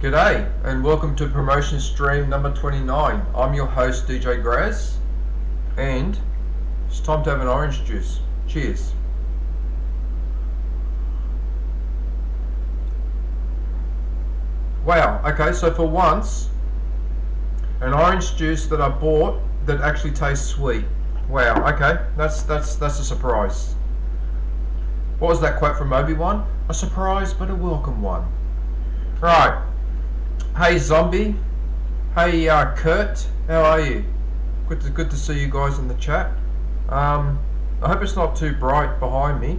G'day and welcome to promotion stream number 29. I'm your host DJ Graz and it's time to have an orange juice. Cheers. Wow, okay, so for once an orange juice that I bought that actually tastes sweet. Wow, okay, that's a surprise. What was that quote from Obi-Wan? A surprise but a welcome one. Right. Hey Zombie, hey Kurt, how are you? Good to see you guys in the chat. I hope it's not too bright behind me.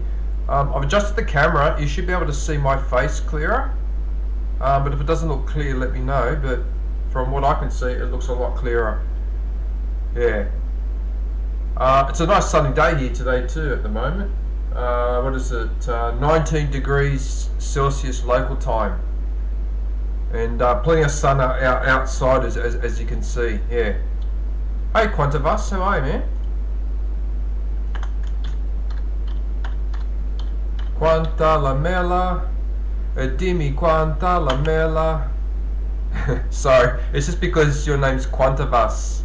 I've adjusted the camera. You should be able to see my face clearer. But if it doesn't look clear, let me know. But from what I can see, it looks a lot clearer. Yeah. It's a nice sunny day here today too at the moment. What is it? 19 degrees Celsius local time. And plenty of sun outside as you can see. Yeah. Hey Quantavas, how are you, man? Quanta la mela, dimmi quanta la mela. Sorry, it's just because your name's Quantavas.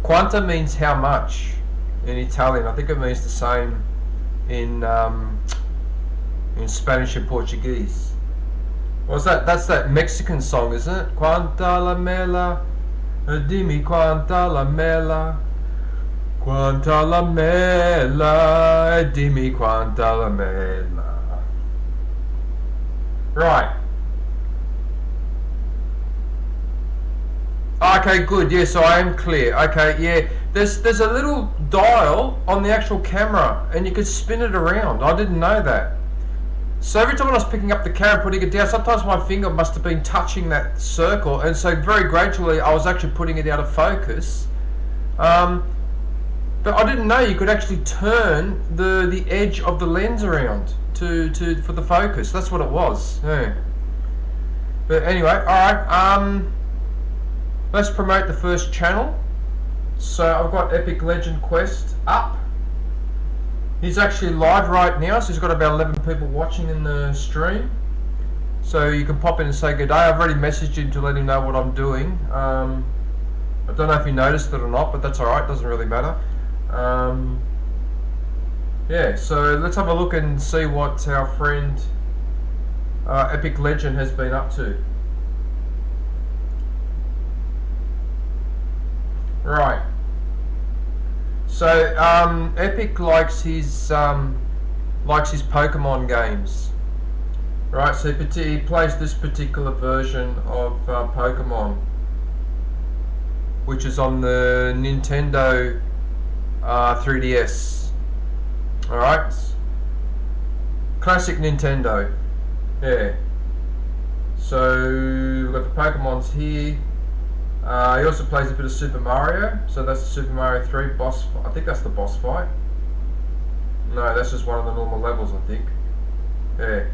Quanta means how much in Italian. I think it means the same in Spanish and Portuguese. What's that? That's that Mexican song, isn't it? Quanta la mela, dimmi quanta la mela, quanta la mela, dimmi quanta la mela. Right. Okay, good. Yeah, so I am clear. Okay, yeah. There's a little dial on the actual camera, and you could spin it around. I didn't know that. So every time I was picking up the camera, putting it down, sometimes my finger must have been touching that circle, and so very gradually I was actually putting it out of focus. But I didn't know you could actually turn the edge of the lens around for the focus. That's what it was. Yeah. But anyway, all right. Let's promote the first channel. So I've got Epic Legend Quest up. He's actually live right now, so he's got about 11 people watching in the stream. So you can pop in and say good day. I've already messaged him to let him know what I'm doing. I don't know if he noticed it or not, but that's alright, doesn't really matter. Yeah, so let's have a look and see what our friend Epic Legend has been up to. Right. So Epic likes his Pokemon games, right? So he plays this particular version of Pokemon, which is on the Nintendo 3DS. All right, classic Nintendo. Yeah. So we've got the Pokemons here. He also plays a bit of Super Mario, so that's the Super Mario 3 boss. I think that's the boss fight. No, that's just one of the normal levels, I think. Yeah,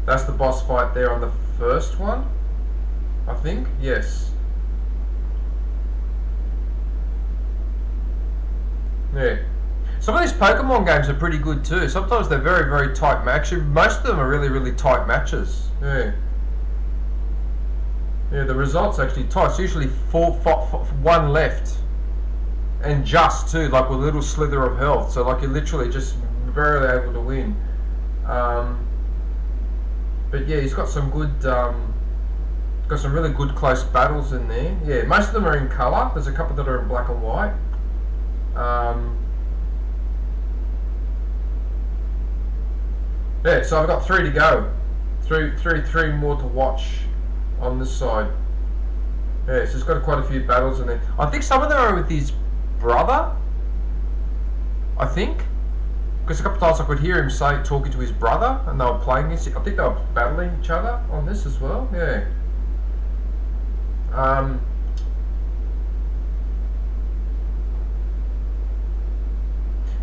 that's the boss fight there on the first one, I think. Yes. Yeah. Some of these Pokemon games are pretty good too. Sometimes they're very, very tight matches. Most of them are really, really tight matches. Yeah. Yeah, the result's actually tight. It's usually 1 left, and just two, like with a little slither of health. So like you're literally just barely able to win. But yeah, he's got some good, got some really good close battles in there. Yeah, most of them are in colour. There's a couple that are in black and white. Yeah, so I've got 3 to go. Three more to watch on this side. Yeah, so it's got quite a few battles in there. I think some of them are with his brother, I think, because a couple of times I could hear him talking to his brother, and they were playing this. I think they were battling each other on this as well. Yeah.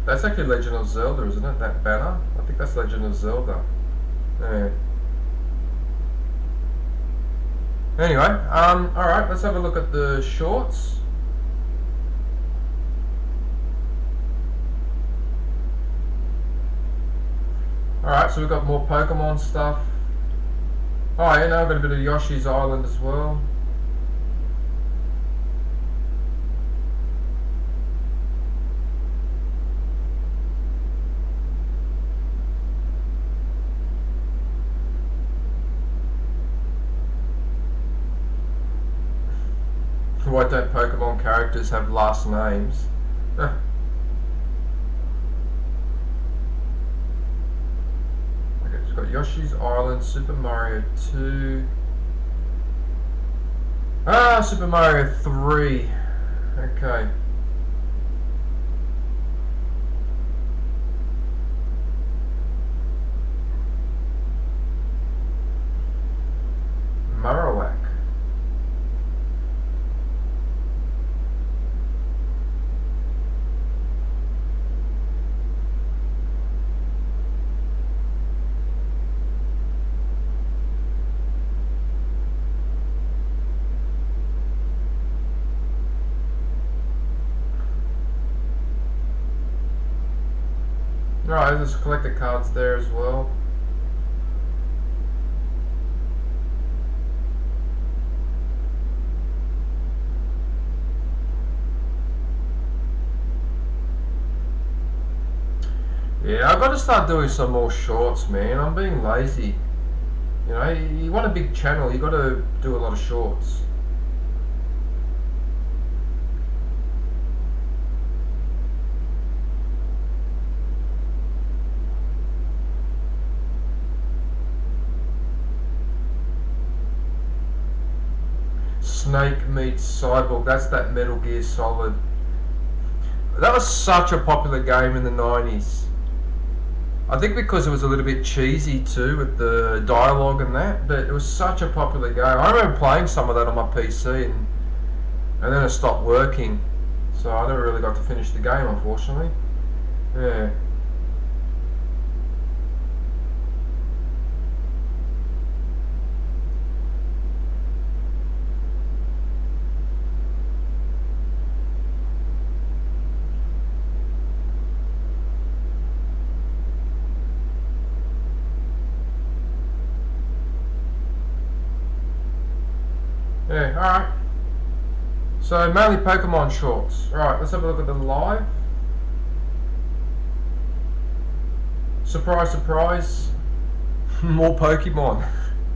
That's actually Legend of Zelda, isn't it? That banner. I think that's Legend of Zelda. Yeah. Anyway, alright, let's have a look at the shorts. Alright, so we've got more Pokemon stuff. Oh yeah, now I've got a bit of Yoshi's Island as well. Why don't Pokemon characters have last names? Okay, we've got Yoshi's Island, Super Mario 2. Super Mario 3. Okay. Marowak. Right, there's collector cards there as well. Yeah, I've got to start doing some more shorts, man. I'm being lazy. You know, you want a big channel, you got to do a lot of shorts. Snake meets Cyborg. That's that Metal Gear Solid. That was such a popular game in the 90s. I think because it was a little bit cheesy too with the dialogue and that, but it was such a popular game. I remember playing some of that on my PC and then it stopped working. So I never really got to finish the game, unfortunately. Yeah. Yeah, alright. So mainly Pokemon shorts. Right, let's have a look at the live. Surprise, surprise. More Pokemon.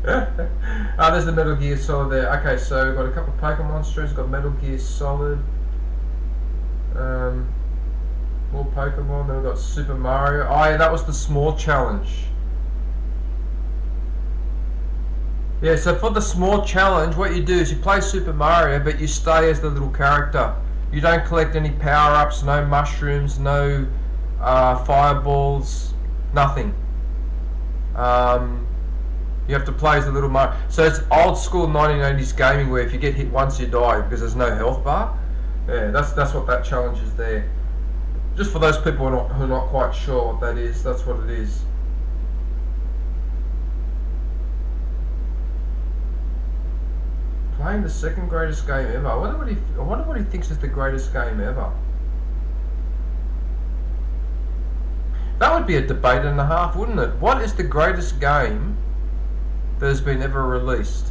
There's the Metal Gear Solid there. Okay, so we've got a couple of Pokemon streams. We've got Metal Gear Solid. More Pokemon. Then we've got Super Mario. Oh yeah, that was the small challenge. Yeah, so for the small challenge, what you do is you play Super Mario, but you stay as the little character. You don't collect any power-ups, no mushrooms, no fireballs, nothing. You have to play as the little Mario. So it's old school 1980s gaming where if you get hit once you die because there's no health bar. Yeah, that's what that challenge is there. Just for those people who are not quite sure what that is, that's what it is. Playing the second greatest game ever. I wonder what he thinks is the greatest game ever. That would be a debate and a half, wouldn't it? What is the greatest game that has been ever released?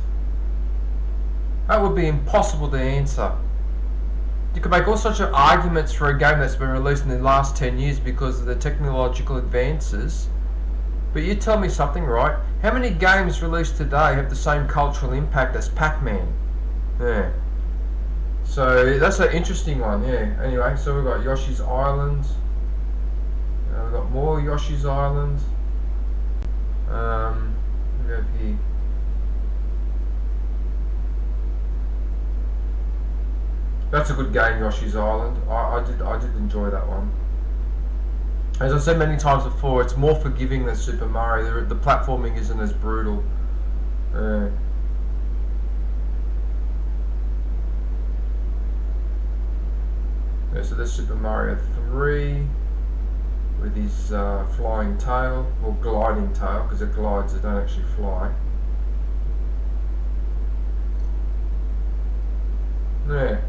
That would be impossible to answer. You could make all sorts of arguments for a game that's been released in the last 10 years because of the technological advances. But you tell me something, right? How many games released today have the same cultural impact as Pac-Man? Yeah. So that's an interesting one, yeah. Anyway, so we've got Yoshi's Island. We've got more Yoshi's Island. We go here. That's a good game, Yoshi's Island. I did enjoy that one. As I've said many times before, it's more forgiving than Super Mario. The platforming isn't as brutal. Yeah, so there's Super Mario 3 with his flying tail, or gliding tail, because it glides, it don't actually fly. Yeah.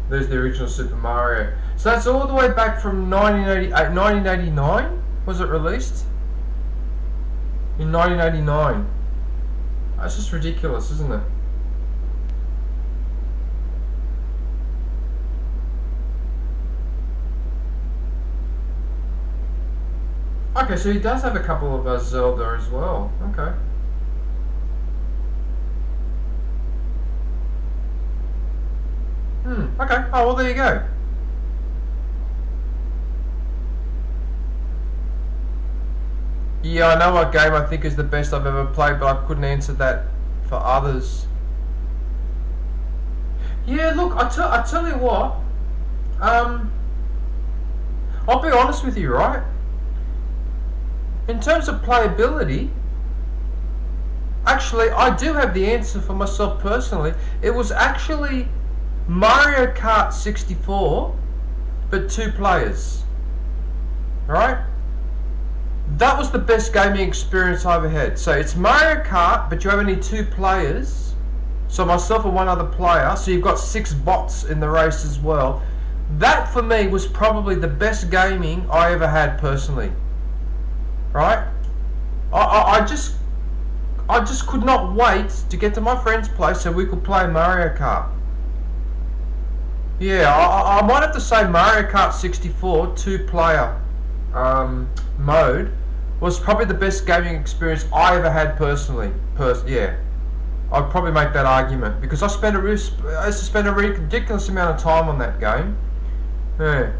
There's the original Super Mario. So that's all the way back from 1989, was it released? In 1989. It's just ridiculous, isn't it? Okay, so he does have a couple of Zelda as well. Okay. Okay. Oh, well, there you go. Yeah, I know what game I think is the best I've ever played, but I couldn't answer that for others. Yeah, look, I tell you what. I'll be honest with you, right? In terms of playability, actually, I do have the answer for myself personally. It was actually Mario Kart 64, but 2 players. Alright? That was the best gaming experience I ever had. So it's Mario Kart, but you have only 2 players. So myself and one other player. So you've got 6 bots in the race as well. That for me was probably the best gaming I ever had personally. Right? I just could not wait to get to my friend's place so we could play Mario Kart. Yeah, I might have to say Mario Kart 64 2-player mode was probably the best gaming experience I ever had personally. Yeah, I'd probably make that argument because I used to spend a ridiculous amount of time on that game. Yeah.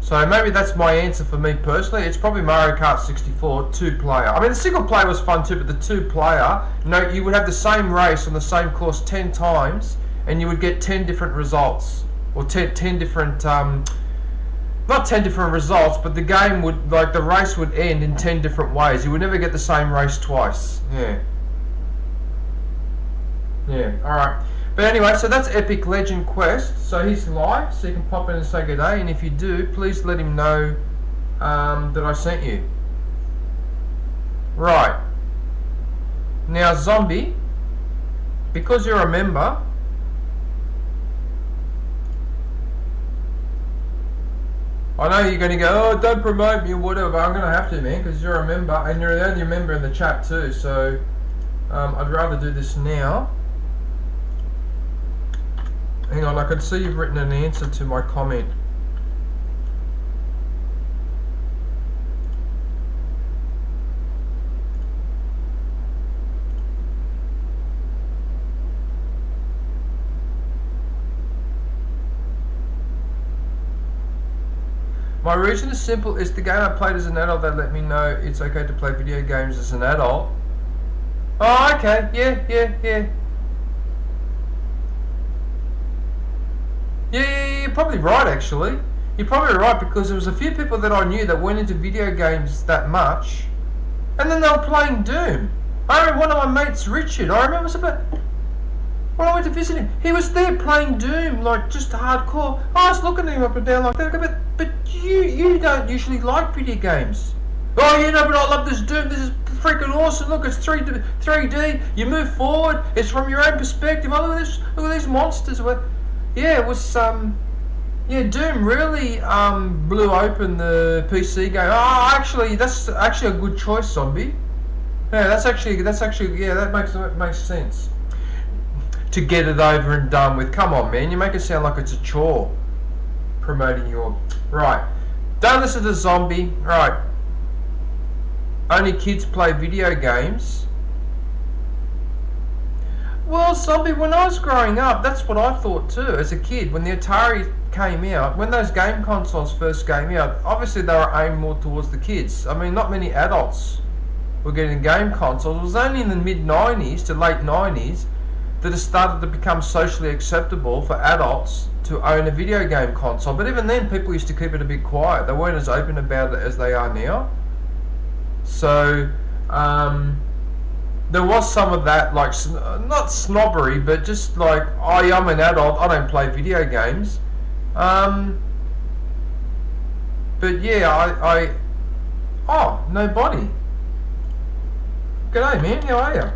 So maybe that's my answer for me personally. It's probably Mario Kart 64 2-player. I mean, the single player was fun too, but the 2-player, you would have the same race on the same course 10 times, and you would get 10 different results, or 10 different, not 10 different results, but the game would, like, the race would end in 10 different ways. You would never get the same race twice. Yeah. Yeah. All right. But anyway, so that's Epic Legend Quest. So he's live, so you can pop in and say good day. And if you do, please let him know that I sent you. Right. Now, Zombie, because you're a member, I know you're going to go, oh, don't promote me or whatever, but I'm going to have to, man, because you're a member, and you're the only member in the chat too. So I'd rather do this now. Hang on, I can see you've written an answer to my comment. My reason is simple. It's the game I played as an adult that let me know it's okay to play video games as an adult. Oh, okay. Yeah. Yeah, you're probably right, actually. You're probably right, because there was a few people that I knew that went into video games that much, and then they were playing Doom. I remember one of my mates, Richard, when I went to visit him, he was there playing Doom, like, just hardcore. I was looking at him up and down like that, but you don't usually like video games. Oh, but I love this Doom, this is freaking awesome, look, it's 3D, you move forward, it's from your own perspective, oh, look at these monsters. Yeah, it was, Doom really blew open the PC game. Oh, actually, that's actually a good choice, Zombie. Yeah, that's actually, that makes sense. To get it over and done with. Come on, man, you make it sound like it's a chore promoting your... Right, don't listen to Zombie. Right, only kids play video games. Well, Zombie, when I was growing up, that's what I thought too, as a kid. When the Atari came out, when those game consoles first came out, obviously they were aimed more towards the kids. I mean, not many adults were getting game consoles. It was only in the mid-90s to late 90s that it started to become socially acceptable for adults to own a video game console. But even then, people used to keep it a bit quiet. They weren't as open about it as they are now. So, there was some of that, like, not snobbery, but just like, oh, yeah, I'm an adult, I don't play video games. But yeah, oh, nobody. G'day, man, how are you?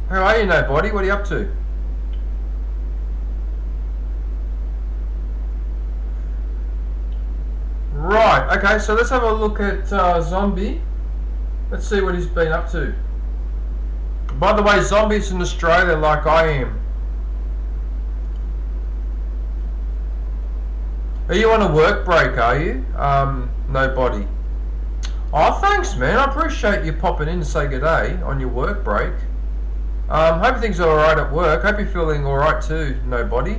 How are you, nobody? What are you up to? Okay, so let's have a look at Zombie. Let's see what he's been up to. By the way, Zombie's in Australia like I am. Are you on a work break, are you? Nobody. Oh, thanks, man. I appreciate you popping in to say good day on your work break. Hope things are alright at work. Hope you're feeling alright too, nobody.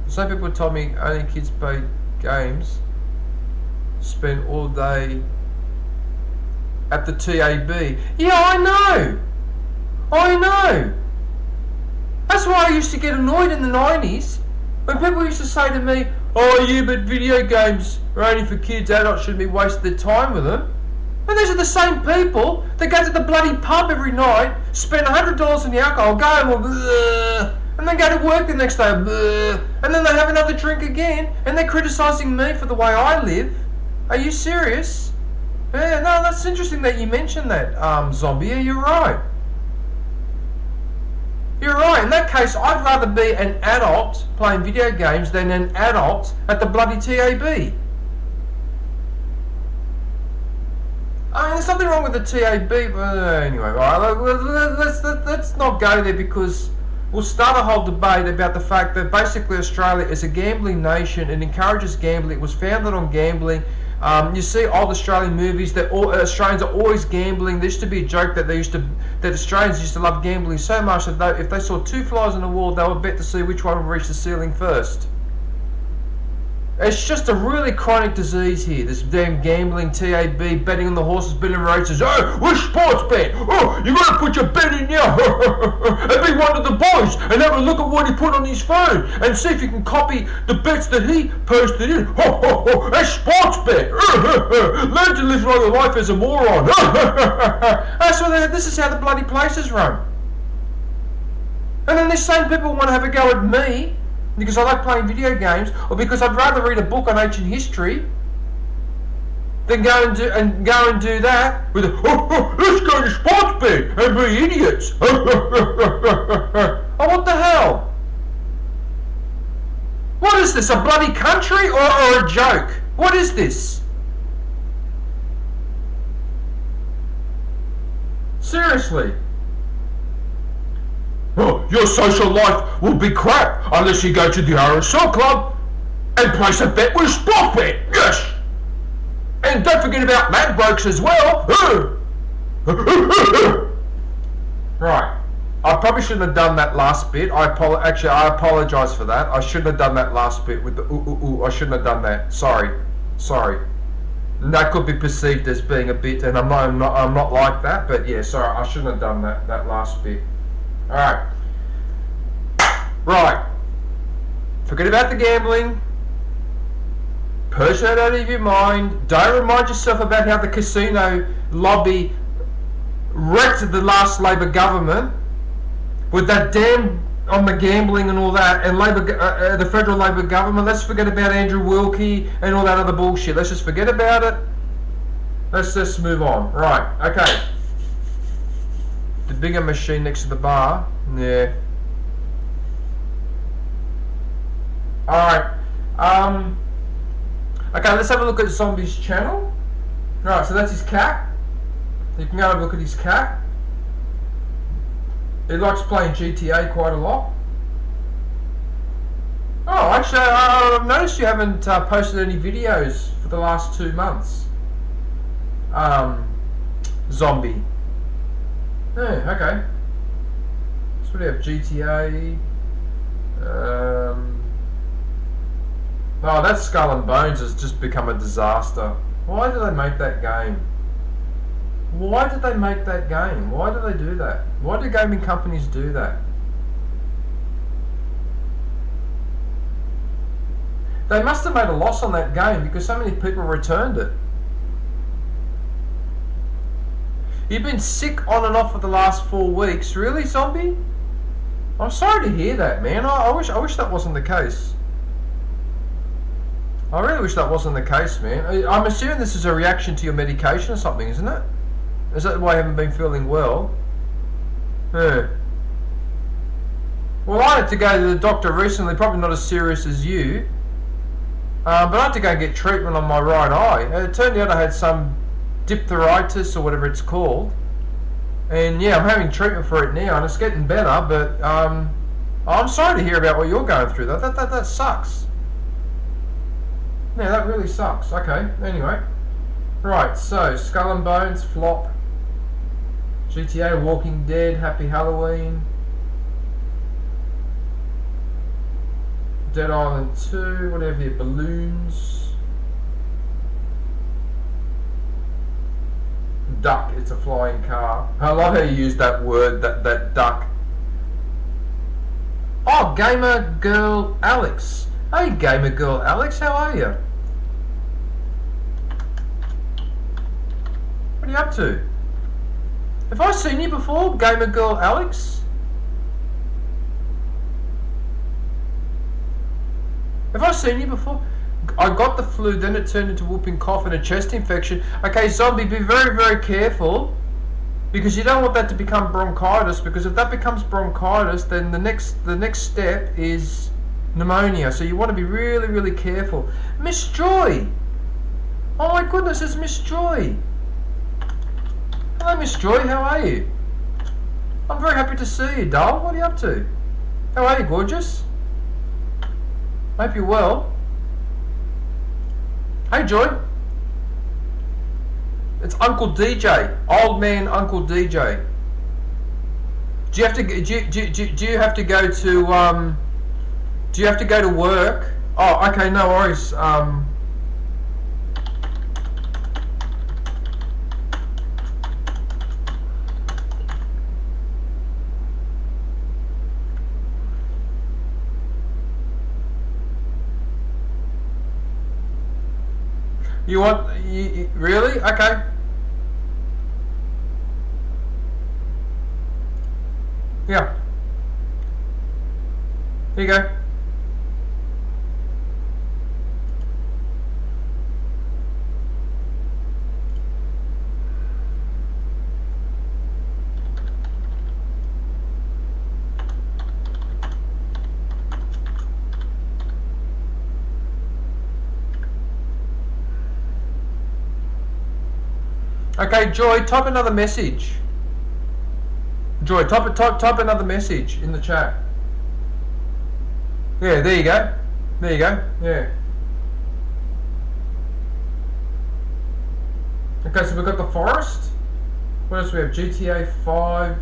Some people told me only kids play games, spend all day at the TAB. Yeah, I know. I know. That's why I used to get annoyed in the 90s when people used to say to me, oh yeah, but video games are only for kids, adults shouldn't be wasting their time with them. And these are the same people that go to the bloody pub every night, spend $100 on the alcohol, go home, and then go to work the next day, and then they have another drink again, and they're criticising me for the way I live. Are you serious? Yeah, no, that's interesting that you mentioned that, Zombie. Yeah, you're right. You're right. In that case, I'd rather be an adult playing video games than an adult at the bloody TAB. I mean, there's something wrong with the TAB, but anyway, right, let's not go there because we'll start a whole debate about the fact that basically Australia is a gambling nation and encourages gambling. It was founded on gambling. You see old Australian movies that Australians are always gambling. There used to be a joke that Australians used to love gambling so much that if they saw two flies on the wall, they would bet to see which one would reach the ceiling first. It's just a really chronic disease here, this damn gambling, TAB, betting on the horses, betting on races. Oh, we're sports bet. Oh, you gotta put your bet in now. And be one of the boys and have a look at what he put on his phone and see if you can copy the bets that he posted in. That's sports bet. Learn to live your life as a moron. That's what this is how the bloody place is run. And then these same people want to have a go at me because I like playing video games, or because I'd rather read a book on ancient history than go and do that with let's go to sports bet and be idiots. Oh, what the hell? What is this, a bloody country or a joke? What is this? Seriously. Oh, your social life will be crap unless you go to the RSL club and place a bet with Sportsbet. Yes! And don't forget about Ladbrokes as well. Right. I probably shouldn't have done that last bit. I apologise for that. I shouldn't have done that last bit with the I shouldn't have done that. Sorry. And that could be perceived as being a bit, and I'm not like that. But yeah, sorry. I shouldn't have done that last bit. Alright. Right. Forget about the gambling. Purge that out of your mind. Don't remind yourself about how the casino lobby wrecked the last Labor government with that damn on the gambling and all that, and the federal Labor government. Let's forget about Andrew Wilkie and all that other bullshit. Let's just forget about it. Let's just move on. Right. Okay. The bigger machine next to the bar. Yeah. Alright. Okay, let's have a look at Zombie's channel. Right, so that's his cat. You can go have a look at his cat. He likes playing GTA quite a lot. Oh, actually, I've noticed you haven't posted any videos for the last 2 months. Zombie. Yeah, okay. So what do you have? GTA. Oh, that Skull and Bones has just become a disaster. Why did they make that game? Why did they make that game? Why do they do that? Why do gaming companies do that? They must have made a loss on that game because so many people returned it. You've been sick on and off for the last 4 weeks. Really, Zombie? I'm sorry to hear that, man. I wish that wasn't the case. I really wish that wasn't the case, man. I'm assuming this is a reaction to your medication or something, isn't it? Is that why you haven't been feeling well? Yeah. Well, I had to go to the doctor recently, probably not as serious as you. But I had to go and get treatment on my right eye. It turned out I had some diphtheritis or whatever it's called. And yeah, I'm having treatment for it now, and it's getting better. But I'm sorry to hear about what you're going through. That sucks. Yeah, that really sucks. Okay, anyway. Right, so Skull and Bones, flop. GTA, Walking Dead, Happy Halloween. Dead Island 2, whatever here, Balloons. Duck, it's a flying car. I love how you use that word, that duck. Oh, Gamer Girl Alex. Hey, Gamer Girl Alex, how are you? What are you up to? Have I seen you before, Gamer Girl Alex? Have I seen you before? I got the flu, then it turned into whooping cough and a chest infection. Okay, zombie, be very, very careful. Because you don't want that to become bronchitis, because if that becomes bronchitis, then the next step is pneumonia. So you want to be really, really careful. Miss Joy! Oh my goodness, it's Miss Joy! Hello Miss Joy, how are you? I'm very happy to see you, doll. What are you up to? How are you, gorgeous? Hope you're well. Hey Joy. It's Uncle DJ, old man Uncle DJ. Do you have to do you have to go to do you have to go to work? Oh, okay, no worries. You want really? Okay. Yeah. Here you go. Okay, Joy, type another message. Joy, type another message in the chat. Yeah, there you go. There you go. Yeah. Okay, so we've got the forest. What else do we have? GTA 5.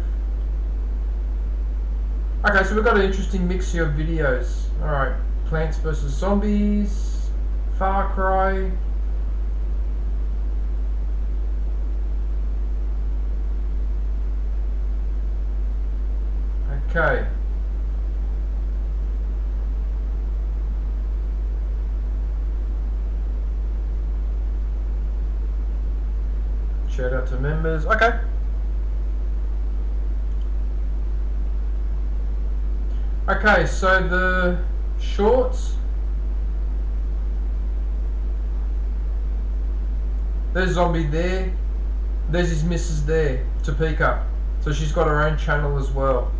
Okay, so we've got an interesting mix here of videos. Alright. Plants vs. Zombies. Far Cry. Okay. Shout out to members. Okay. Okay, so the shorts. There's Zombie there. There's his missus there, Topeka. So she's got her own channel as well.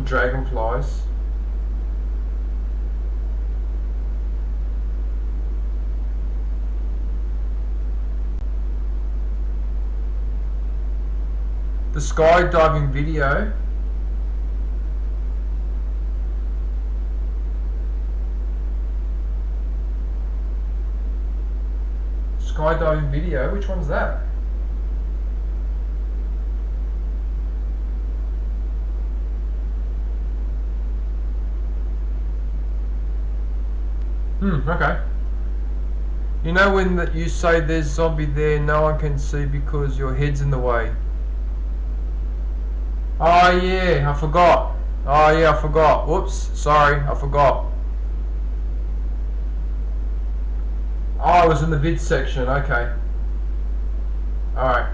Dragonflies. The skydiving video. Skydiving video? Which one's that? Okay. You know when that you say there's zombie there, no one can see because your head's in the way. Oh yeah, I forgot. Oh yeah, I forgot. Whoops, sorry, I forgot. Oh, I was in the vid section, okay. Alright.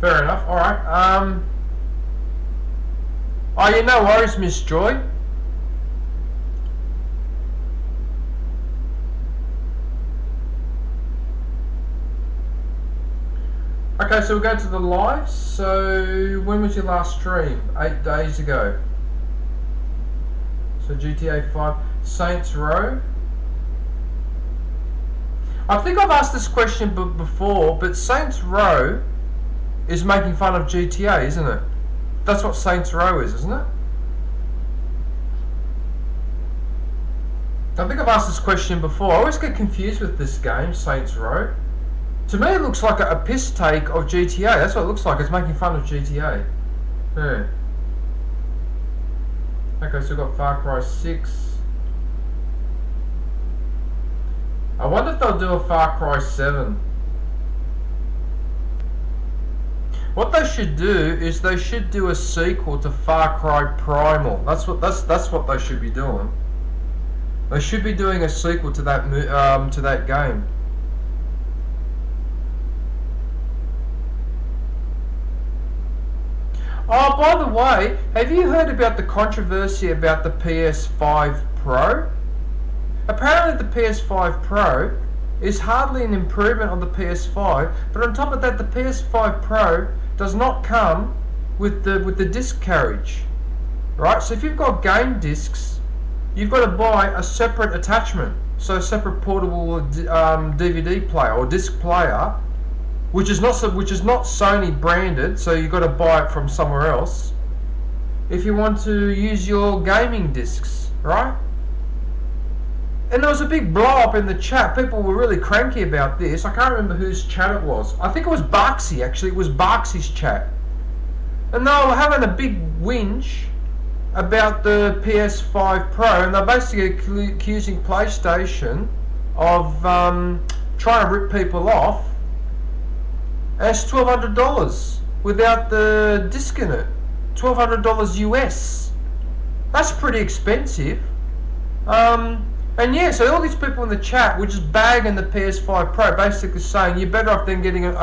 Fair enough, alright. Oh yeah, no worries, Miss Joy. Okay, so we'll go to the lives. So when was your last stream? 8 days ago. So GTA 5, Saints Row. I think I've asked this question before, but Saints Row is making fun of GTA, isn't it? That's what Saints Row is, isn't it? I think I've asked this question before. I always get confused with this game, Saints Row. To me, it looks like a piss take of GTA. That's what it looks like. It's making fun of GTA. Yeah. Okay, so we've got Far Cry 6. I wonder if they'll do a Far Cry 7. What they should do is they should do a sequel to Far Cry Primal. That's what they should be doing. They should be doing a sequel to that game. Oh, by the way, have you heard about the controversy about the PS5 Pro? Apparently the PS5 Pro is hardly an improvement on the PS5, but on top of that the PS5 Pro does not come with the disc carriage. Right? So if you've got game discs, you've got to buy a separate attachment. So a separate portable DVD player or disc player, which is not Sony branded, so you've got to buy it from somewhere else if you want to use your gaming discs, right? And there was a big blow up in the chat. People were really cranky about this. I can't remember whose chat it was. I think it was Barksy, actually. It was Barksy's chat. And they were having a big whinge about the PS5 Pro, and they're basically accusing PlayStation of trying to rip people off. And it's $1,200 without the disc in it. $1,200 US. That's pretty expensive. And yeah, so all these people in the chat were just bagging the PS5 Pro, basically saying you're better off than getting an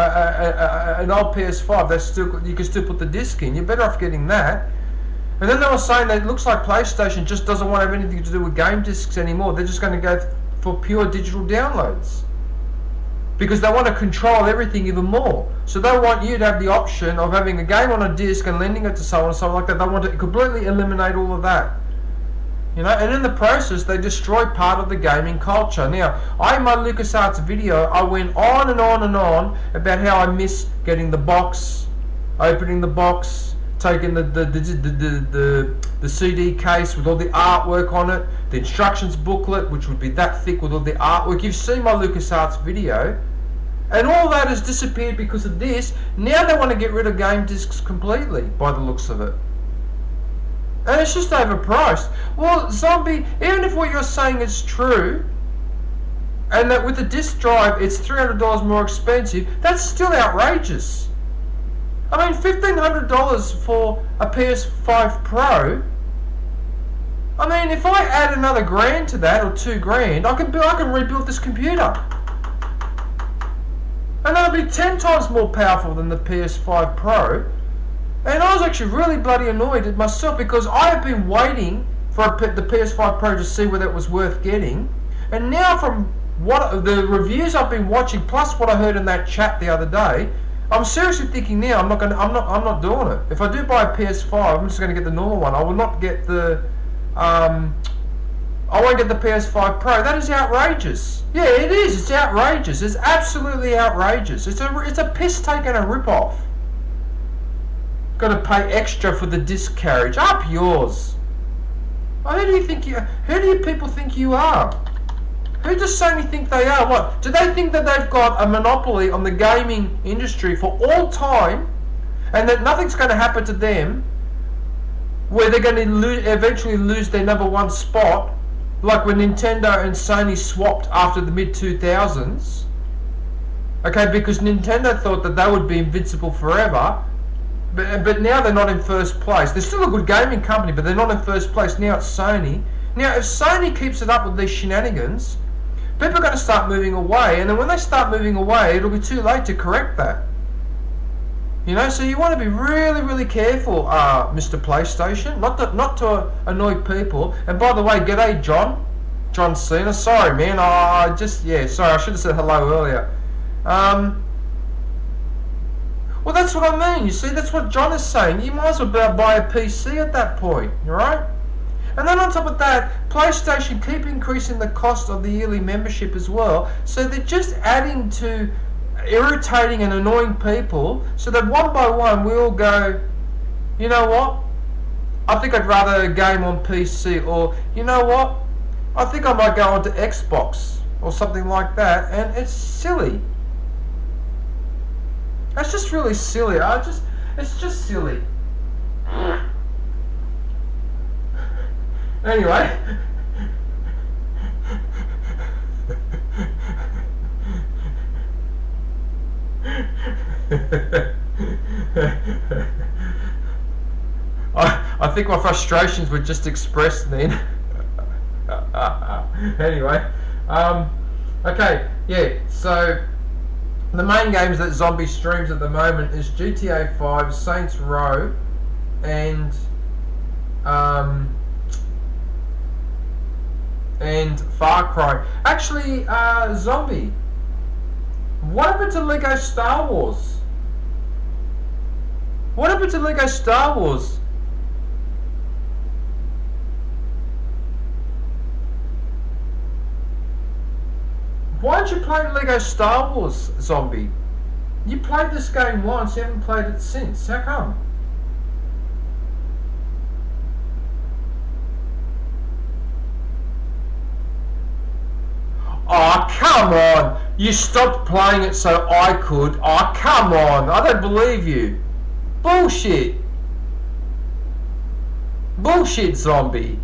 old PS5. You can still put the disc in. You're better off getting that. And then they were saying that it looks like PlayStation just doesn't want to have anything to do with game discs anymore. They're just going to go for pure digital downloads, because they want to control everything even more. So they want you to have the option of having a game on a disc and lending it to someone or something like that. They want to completely eliminate all of that. You know, and in the process, they destroy part of the gaming culture. Now, in my LucasArts video, I went on and on and on about how I miss getting the box, opening the box, taking the CD case with all the artwork on it, the instructions booklet, which would be that thick with all the artwork. You've seen my LucasArts video. And all that has disappeared because of this. Now they want to get rid of game discs completely, by the looks of it. And it's just overpriced. Well, Zombie, even if what you're saying is true, and that with the disc drive it's $300 more expensive, that's still outrageous. I mean, $1,500 for a PS5 Pro. I mean, if I add another grand to that, or $2,000, I can rebuild this computer. And that'll be 10 times more powerful than the PS5 Pro. And I was actually really bloody annoyed at myself, because I have been waiting for the PS5 Pro to see whether it was worth getting. And now, from what the reviews I've been watching, plus what I heard in that chat the other day, I'm seriously thinking now I'm not doing it. If I do buy a PS5, I'm just going to get the normal one. I will not get the I won't get the PS5 Pro. That is outrageous. Yeah, it is. It's outrageous. It's absolutely outrageous. It's a piss take and a rip off. Got to pay extra for the disc carriage. Up yours. Who do you people think you are? Who does Sony think they are? What? Do they think that they've got a monopoly on the gaming industry for all time, and that nothing's going to happen to them, where they're going to eventually lose their #1 spot, like when Nintendo and Sony swapped after the mid-2000s? Okay, because Nintendo thought that they would be invincible forever, but now they're not in first place. They're still a good gaming company, but they're not in first place. Now it's Sony. Now, if Sony keeps it up with these shenanigans, people are going to start moving away, and then when they start moving away, it'll be too late to correct that. You know, so you want to be really, really careful, Mr. PlayStation, not to annoy people. And by the way, g'day, John Cena. Sorry, man. Sorry, I should have said hello earlier. Well, that's what I mean. You see, that's what John is saying. You might as well buy a PC at that point, right? And then on top of that, PlayStation keep increasing the cost of the yearly membership as well. So they're just adding to irritating and annoying people, so that one by one we all go, you know what? I think I'd rather game on PC, or you know what? I think I might go onto Xbox or something like that, and it's silly. That's just really silly. It's just silly. Anyway. I think my frustrations were just expressed then. Anyway, okay, yeah, so the main games that Zombie streams at the moment is GTA 5, Saints Row, and Far Cry. Actually, Zombie, what happened to Lego Star Wars? What happened to Lego Star Wars? Why aren't you playing Lego Star Wars, Zombie? You played this game once, you haven't played it since. How come? Oh, come on! You stopped playing it so I could. Oh, come on! I don't believe you. Bullshit! Bullshit, Zombie.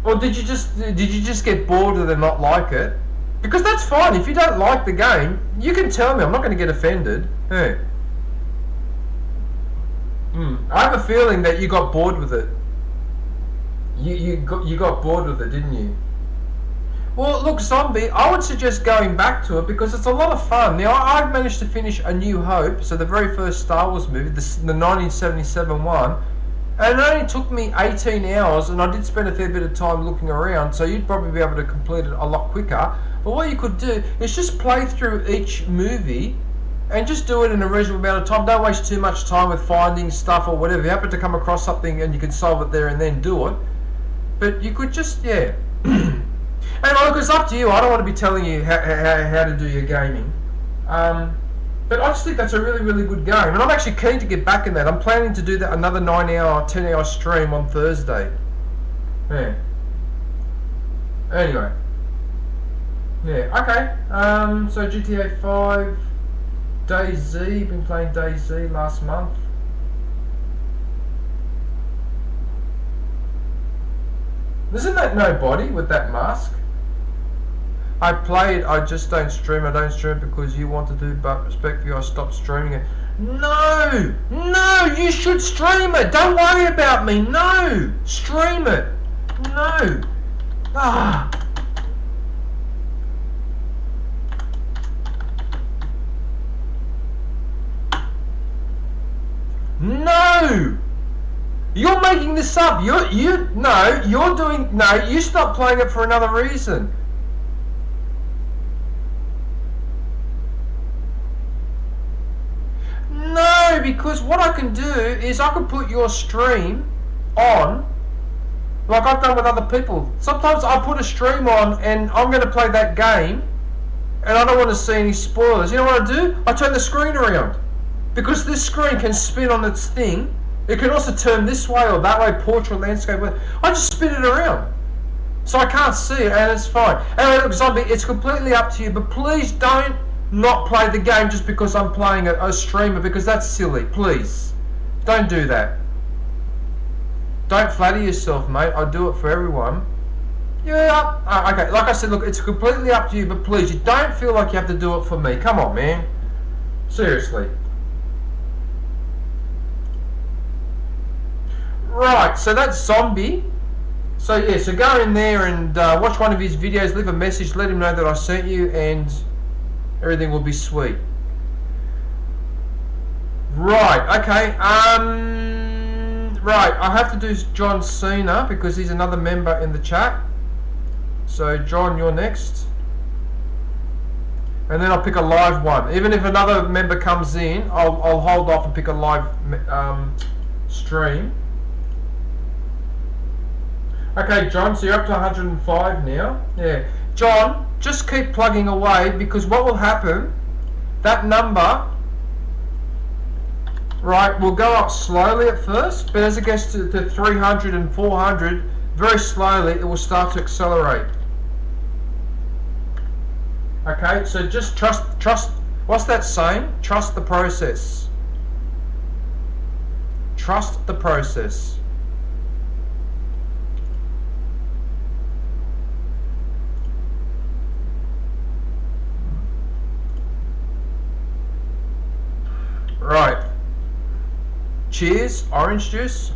Or did you just get bored of it and not like it? Because that's fine. If you don't like the game, you can tell me. I'm not going to get offended. Hey. I have a feeling that you got bored with it. You got bored with it, didn't you? Well, look, Zombie, I would suggest going back to it because it's a lot of fun. Now, I've managed to finish A New Hope, so the very first Star Wars movie, the 1977 one, and it only took me 18 hours, and I did spend a fair bit of time looking around, so you'd probably be able to complete it a lot quicker. But what you could do is just play through each movie and just do it in a reasonable amount of time. Don't waste too much time with finding stuff or whatever. If you happen to come across something and you can solve it there and then do it. But you could just, yeah. And look, it's up to you. I don't want to be telling you how to do your gaming. But I just think that's a really, really good game. And I'm actually keen to get back in that. I'm planning to do that another 9-hour, 10-hour stream on Thursday. Yeah. Anyway. Yeah, okay. So GTA 5, DayZ, been playing DayZ last month. Isn't that nobody with that mask? I play it, I just don't stream. I don't stream because you want to do, but respectfully I stopped streaming it. No! No! You should stream it! Don't worry about me! No! Stream it! No! Ah! No! You're making this up. You stop playing it for another reason. No, because what I can do is I can put your stream on, like I've done with other people. Sometimes I put a stream on and I'm going to play that game and I don't want to see any spoilers. You know what I do? I turn the screen around. Because this screen can spin on its thing. It can also turn this way or that way, portrait, landscape. I just spin it around. So I can't see it and it's fine. Anyway, look, Zombie, it's completely up to you, but please don't not play the game just because I'm playing a streamer, because that's silly. Please. Don't do that. Don't flatter yourself, mate. I do it for everyone. Yeah, okay, like I said, look, it's completely up to you, but please, you don't feel like you have to do it for me. Come on, man. Seriously. Right, so that's Zombie. So yeah, so go in there and watch one of his videos, leave a message, let him know that I sent you, and everything will be sweet. Right, okay, right, I have to do John Cena because he's another member in the chat. So John, you're next. and then I'll pick a live one. Even if another member comes in, I'll hold off and pick a live stream. Okay, John, so you're up to 105 now. Yeah, John, just keep plugging away, because what will happen, that number, right, will go up slowly at first, but as it gets to 300 and 400, very slowly it will start to accelerate. Okay, so just trust, what's that saying? Trust the process. Trust the process. Right. Cheers, orange juice.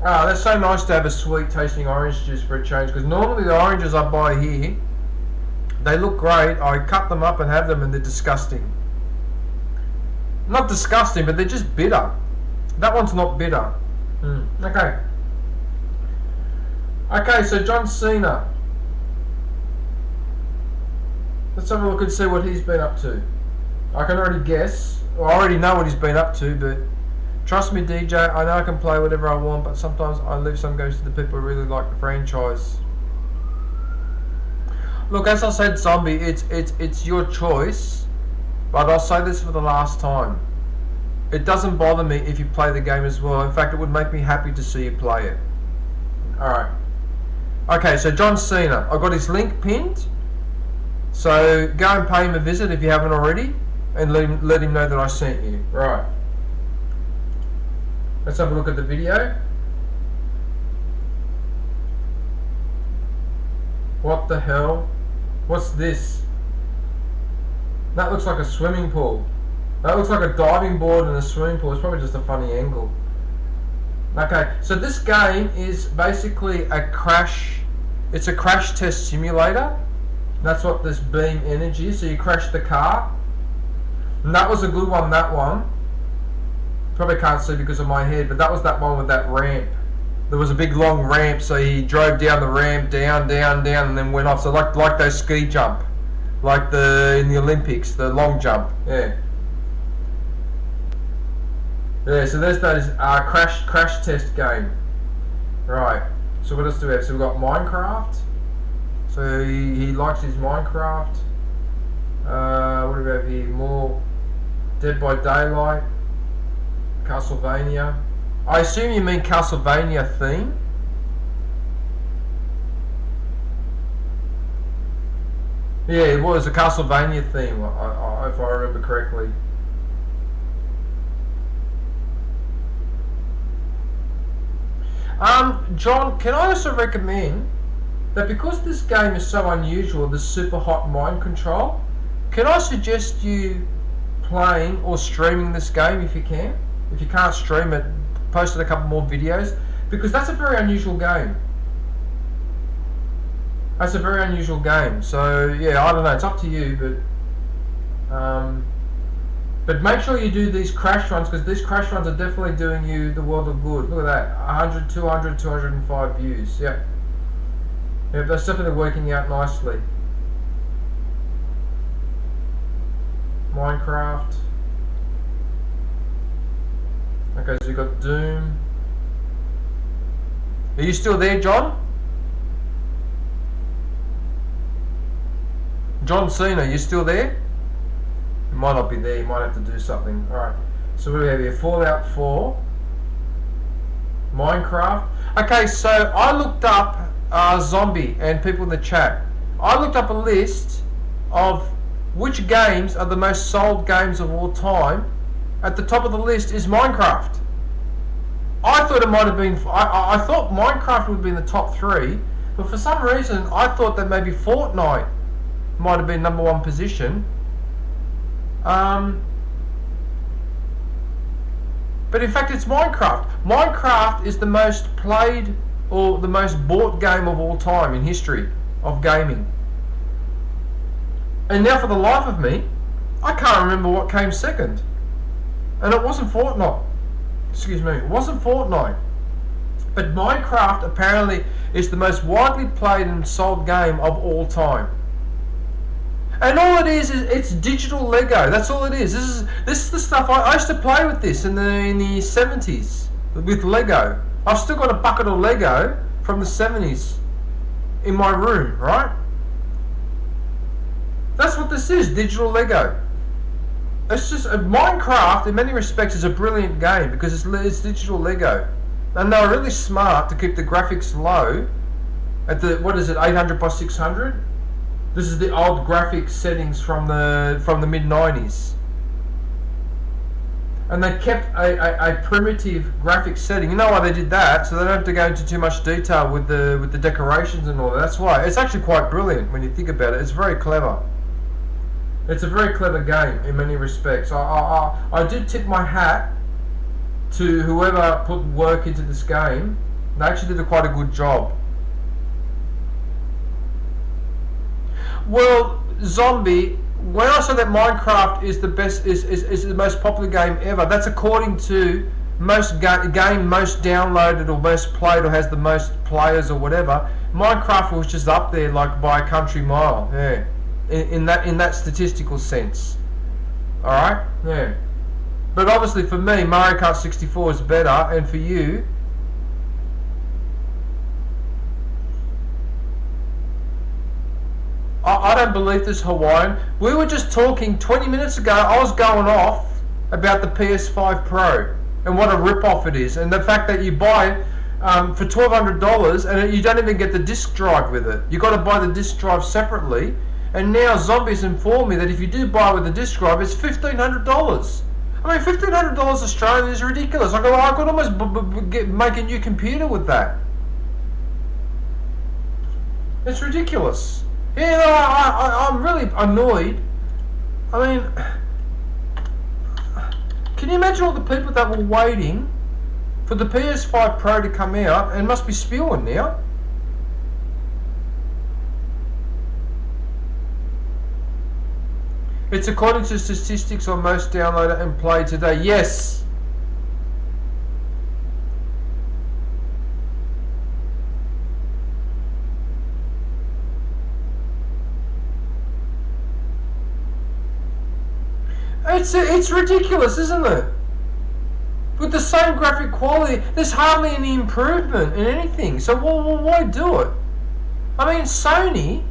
Ah, that's so nice to have a sweet tasting orange juice for a change, because normally the oranges I buy here, they look great. I cut them up and have them and they're disgusting. Not disgusting, but they're just bitter. That one's not bitter. Okay. Okay, so John Cena. Let's have a look and see what he's been up to. I can already guess. Well, I already know what he's been up to, but trust me, DJ, I know I can play whatever I want, but sometimes I leave some games to the people who really like the franchise. Look, as I said, Zombie, it's your choice, but I'll say this for the last time. It doesn't bother me if you play the game as well. In fact, it would make me happy to see you play it. Alright. Okay, so John Cena. I've got his link pinned. So go and pay him a visit if you haven't already, and let him know that I sent you. Right. Let's have a look at the video. What the hell? What's this? That looks like a swimming pool. That looks like a diving board and a swimming pool. It's probably just a funny angle. Okay, so this game is basically a crash. It's a crash test simulator. That's what this beam energy is. So you crash the car. And that was a good one, that one. Probably can't see because of my head, but that was that one with that ramp. There was a big long ramp, so he drove down the ramp, down, and then went off. So like those ski jump. Like in the Olympics, the long jump. Yeah. Yeah, so there's those crash test game. Right. So what else do we have? So we've got Minecraft. So he likes his Minecraft. What do we have here? More Dead by Daylight. Castlevania. I assume you mean Castlevania theme? Yeah, it was a Castlevania theme, if I remember correctly. John, can I also recommend that because this game is so unusual, this super hot mind control, can I suggest you playing or streaming this game if you can? If you can't stream it, post a couple more videos, because that's a very unusual game. That's a very unusual game. So yeah, I don't know. It's up to you, but make sure you do these crash runs, because these crash runs are definitely doing you the world of good. Look at that, 100, 200, 205 views. Yeah, yeah, that's definitely working out nicely. Minecraft. Okay, so you got Doom. Are you still there, John? John Cena, you still there? You might not be there, you might have to do something. Alright, so what do we have here? Fallout 4. Minecraft. Okay, so I looked up Zombie and people in the chat. I looked up a list of which games are the most sold games of all time. At the top of the list is Minecraft. I thought it might have been, I thought Minecraft would be in the top 3, but for some reason I thought that maybe Fortnite might have been #1 position. But in fact it's Minecraft. Minecraft is the most played or the most bought game of all time in history of gaming. And now for the life of me, I can't remember what came second. And it wasn't Fortnite. Excuse me, it wasn't Fortnite. But Minecraft apparently is the most widely played and sold game of all time. And all it is it's digital Lego. That's all it is. This is the stuff I used to play with this in the 70s with Lego. I've still got a bucket of Lego from the 70s in my room, right? That's what this is, digital Lego. It's just Minecraft in many respects is a brilliant game because it's digital Lego. And they're really smart to keep the graphics low at the, what is it, 800 by 600? This is the old graphics settings from the mid 90s. And they kept a primitive graphics setting. You know why they did that? So they don't have to go into too much detail with the decorations and all that. That's why. It's actually quite brilliant when you think about it. It's very clever. It's a very clever game in many respects. I do tip my hat to whoever put work into this game. They actually did quite a good job. Well, Zombie, when I say that Minecraft is the best, is the most popular game ever, that's according to most game most downloaded or most played or has the most players or whatever. Minecraft was just up there like by a country mile. Yeah, in that statistical sense. All right. Yeah. But obviously for me, Mario Kart 64 is better, and for you, I don't believe this, Hawaiian. We were just talking 20 minutes ago. I was going off about the PS5 Pro and what a rip-off it is, and the fact that you buy it for $1,200 and you don't even get the disc drive with it. You got to buy the disc drive separately. And now Zombies informed me that if you do buy with the disc drive, it's $1,500. I mean, $1,500 Australian is ridiculous. I could almost make a new computer with that. It's ridiculous. Yeah, no, I'm really annoyed. I mean, can you imagine all the people that were waiting for the PS5 Pro to come out and must be spewing now? It's according to statistics on most downloaded and played today. Yes. It's ridiculous, isn't it? With the same graphic quality, there's hardly any improvement in anything. So why do it? I mean, Sony,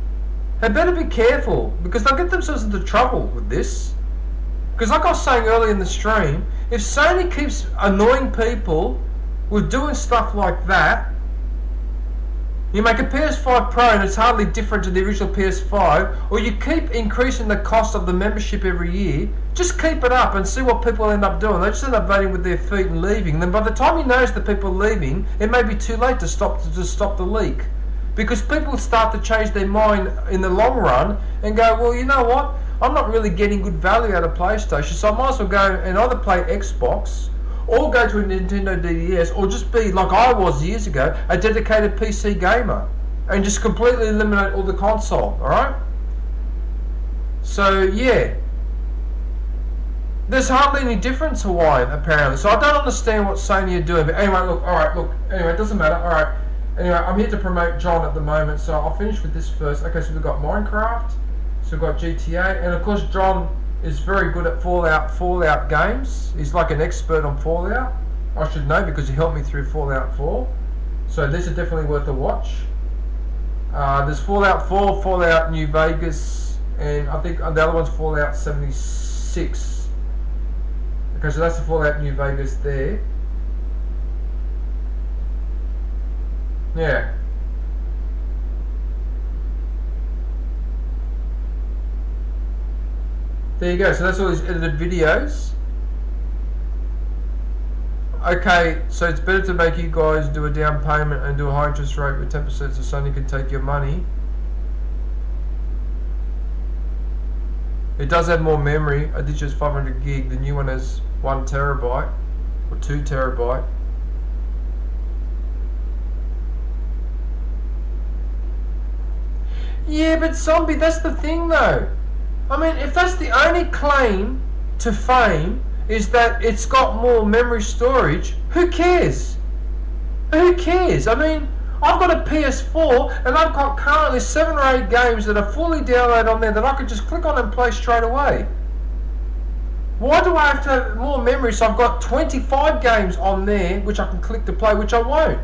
they better be careful because they'll get themselves into trouble with this. Because like I was saying earlier in the stream, if Sony keeps annoying people with doing stuff like that, you make a PS5 Pro and it's hardly different to the original PS5, or you keep increasing the cost of the membership every year, just keep it up and see what people end up doing. They just end up voting with their feet and leaving. Then by the time he knows the people are leaving, it may be too late to stop the leak. Because people start to change their mind in the long run and go, well, you know what? I'm not really getting good value out of PlayStation, so I might as well go and either play Xbox or go to a Nintendo DS, or just be, like I was years ago, a dedicated PC gamer and just completely eliminate all the console, alright? So, yeah. There's hardly any difference, Hawaiian, apparently. So I don't understand what Sony are doing. But anyway, anyway, it doesn't matter. Alright. Anyway, I'm here to promote John at the moment, so I'll finish with this first. Okay, so we've got Minecraft, so we've got GTA, and of course John is very good at Fallout games. He's like an expert on Fallout. I should know because he helped me through Fallout 4. So these are definitely worth a watch. There's Fallout 4, Fallout New Vegas, and I think the other one's Fallout 76. Okay, so that's the Fallout New Vegas there. Yeah. There you go, so that's all these edited videos. Okay, so it's better to make you guys do a down payment and do a high interest rate with 10% so Sony can take your money. It does have more memory. A digital is 500 gig, the new one has 1 terabyte or 2 terabyte. Yeah, but Zombie, that's the thing though. I mean, if that's the only claim to fame is that it's got more memory storage, who cares? Who cares? I mean, I've got a PS4 and I've got currently 7 or 8 games that are fully downloaded on there that I could just click on and play straight away. Why do I have to have more memory? So I've got 25 games on there which I can click to play, which I won't.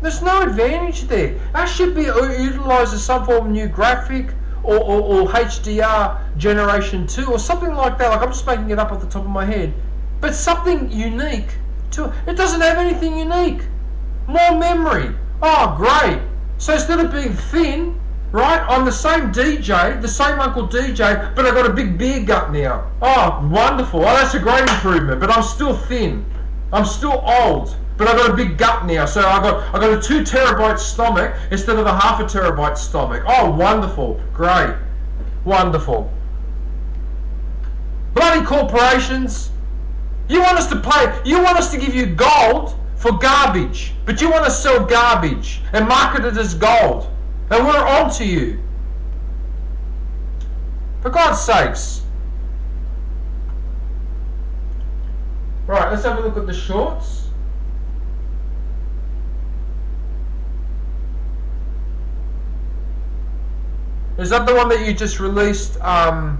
There's no advantage there. That should be utilised as some form of new graphic or HDR Generation 2 or something like that. Like, I'm just making it up off the top of my head. But something unique to it. Doesn't have anything unique. More memory. Oh, great. So instead of being thin, right, I'm the same DJ, the same Uncle DJ, but I've got a big beer gut now. Oh, wonderful. Oh, that's a great improvement, but I'm still thin. I'm still old, but I've got a big gut now. So I've got a 2 terabyte stomach instead of a 0.5 terabyte stomach. Oh, wonderful. Great. Wonderful. Bloody corporations. You want us to pay, you want us to give you gold for garbage, but you want to sell garbage and market it as gold. And we're on to you. For God's sakes. Right, let's have a look at the shorts. Is that the one that you just released, John?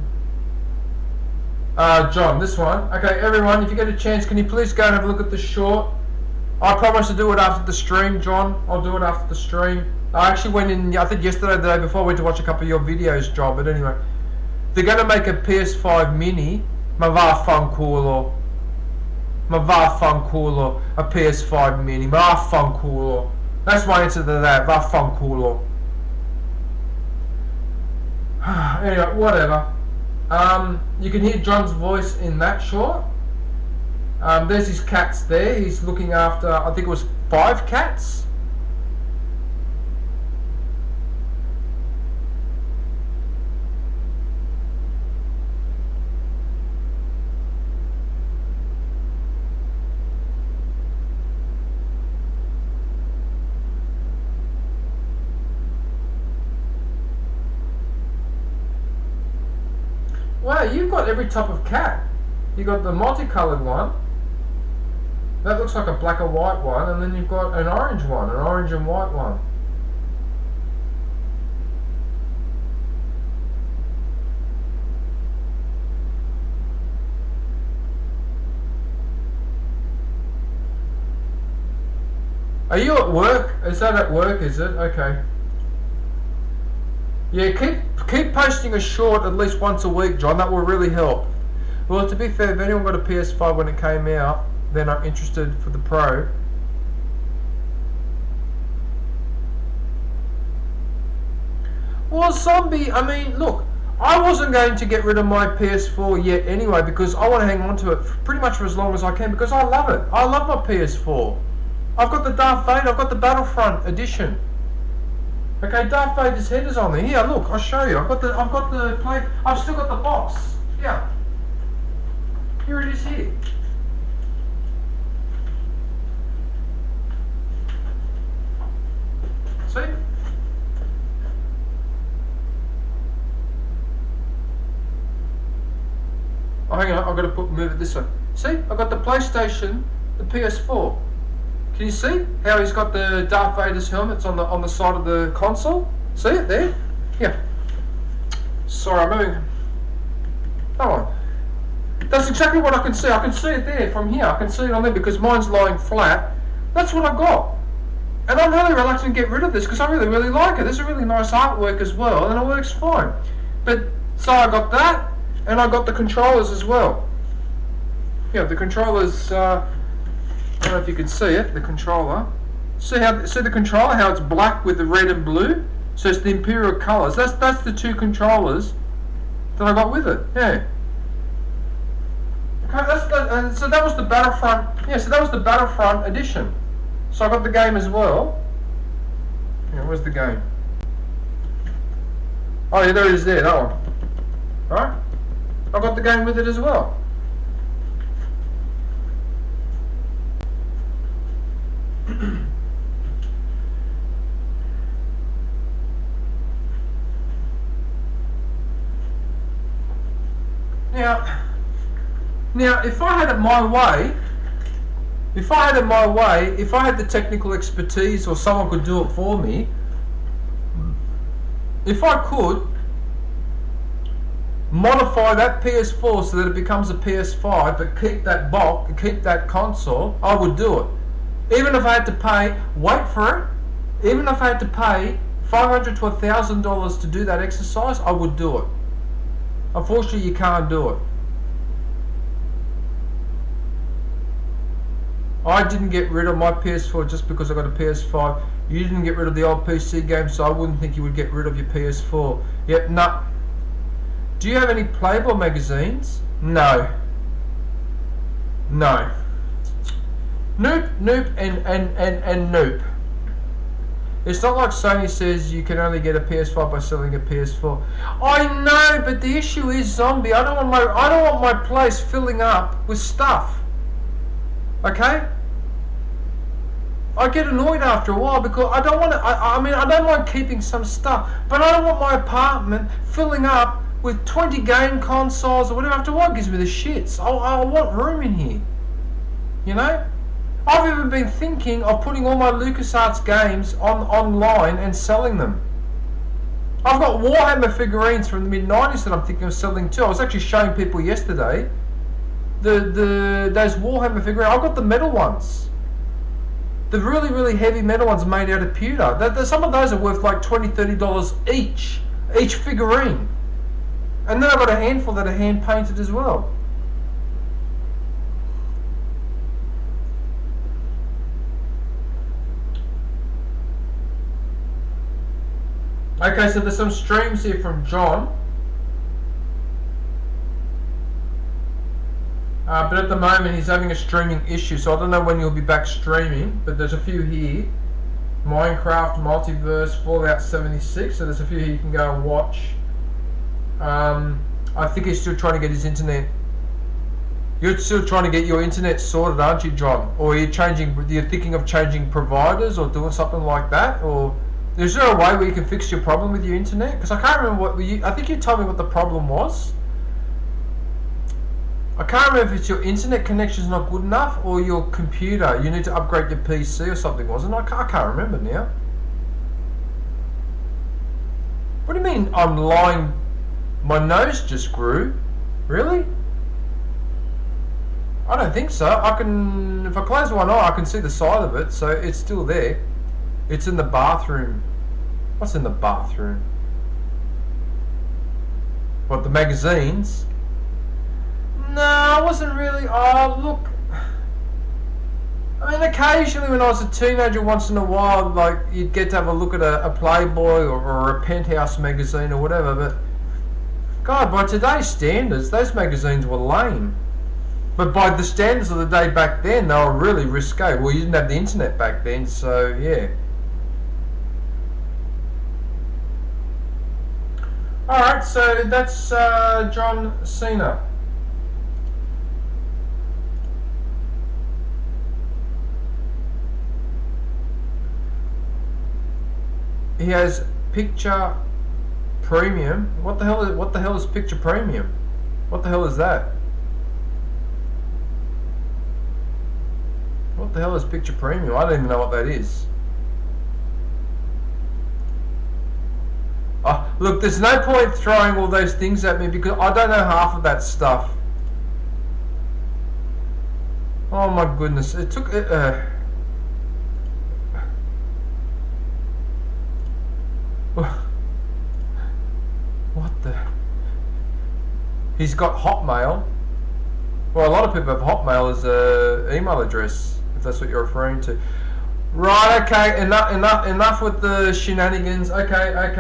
This one? Okay, everyone, if you get a chance, can you please go and have a look at the short? I promise to do it after the stream, John. I'll do it after the stream. I actually went in, I think yesterday, the day before, I went to watch a couple of your videos, John, but anyway. They're going to make a PS5 mini. Ma vaffanculo. Ma vaffanculo. A PS5 mini. Ma vaffanculo. That's my answer to that. Vaffanculo. Anyway, whatever. You can hear John's voice in that short. There's his cats there. He's looking after, I think it was 5 cats. Wow, you've got every type of cat. You got the multicolored one. That looks like a black and white one, and then you've got an orange one, an orange and white one. Are you at work? Is that at work, is it? Okay. Yeah, keep posting a short at least once a week, John. That will really help. Well, to be fair, if anyone got a PS5 when it came out, then I'm interested for the Pro. Well, Zombie, I mean, look, I wasn't going to get rid of my PS4 yet anyway because I want to hang on to it pretty much for as long as I can because I love it. I love my PS4. I've got the Darth Vader, I've got the Battlefront edition. Okay, Darth Vader's head is on there. Here, look, I'll show you. I've still got the box. Yeah. Here it is here. See? Oh, hang on, I've got to move it this way. See? I've got the PlayStation, the PS4. Can you see how he's got the Darth Vader's helmets on the side of the console? See it there? Yeah. Sorry, I'm moving. Come on. That's exactly what I can see. I can see it there from here. I can see it on there because mine's lying flat. That's what I've got. And I'm really reluctant to get rid of this because I really, really like it. There's a really nice artwork as well, and it works fine. But, so I got that, and I got the controllers as well. Yeah, the controllers, I don't know if you can see it, the controller. See the controller, how it's black with the red and blue? So it's the Imperial colours. That's the 2 controllers that I got with it, yeah. Okay, so that was the Battlefront, yeah, so that was the Battlefront edition. So I got the game as well. Yeah, where's the game? Oh yeah, there it is there, that one. Alright? I got the game with it as well. Now, if I had it my way, If I had it my way, if I had the technical expertise or someone could do it for me, if I could modify that PS4 so that it becomes a PS5 but keep that box, keep that console, I would do it. Even if I had to pay, wait for it, even if I had to pay $500 to $1,000 to do that exercise, I would do it. Unfortunately, you can't do it. I didn't get rid of my PS4 just because I got a PS5. You didn't get rid of the old PC games, so I wouldn't think you would get rid of your PS4. Yep, nah. Do you have any Playboy magazines? No. No. Nope, and nope. It's not like Sony says you can only get a PS5 by selling a PS4. I know, but the issue is, Zombie, I don't want my place filling up with stuff. Okay? I get annoyed after a while because I don't want to. I mean, I don't mind keeping some stuff, but I don't want my apartment filling up with 20 game consoles or whatever. After a while, it gives me the shits. I want room in here. You know? I've even been thinking of putting all my LucasArts games online and selling them. I've got Warhammer figurines from the mid-90s that I'm thinking of selling too. I was actually showing people yesterday those Warhammer figurines. I've got the metal ones. The really, really heavy metal ones made out of pewter. Some of those are worth like $20, $30 each figurine. And then I've got a handful that are hand painted as well. Okay, so there's some streams here from John. But at the moment he's having a streaming issue, so I don't know when he'll be back streaming, but there's a few here. Minecraft, Multiverse, Fallout 76, so there's a few here you can go and watch. I think he's still trying to get his internet. You're still trying to get your internet sorted, aren't you, John? Or you're thinking of changing providers or doing something like that? Or is there a way where you can fix your problem with your internet? Because I can't remember I think you told me what the problem was. I can't remember if it's your internet connection's not good enough or your computer. You need to upgrade your PC or something, wasn't it? I can't remember now. What do you mean I'm lying? My nose just grew? Really? I don't think so. If I close one eye, I can see the side of it, so it's still there. It's in the bathroom. What's in the bathroom? What, the magazines? No, I wasn't really. Oh, look. I mean, occasionally when I was a teenager, once in a while, like, you'd get to have a look at a Playboy or a Penthouse magazine or whatever, but God, by today's standards, those magazines were lame. But by the standards of the day back then, they were really risque. Well, you didn't have the internet back then, so yeah. Alright, so that's John Cena. He has Picture Premium. What the hell is Picture Premium? What the hell is that? What the hell is Picture Premium? I don't even know what that is. Oh, look, there's no point throwing all those things at me because I don't know half of that stuff. Oh my goodness, it took what the? He's got Hotmail. Well, a lot of people have Hotmail as a email address, if that's what you're referring to. Right, okay, enough with the shenanigans. Okay. Right,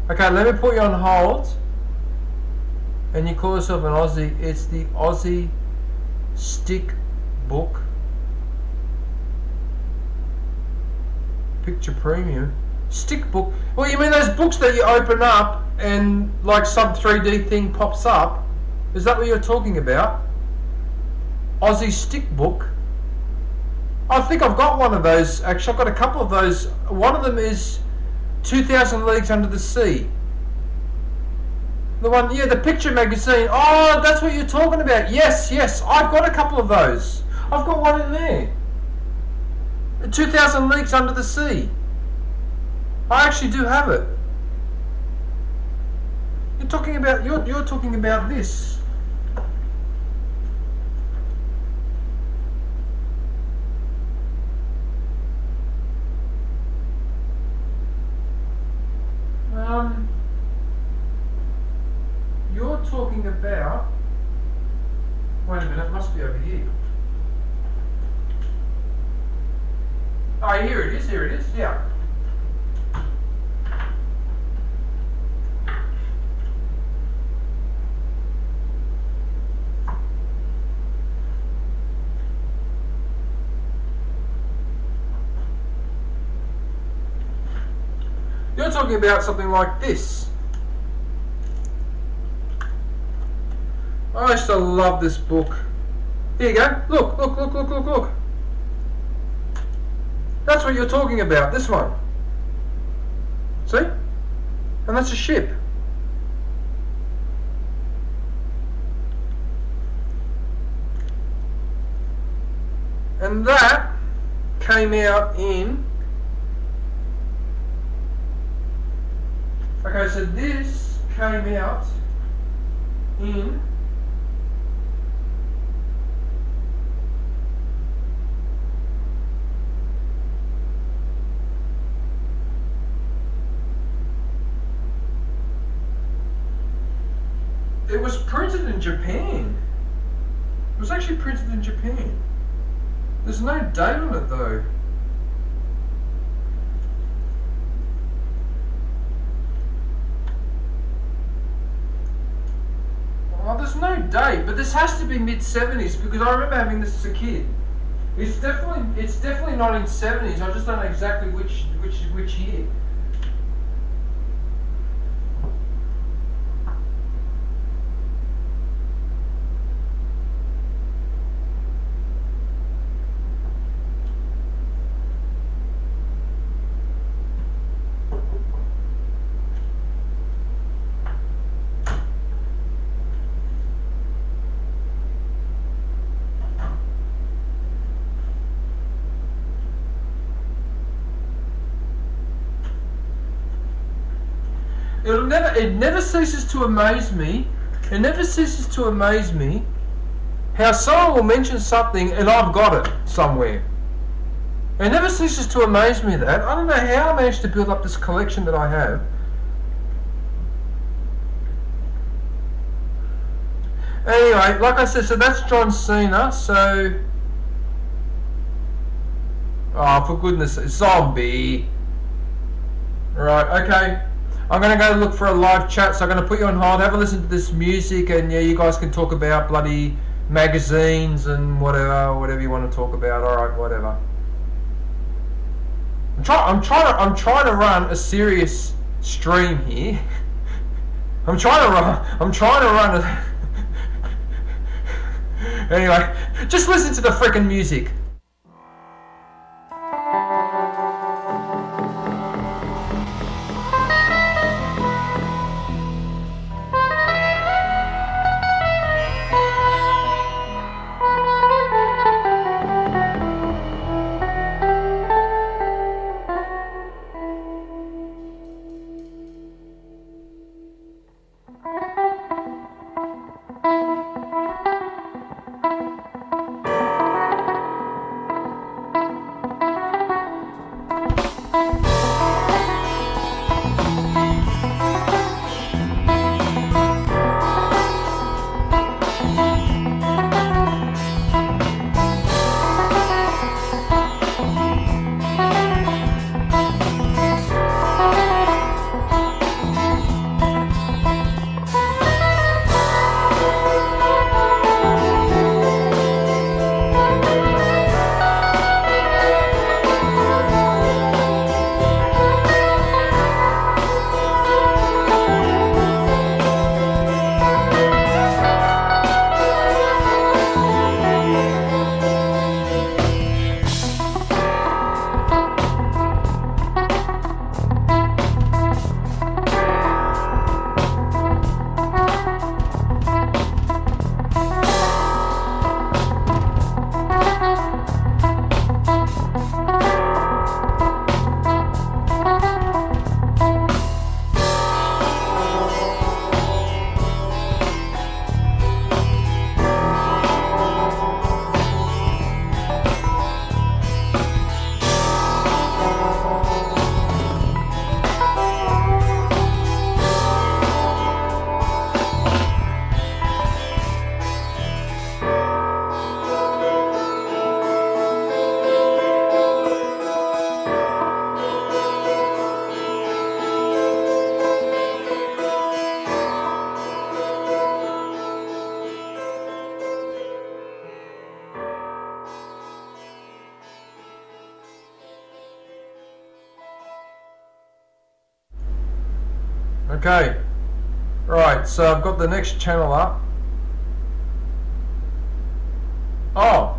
okay, let me put you on hold. And you call yourself an Aussie. It's the Aussie Stick Book. Picture Premium. Stick book. Well, you mean those books that you open up and like some 3D thing pops up? Is that what you're talking about? Aussie Stick Book. I think I've got one of those. Actually, I've got a couple of those. One of them is 2000 Leagues Under the Sea. The one, yeah, the picture magazine. Oh, that's what you're talking about. Yes, yes, I've got a couple of those. I've got one in there. 2,000 Leagues Under the Sea. I actually do have it. You're talking about this. You're talking about. Wait a minute, it must be over here. Oh, here it is, yeah. You're talking about something like this. I used to love this book. Here you go. Look. That's what you're talking about, this one. See? And that's a ship. And that came out in... Okay, so this came out in... It was printed in Japan. It was actually printed in Japan. There's no date on it though. Oh, there's no date, but this has to be mid-70s because I remember having this as a kid. It's definitely 1970s. I just don't know exactly which year. It never ceases to amaze me. It never ceases to amaze me how someone will mention something and I've got it somewhere. It never ceases to amaze me that. I don't know how I managed to build up this collection that I have. Anyway, like I said, so that's John Cena, so... Oh, for goodness sake, zombie. Right, okay. I'm going to go look for a live chat, so I'm going to put you on hold, have a listen to this music, and yeah, you guys can talk about bloody magazines and whatever you want to talk about. Alright, whatever. I'm trying to run a serious stream here. I'm trying to run a... Anyway, just listen to the frickin' music. Okay. Right, so I've got the next channel up. Oh.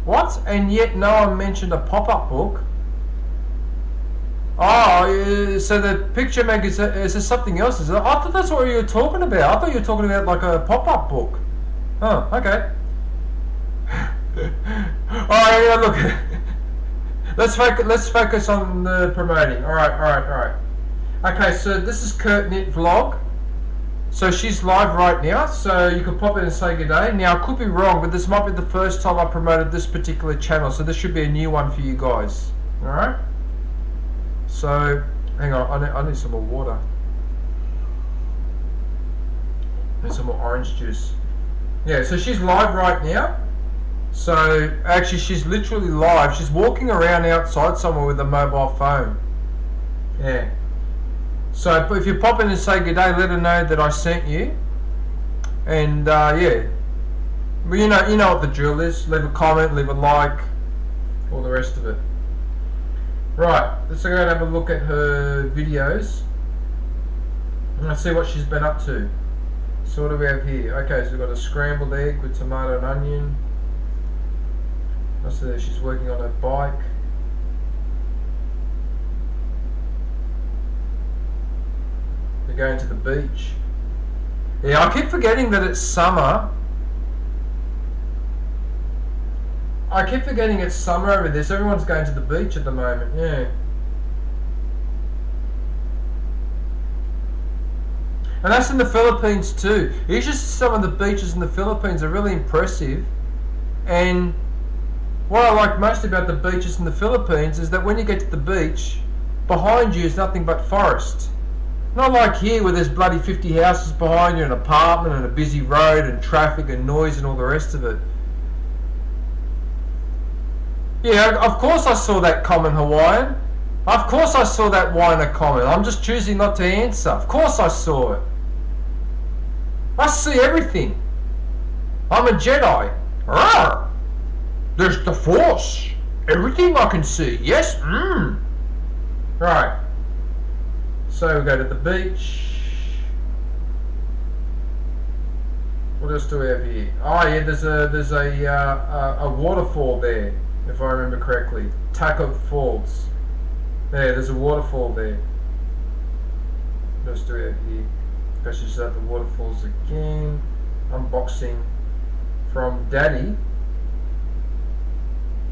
What? And yet no one mentioned a pop-up book? Oh, so the picture magazine, is there something else? Is it? I thought that's what you were talking about. I thought you were talking about like a pop-up book. Oh, okay. Alright, yeah, look. Let's focus on the promoting. Alright. Okay, so this is Kurt Knit Vlog. So she's live right now, so you can pop in and say good day. Now, I could be wrong, but this might be the first time I promoted this particular channel, so this should be a new one for you guys. Alright? So, hang on, I need some more water. I need some more orange juice. Yeah, so she's live right now. So, actually, she's literally live. She's walking around outside somewhere with a mobile phone. Yeah. So, if you pop in and say good day, let her know that I sent you. And, yeah. Well, you know what the drill is. Leave a comment, leave a like, all the rest of it. Right, let's go and have a look at her videos. And let's see what she's been up to. So what do we have here? Okay, so we've got a scrambled egg with tomato and onion. I see that she's working on her bike. They're going to the beach. Yeah, I keep forgetting that it's summer. I keep forgetting it's summer over there, so everyone's going to the beach at the moment, yeah. And that's in the Philippines too. Usually some of the beaches in the Philippines are really impressive. And what I like most about the beaches in the Philippines is that when you get to the beach, behind you is nothing but forest. Not like here where there's bloody 50 houses behind you, an apartment and a busy road and traffic and noise and all the rest of it. Yeah, of course I saw that comment, Hawaiian. Of course I saw that whiner comment. I'm just choosing not to answer. Of course I saw it. I see everything. I'm a Jedi. Rawr. There's the Force. Everything I can see. Yes? Right. So we go to the beach. What else do we have here? Oh yeah, there's a waterfall there. If I remember correctly, Taco Falls. There's a waterfall there. What else do we have here? Goes just at the waterfalls again. Unboxing from Daddy.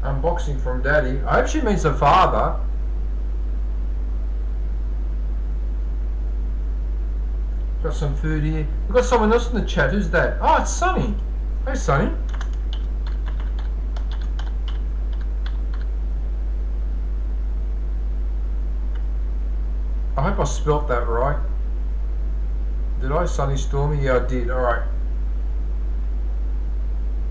Unboxing from Daddy. I hope she means her father. Got some food here. We've got someone else in the chat. Who's that? Oh, it's Sonny. Hey, Sonny. I hope I spelt that right. Did I? Sunny Stormy? Yeah, I did. Alright.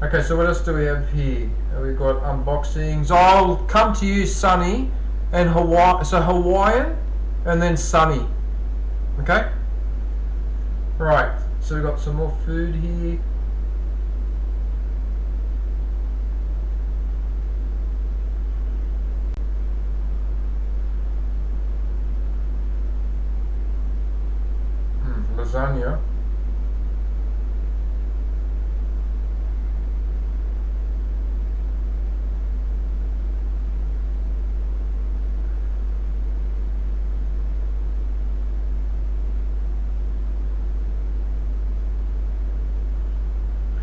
Okay, so what else do we have here? We've got unboxings. I'll come to you, Sunny, and Hawaii. So Hawaiian, and then Sunny. Okay? Right. So we've got some more food here. Lasagna.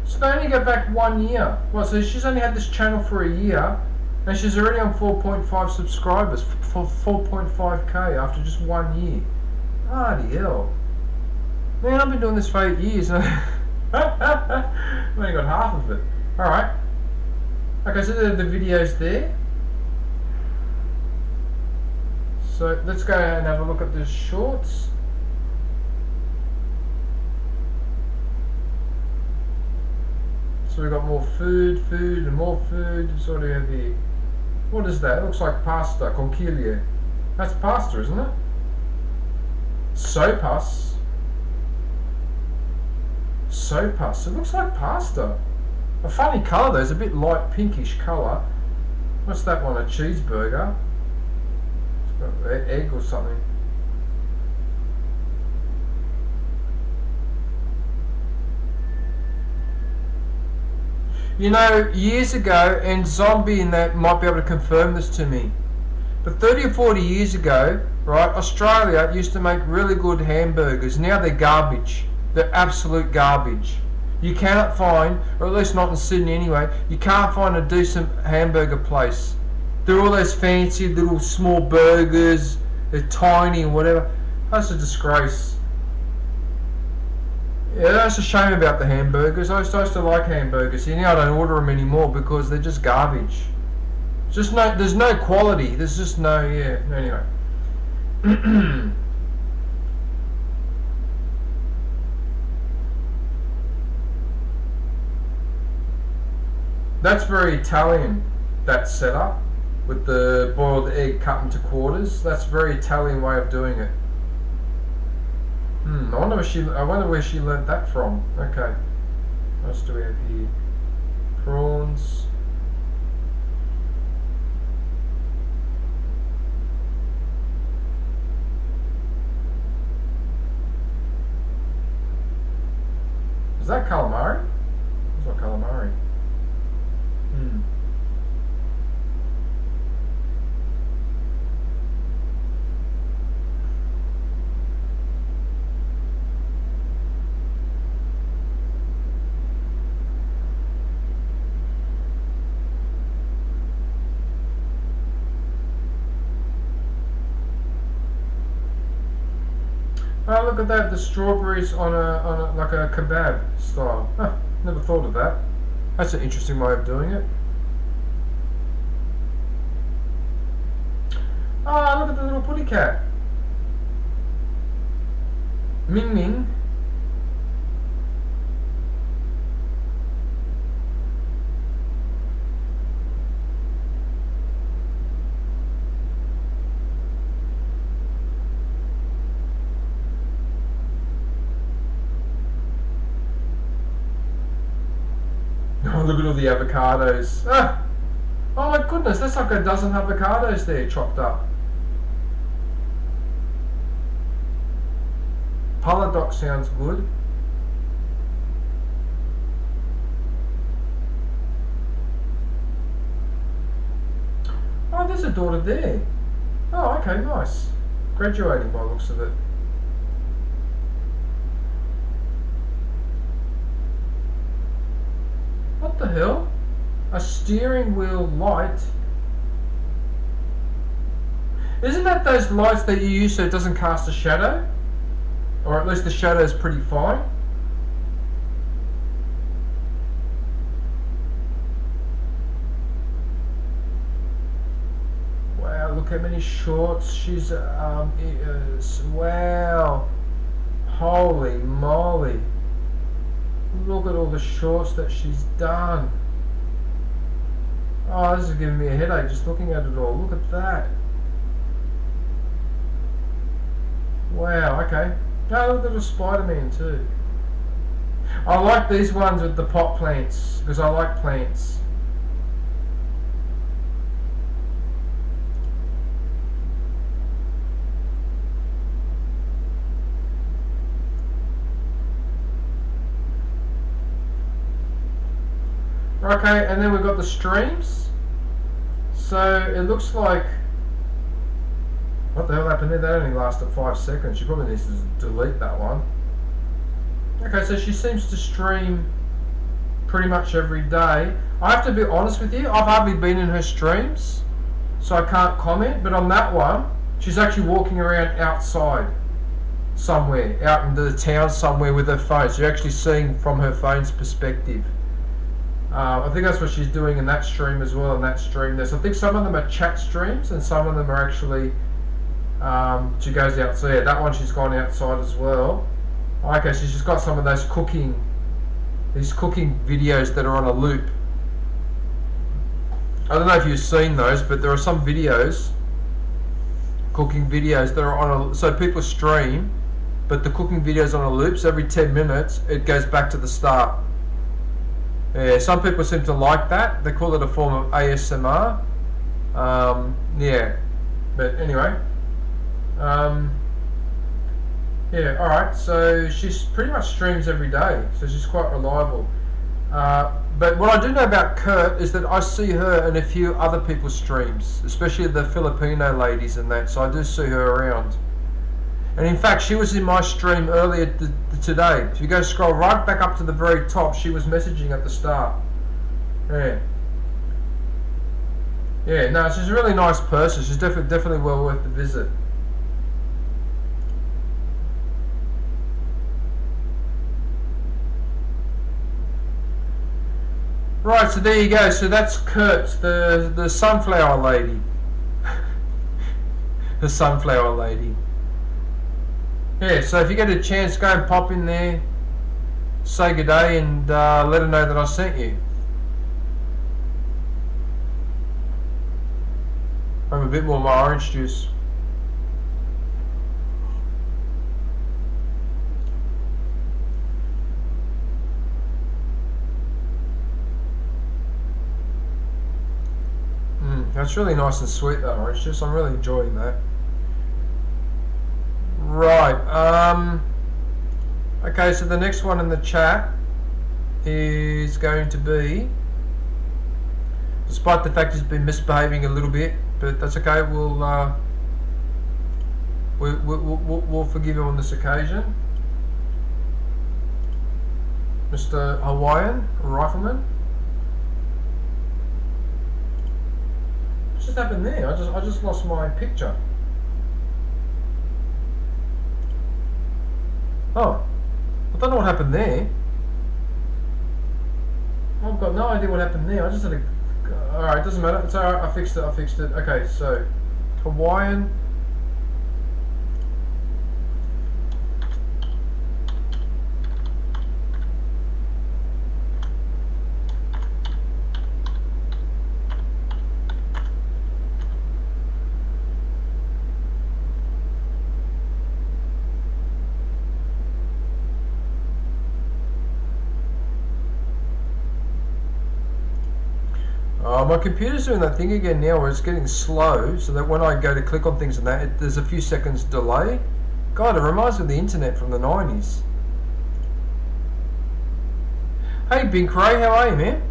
So they only go back 1 year. Well, so she's only had this channel for a year, and she's already on 4.5 subscribers for 4.5k after just 1 year. Bloody hell. Man, I've been doing this for 8 years and I've only got half of it. Alright. Okay, so the video's there. So let's go and have a look at the shorts. So we've got more food, and more food. So what do we have here? What is that? It looks like pasta, conchiglie. That's pasta, isn't it? Sopas. Sopas. It looks like pasta. A funny colour though. It's a bit light pinkish colour. What's that one? A cheeseburger? It's got egg or something. You know, years ago, and Zombie and that might be able to confirm this to me, but 30 or 40 years ago, right, Australia used to make really good hamburgers. Now they're garbage. They're absolute garbage. You cannot find, or at least not in Sydney anyway, you can't find a decent hamburger place. They're all those fancy little small burgers, they're tiny and whatever. That's a disgrace. Yeah, that's a shame about the hamburgers. I used to like hamburgers. See, now I don't order them anymore because they're just garbage. Just no, there's no quality. There's just no, yeah. Anyway. That's very Italian, that setup, with the boiled egg cut into quarters. That's a very Italian way of doing it. I wonder where she learnt that from. Okay. What else do we have here? Prawns. Is that calamari? It's not calamari. Oh, look at that! The strawberries on a like a kebab style. Huh, never thought of that. That's an interesting way of doing it. Oh, look at the little putty cat. Ming Ming. Oh, look at all the avocados. Ah! Oh my goodness, that's like a dozen avocados there chopped up. Paladoc sounds good. Oh, there's a daughter there. Oh, okay, nice. Graduating by the looks of it. What the hell? A steering wheel light? Isn't that those lights that you use so it doesn't cast a shadow? Or at least the shadow is pretty fine? Wow, look how many shorts she's wow. Holy moly. Look at all the shorts that she's done. Oh, this is giving me a headache just looking at it all. Look at that. Wow, okay. Oh, look at the Spider-Man too. I like these ones with the pot plants because I like plants. Okay, and then we've got the streams. So it looks like, what the hell happened there? That only lasted 5 seconds. She probably needs to delete that one. Okay, so she seems to stream pretty much every day. I have to be honest with you, I've hardly been in her streams, so I can't comment, but on that one, she's actually walking around outside somewhere, out into the town somewhere with her phone. So you're actually seeing from her phone's perspective. I think that's what she's doing in that stream as well, in that stream there. So I think some of them are chat streams and some of them are actually, she goes outside. That one she's gone outside as well. Okay, she's just got some of those these cooking videos that are on a loop. I don't know if you've seen those, but there are some videos, cooking videos that are on a, so people stream, but the cooking videos on a loop, so every 10 minutes it goes back to the start. Yeah, some people seem to like that. They call it a form of ASMR. Yeah, but anyway. Yeah, alright, so she's pretty much streams every day, so she's quite reliable. But what I do know about Kurt is that I see her in a few other people's streams, especially the Filipino ladies and that, so I do see her around. And in fact, she was in my stream earlier today. If you go scroll right back up to the very top, she was messaging at the start. Yeah. Yeah, no, she's a really nice person. She's definitely well worth the visit. Right, so there you go. So that's Kurt, the sunflower lady. The sunflower lady. Yeah, so if you get a chance, go and pop in there, say good day, and let her know that I sent you. I have a bit more of my orange juice. That's really nice and sweet, that orange juice. I'm really enjoying that. Right. Okay, so the next one in the chat is going to be, despite the fact he's been misbehaving a little bit, but that's okay. We'll forgive him on this occasion. Mr. Hawaiian Rifleman. What just happened there? I just lost my picture. Oh, I don't know what happened there. I've got no idea what happened there. I just had a... Alright, it doesn't matter. It's alright, I fixed it. Okay, so Hawaiian. My computer's doing that thing again now where it's getting slow, so that when I go to click on things and that, there's a few seconds delay. God, it reminds me of the internet from the 90s. Hey Bink Ray, how are you, man?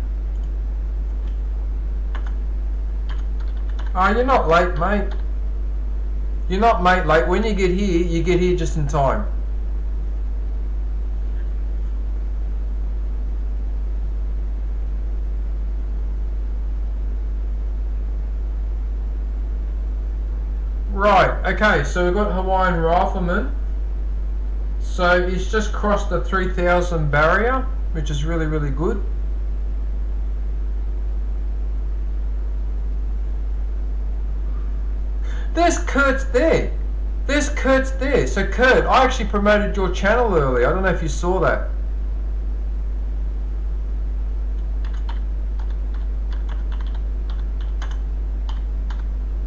You're not late, mate. You're not late. When you get here just in time. Right, okay, so we've got Hawaiian Rifleman. So he's just crossed the 3,000 barrier, which is really, really good. There's Kurt's there. So Kurt, I actually promoted your channel earlier. I don't know if you saw that.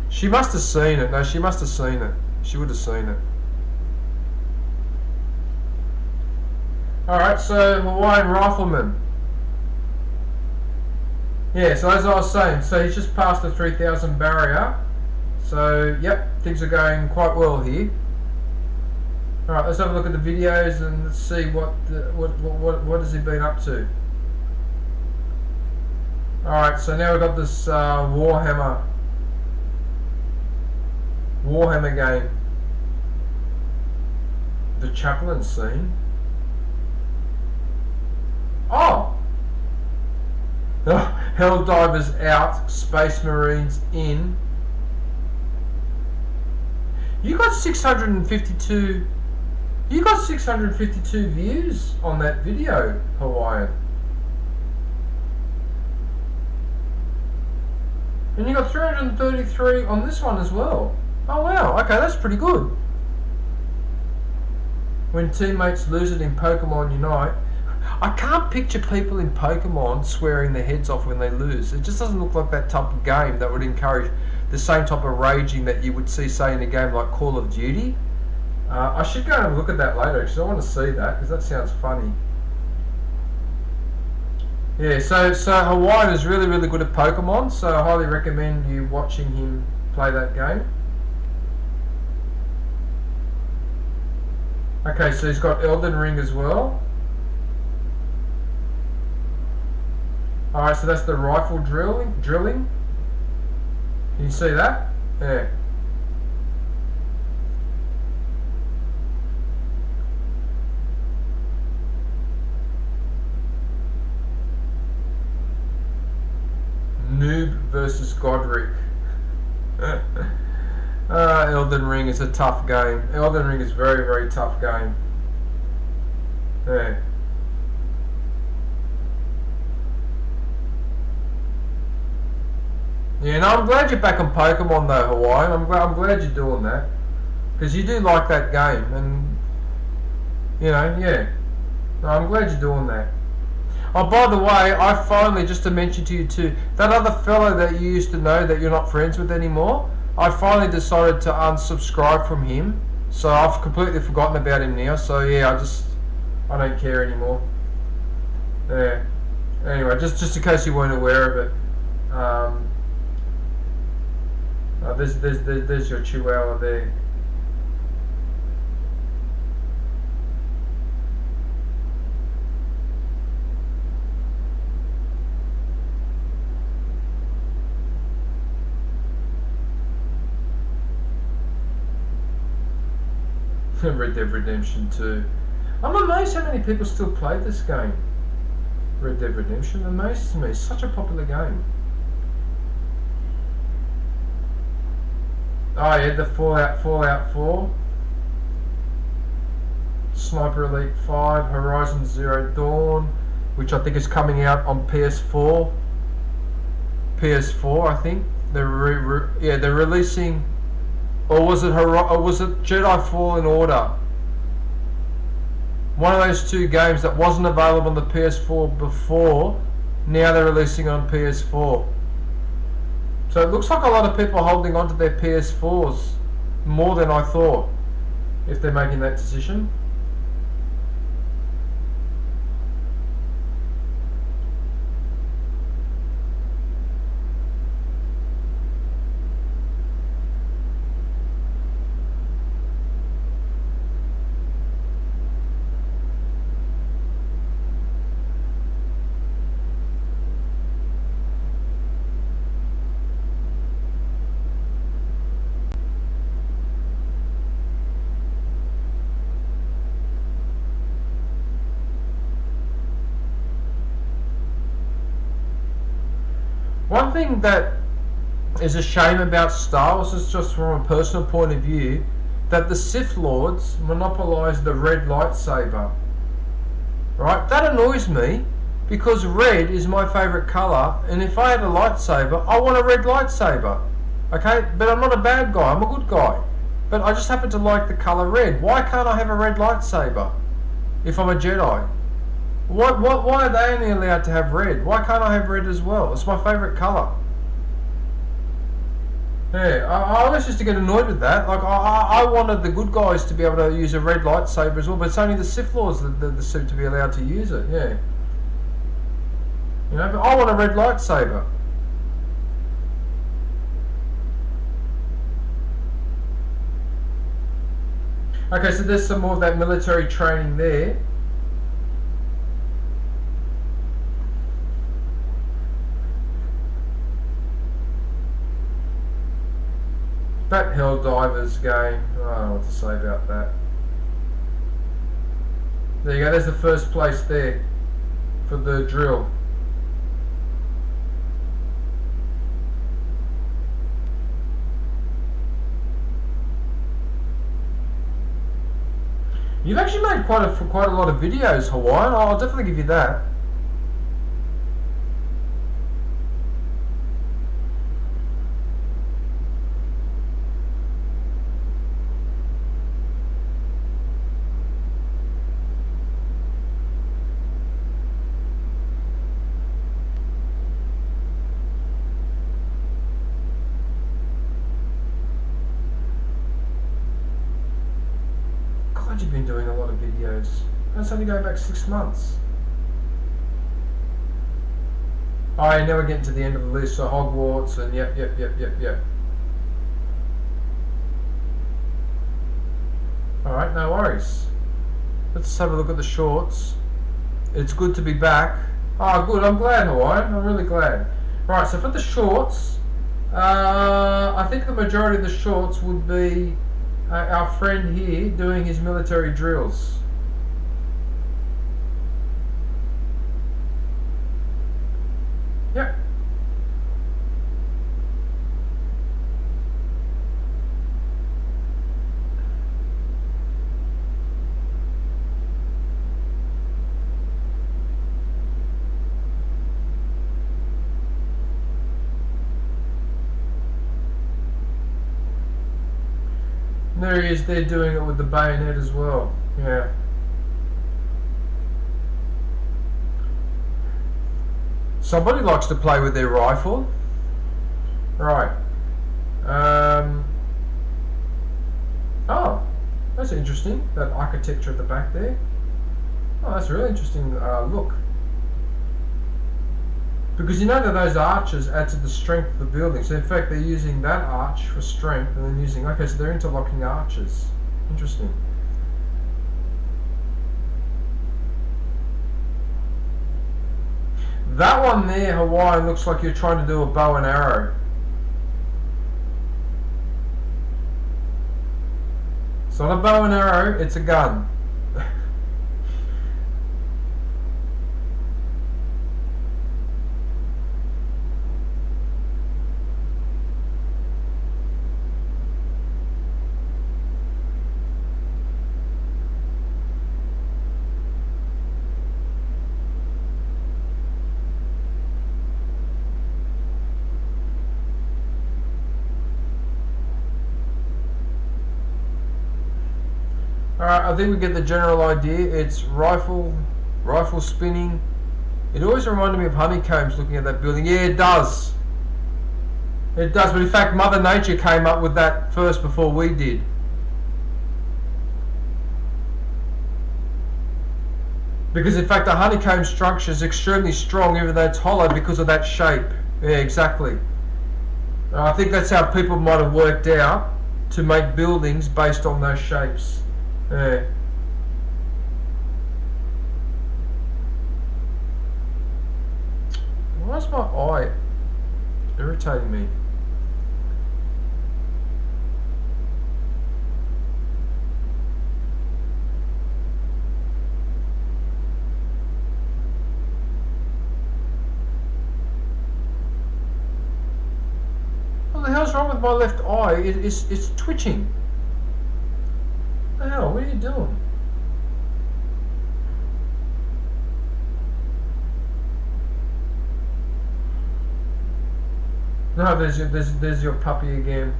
She must have seen it. No, she must have seen it. She would have seen it. Alright, so Hawaiian Rifleman. Yeah, so as I was saying, so he's just passed the 3,000 barrier. So, yep, things are going quite well here. Alright, let's have a look at the videos and let's see what has he been up to. Alright, so now we've got this Warhammer game. The chaplain scene. Oh! Helldivers out, Space Marines in. You got 652. You got 652 views on that video, Hawaiian. And you got 333 on this one as well. Oh wow, okay, that's pretty good. When teammates lose it in Pokemon Unite. I can't picture people in Pokemon swearing their heads off when they lose. It just doesn't look like that type of game that would encourage the same type of raging that you would see, say, in a game like Call of Duty. I should go and have a look at that later because I want to see that because that sounds funny. Yeah, so Hawaiian is really, really good at Pokemon, so I highly recommend you watching him play that game. Okay, so he's got Elden Ring as well. Alright, so that's the rifle drilling. Can you see that? Yeah. Noob versus Godric. Elden Ring is a tough game. Elden Ring is very, very tough game. Yeah. Yeah, no, I'm glad you're back on Pokemon though, Hawaiian. I'm glad you're doing that. Because you do like that game, and yeah. No, I'm glad you're doing that. Oh, by the way, I finally, just to mention to you too, that other fellow that you used to know that you're not friends with anymore, I finally decided to unsubscribe from him. So I've completely forgotten about him now. So yeah, I don't care anymore. Yeah. Anyway, just in case you weren't aware of it. There's your Chihuahua there. Red Dead Redemption 2. I'm amazed how many people still play this game. Red Dead Redemption amazes me. It's such a popular game. Oh yeah, the Fallout 4, Sniper Elite 5, Horizon Zero Dawn, which I think is coming out on PS4. I think they're releasing, or was it Jedi Fallen Order? One of those two games that wasn't available on the PS4 before. Now they're releasing on PS4. So it looks like a lot of people are holding on to their PS4s more than I thought, if they're making that decision. One thing that is a shame about Star Wars is, just from a personal point of view, that the Sith Lords monopolise the red lightsaber. Right? That annoys me, because red is my favourite colour, and if I had a lightsaber, I want a red lightsaber. Okay? But I'm not a bad guy, I'm a good guy. But I just happen to like the colour red. Why can't I have a red lightsaber if I'm a Jedi? Why are they only allowed to have red? Why can't I have red as well? It's my favourite colour. Yeah, I always used to get annoyed with that. Like, I wanted the good guys to be able to use a red lightsaber as well, but it's only the Sith Lords that seem to be allowed to use it, yeah. You know, but I want a red lightsaber. Okay, so there's some more of that military training there. That Helldivers game, I don't know what to say about that. There you go, there's the first place there for the drill. You've actually made quite a lot of videos, Hawaiian. I'll definitely give you that. You've been doing a lot of videos. That's only going back 6 months. Oh, now we're getting to the end of the list. So Hogwarts and yep. Alright, no worries. Let's have a look at the shorts. It's good to be back. Oh, good. I'm glad, Hawaiian. I'm really glad. Right, so for the shorts, I think the majority of the shorts would be our friend here doing his military drills. Yep. There he is, they're doing it with the bayonet as well. Yeah. Somebody likes to play with their rifle. Right. Oh, that's interesting, that architecture at the back there. Oh, that's a really interesting look. Because you know that those arches add to the strength of the building. So in fact they're using that arch for strength and then using, okay, so they're interlocking arches. Interesting. That one there, Hawaiian, looks like you're trying to do a bow and arrow. It's not a bow and arrow, it's a gun. Alright, I think we get the general idea. It's rifle spinning. It always reminded me of honeycombs looking at that building. Yeah, it does. It does, but in fact Mother Nature came up with that first before we did. Because in fact the honeycomb structure is extremely strong even though it's hollow because of that shape. Yeah, exactly. I think that's how people might have worked out to make buildings based on those shapes. Yeah. Why is my eye irritating me? What the hell's wrong with my left eye? It's twitching. What the hell? What are you doing? No, there's your puppy again.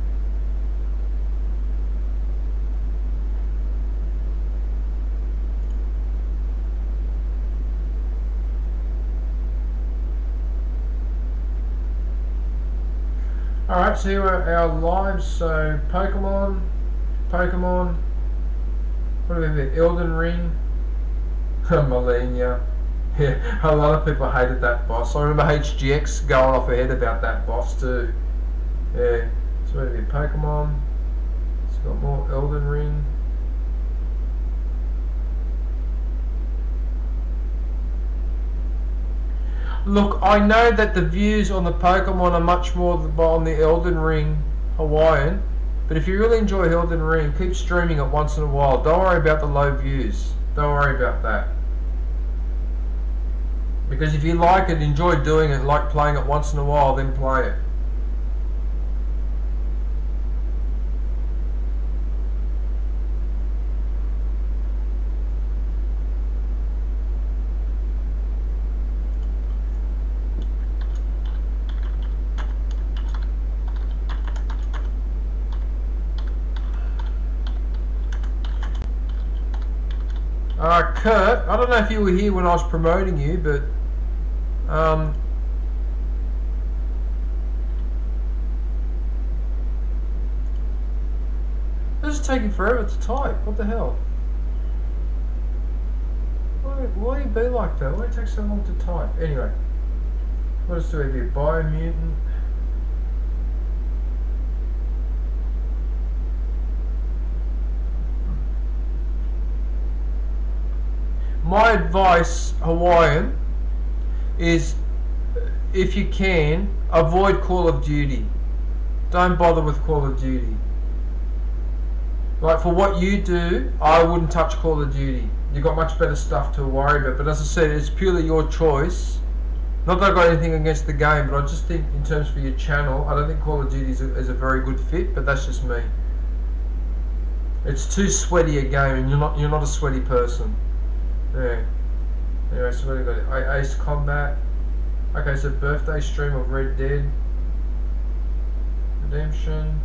Alright, so here are our lives. So Pokemon. What do we have? Elden Ring. Malenia. Yeah, a lot of people hated that boss. I remember HGX going off ahead about that boss too. Yeah. So what do we have? Pokemon. It's got more Elden Ring. Look, I know that the views on the Pokemon are much more on the Elden Ring Hawaiian, but if you really enjoy Elden Ring, keep streaming it once in a while. Don't worry about the low views. Don't worry about that. Because if you like it, enjoy doing it, like playing it once in a while, then play it. Kurt, I don't know if you were here when I was promoting you, but this is taking forever to type. What the hell? Why do you be like that? Why do it take so long to type? Anyway, what else do we do? Biomutant. My advice, Hawaiian, is, if you can, avoid Call of Duty. Don't bother with Call of Duty. Like, for what you do, I wouldn't touch Call of Duty. You've got much better stuff to worry about. But as I said, it's purely your choice. Not that I've got anything against the game, but I just think in terms for your channel, I don't think Call of Duty is a very good fit, but that's just me. It's too sweaty a game, and you're not a sweaty person. Yeah. Anyway, so what have we got? Ace Combat. Okay, so birthday stream of Red Dead Redemption.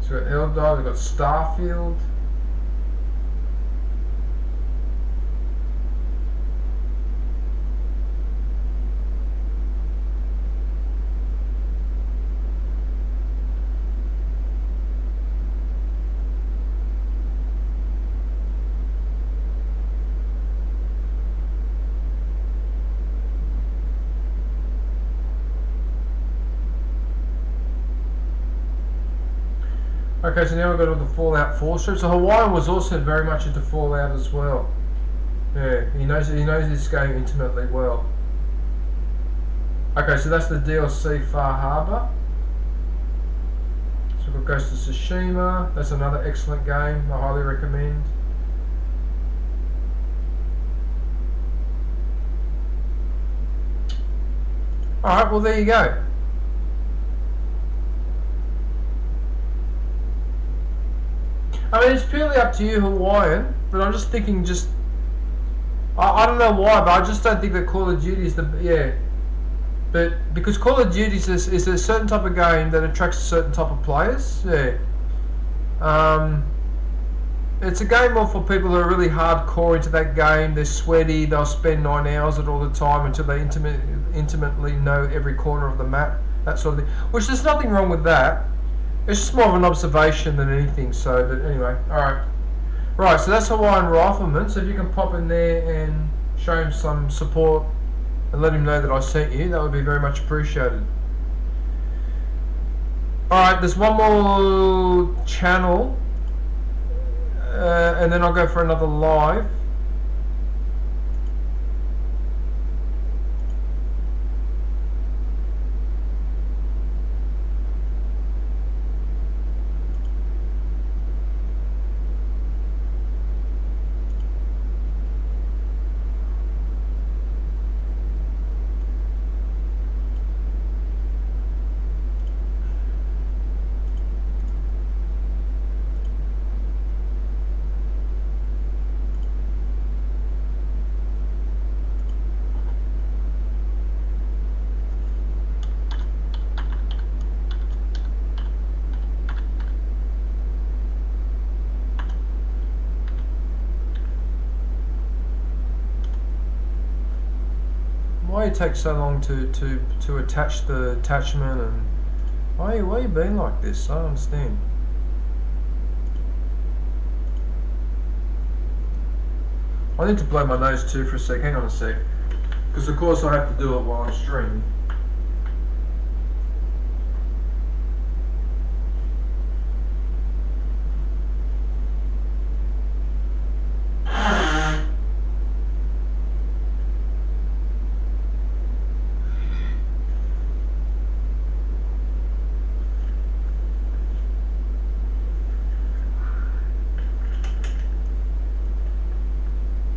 So we've got Eldar, we've got Starfield. Okay, so now we've got all the Fallout 4 strips. So Hawaiian was also very much into Fallout as well. Yeah, he knows this game intimately well. Okay, so that's the DLC Far Harbor. So we've got Ghost of Tsushima. That's another excellent game. I highly recommend. Alright, well there you go. I mean, it's purely up to you, Hawaiian, but I'm just thinking I don't know why, but I just don't think that Call of Duty is but because Call of Duty is a certain type of game that attracts a certain type of players, it's a game more for people who are really hardcore into that game. They're sweaty, they'll spend 9 hours at it all the time until they intimately know every corner of the map, that sort of thing, which there's nothing wrong with that. It's just more of an observation than anything, so, but anyway, alright. Right, so that's Hawaiian Rifleman, so if you can pop in there and show him some support and let him know that I sent you, that would be very much appreciated. Alright, there's one more channel, and then I'll go for another live. Why it takes so long to attach the attachment, and why are you being like this? I don't understand. I need to blow my nose too for a sec. Hang on a sec, because of course I have to do it while I'm streaming.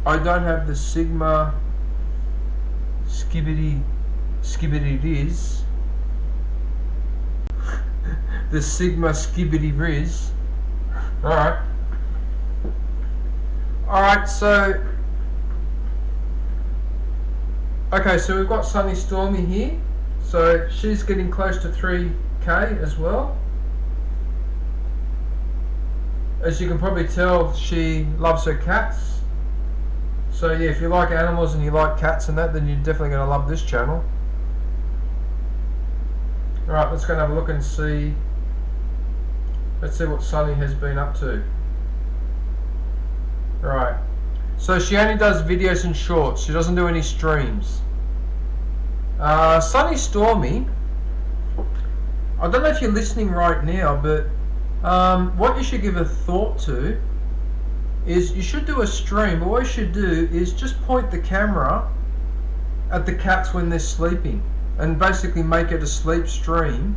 I don't have the Sigma Skibidi Riz. The Sigma Skibidi Riz. Alright. Alright, so okay, so we've got Sunny Stormy here. So she's getting close to 3K as well. As you can probably tell, she loves her cats. So yeah, if you like animals and you like cats and that, then you're definitely going to love this channel. Alright, let's go and have a look and see. Let's see what Sunny has been up to. Right. So she only does videos and shorts. She doesn't do any streams. Sunny Stormy, I don't know if you're listening right now, but What you should give a thought to is you should do a stream, but what you should do is just point the camera at the cats when they're sleeping and basically make it a sleep stream.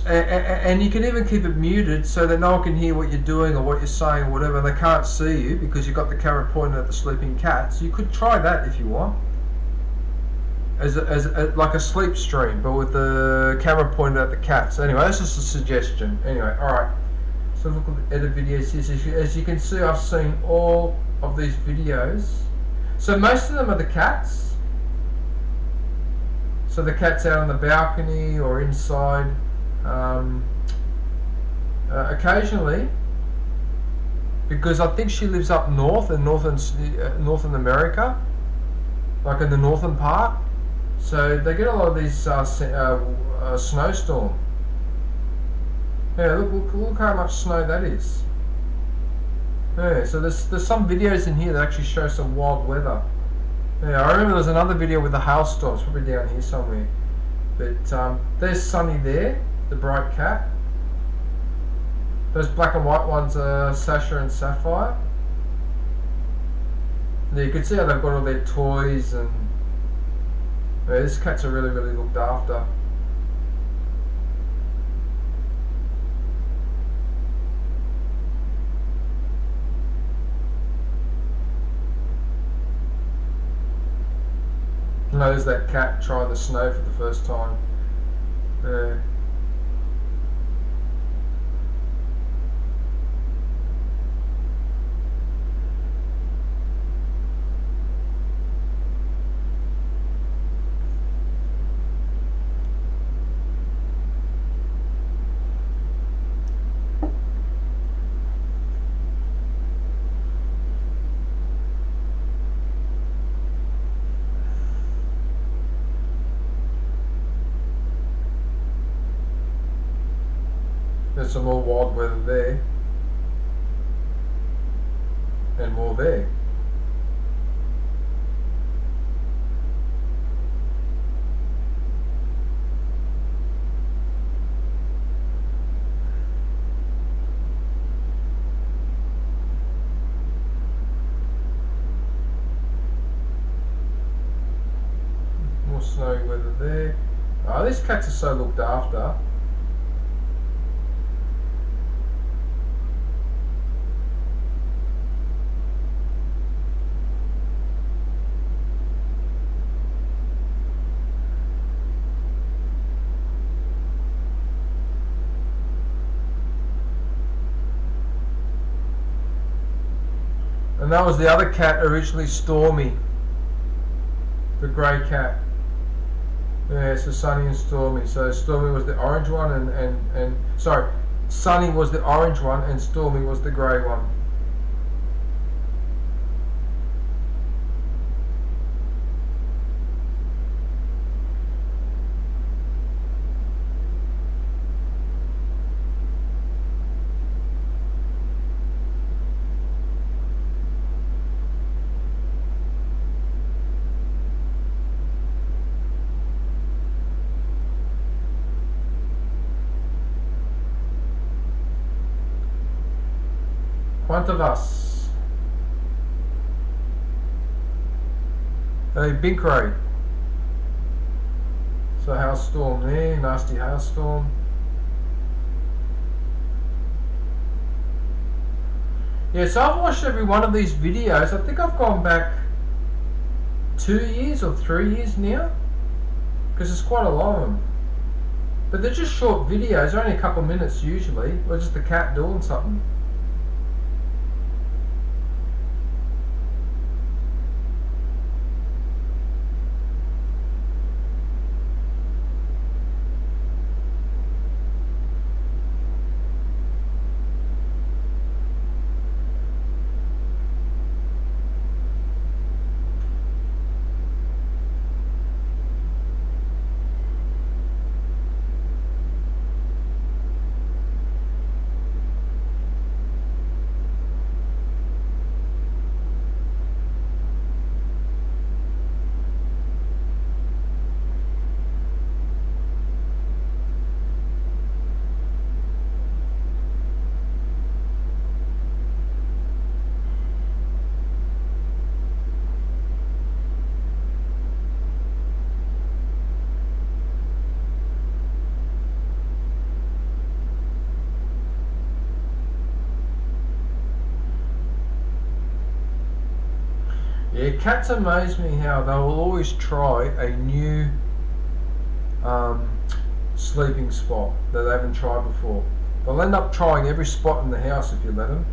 And you can even keep it muted so that no one can hear what you're doing or what you're saying or whatever, and they can't see you because you've got the camera pointed at the sleeping cats. You could try that if you want, like a sleep stream, but with the camera pointed at the cats. Anyway, that's just a suggestion. Anyway, alright. So look at the edit videos here. As you can see, I've seen all of these videos. So most of them are the cats. So the cat's out on the balcony or inside. Occasionally, because I think she lives up north in northern America, like in the northern part. So they get a lot of these snowstorm. Yeah, look how much snow that is. Yeah, so there's some videos in here that actually show some wild weather. Yeah, I remember there's another video with the hailstorms, probably down here somewhere. But there's Sunny there, the bright cat. Those black and white ones are Sasha and Sapphire. And you can see how they've got all their toys, and yeah, these cats are really, really looked after. You know, there's that cat trying the snow for the first time. There's some more wild weather there. And more there. More snowy weather there. Oh, these cats are so looked after. And that was the other cat originally, Stormy, the grey cat. Yeah, so Sunny and Stormy. So Stormy was the orange one, and sorry, Sunny was the orange one, and Stormy was the grey one. Front of us. A big rain. So hailstorm there, nasty hailstorm. Yeah, so I've watched every one of these videos. I think I've gone back 2 years or 3 years now, because there's quite a lot of them. But they're just short videos, only a couple of minutes usually, or just the cat doing something. Yeah, cats amaze me how they will always try a new sleeping spot that they haven't tried before. They'll end up trying every spot in the house if you let them.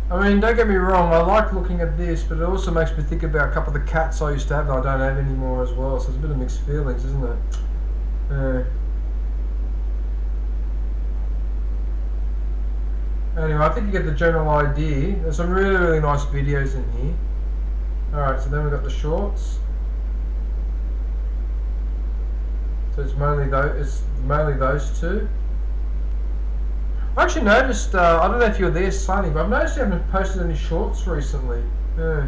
I mean, don't get me wrong, I like looking at this, but it also makes me think about a couple of the cats I used to have that I don't have anymore as well, so it's a bit of mixed feelings, isn't it? Anyway, I think you get the general idea. There's some really, really nice videos in here. Alright, so then we've got the shorts. So it's mainly those two. I actually noticed, I don't know if you were there, Sunny, but I've noticed you haven't posted any shorts recently. Yeah.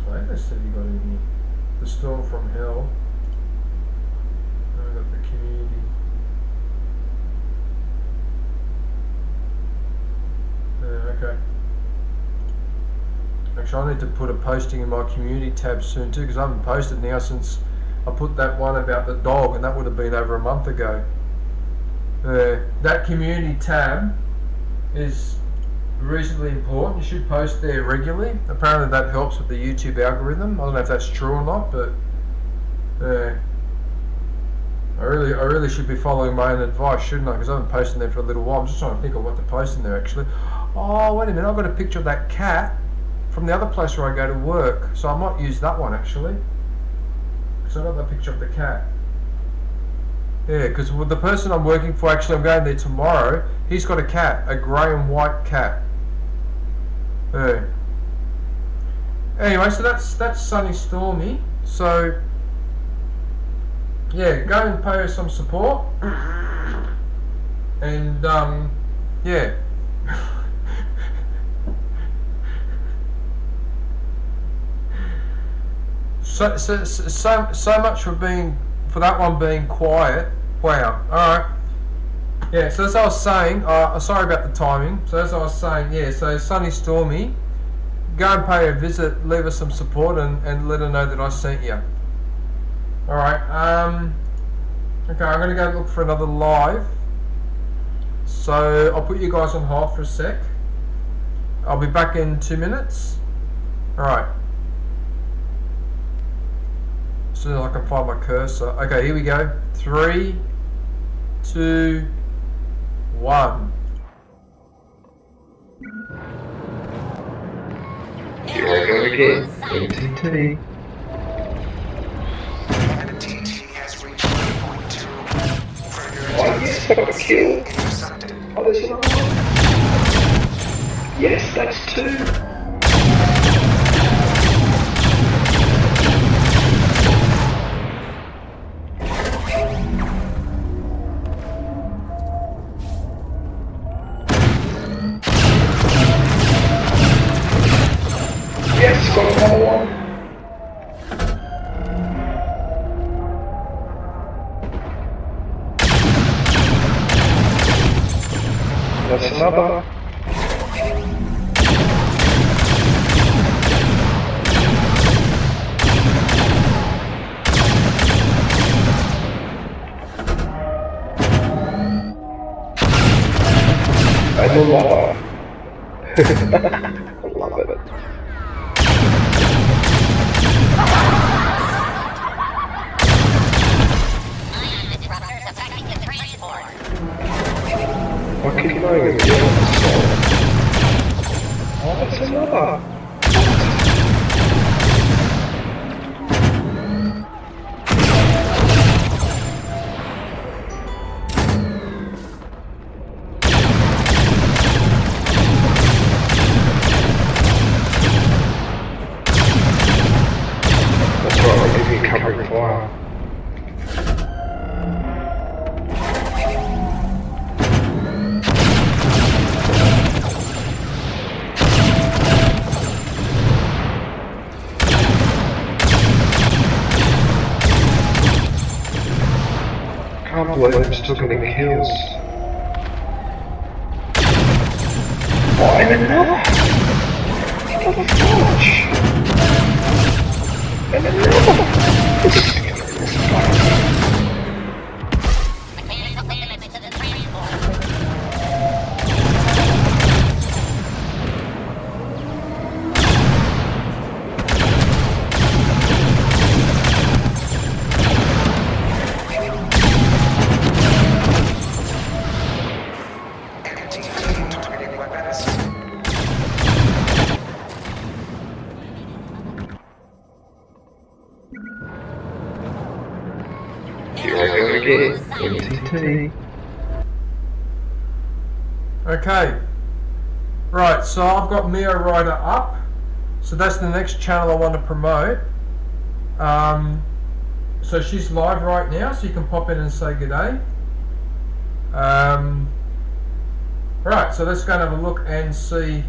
What have you got in here? The Storm from Hell. And we've got the Community. Okay. Actually, I need to put a posting in my community tab soon too, because I haven't posted now since I put that one about the dog, and that would have been over a month ago. That community tab is reasonably important. You should post there regularly. Apparently that helps with the YouTube algorithm. I don't know if that's true or not, but I really should be following my own advice, shouldn't I? Because I haven't posted there for a little while. I'm just trying to think of what to post in there actually. Oh, wait a minute, I've got a picture of that cat from the other place where I go to work, so I might use that one actually. So I got that picture of the cat. Yeah, because with the person I'm working for, actually I'm going there tomorrow, he's got a cat, a grey and white cat. Yeah. Anyway, so that's Sunny Stormy. So yeah, go and pay her some support. And yeah. So much for that one being quiet. Wow. Alright. Yeah, so as I was saying, sorry about the timing. So as I was saying, yeah, so Sunny Stormy, go and pay her a visit, leave her some support and let her know that I sent you. Alright, okay, I'm gonna go look for another live. So I'll put you guys on hold for a sec. I'll be back in 2 minutes. Alright. As soon as I can find my cursor. Okay, here we go. 3, 2, 1. Here I go again. NTT. Oh yes, I got a kill. Oh, there's another one. Yes, that's 2. Yes, got another one. That's another. I love it. I love it. I keep going again. Oh, that's another. can't believe I'm still getting kills. Oh, and another! What the fudge? And another! This guy. Here I go again, MTT. Okay. Right, so I've got Mia Rider up. So that's the next channel I want to promote. So she's live right now, so you can pop in and say good day. Right, so let's go and have a look and see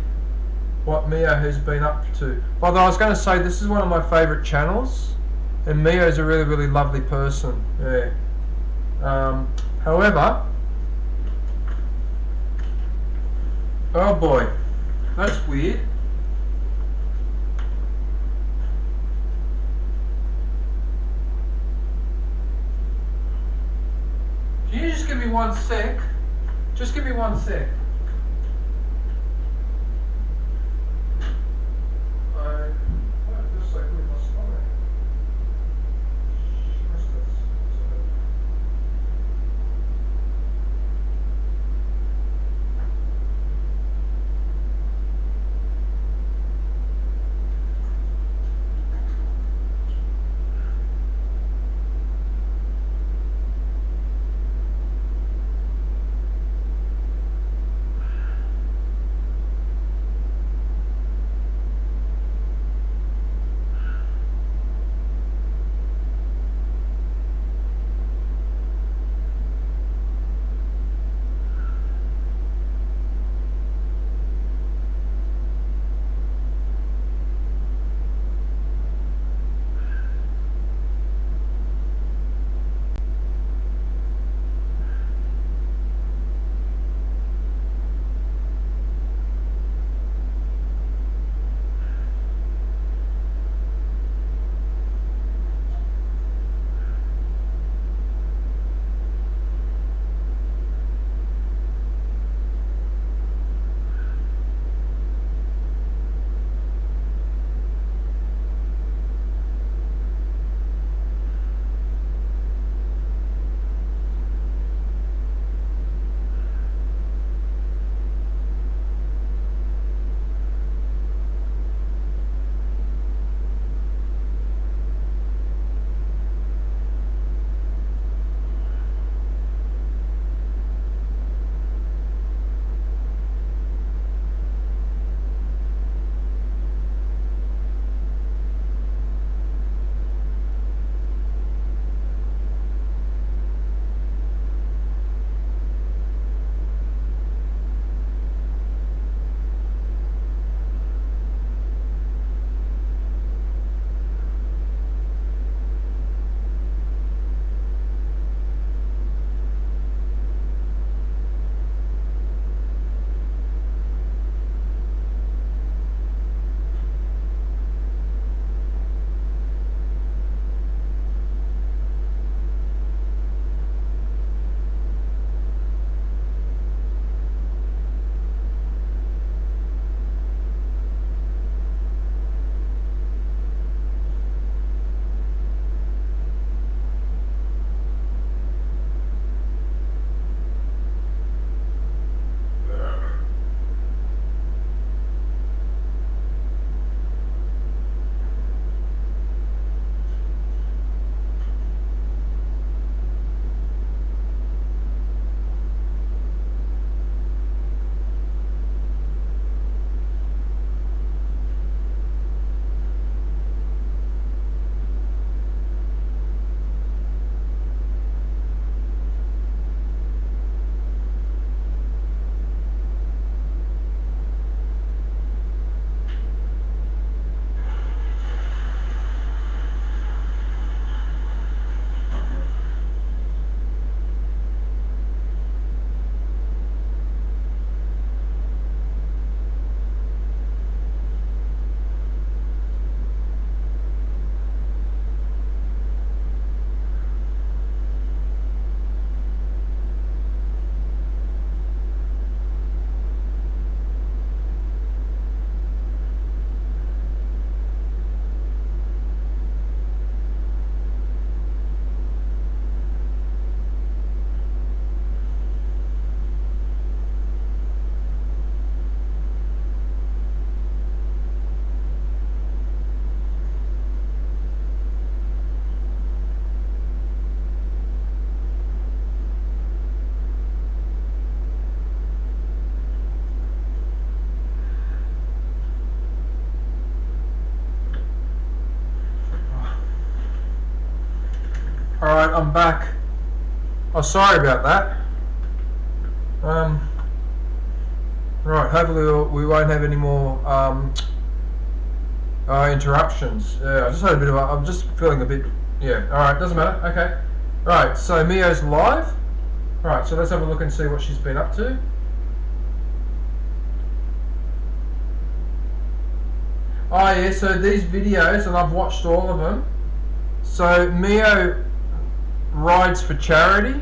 what Mia has been up to. By the way, I was going to say this is one of my favourite channels, and Mia is a really, really lovely person. Yeah. However, oh boy, that's weird. Can you just give me 1 sec? Just give me 1 sec. Alright, I'm back. Oh, sorry about that. Right, hopefully we won't have any more interruptions. Yeah, I just had a bit of I'm just feeling a bit, yeah, alright, doesn't matter, okay. Right, so Mio's live. Right, so let's have a look and see what she's been up to. Oh yeah, so these videos, and I've watched all of them. So Mio rides for charity,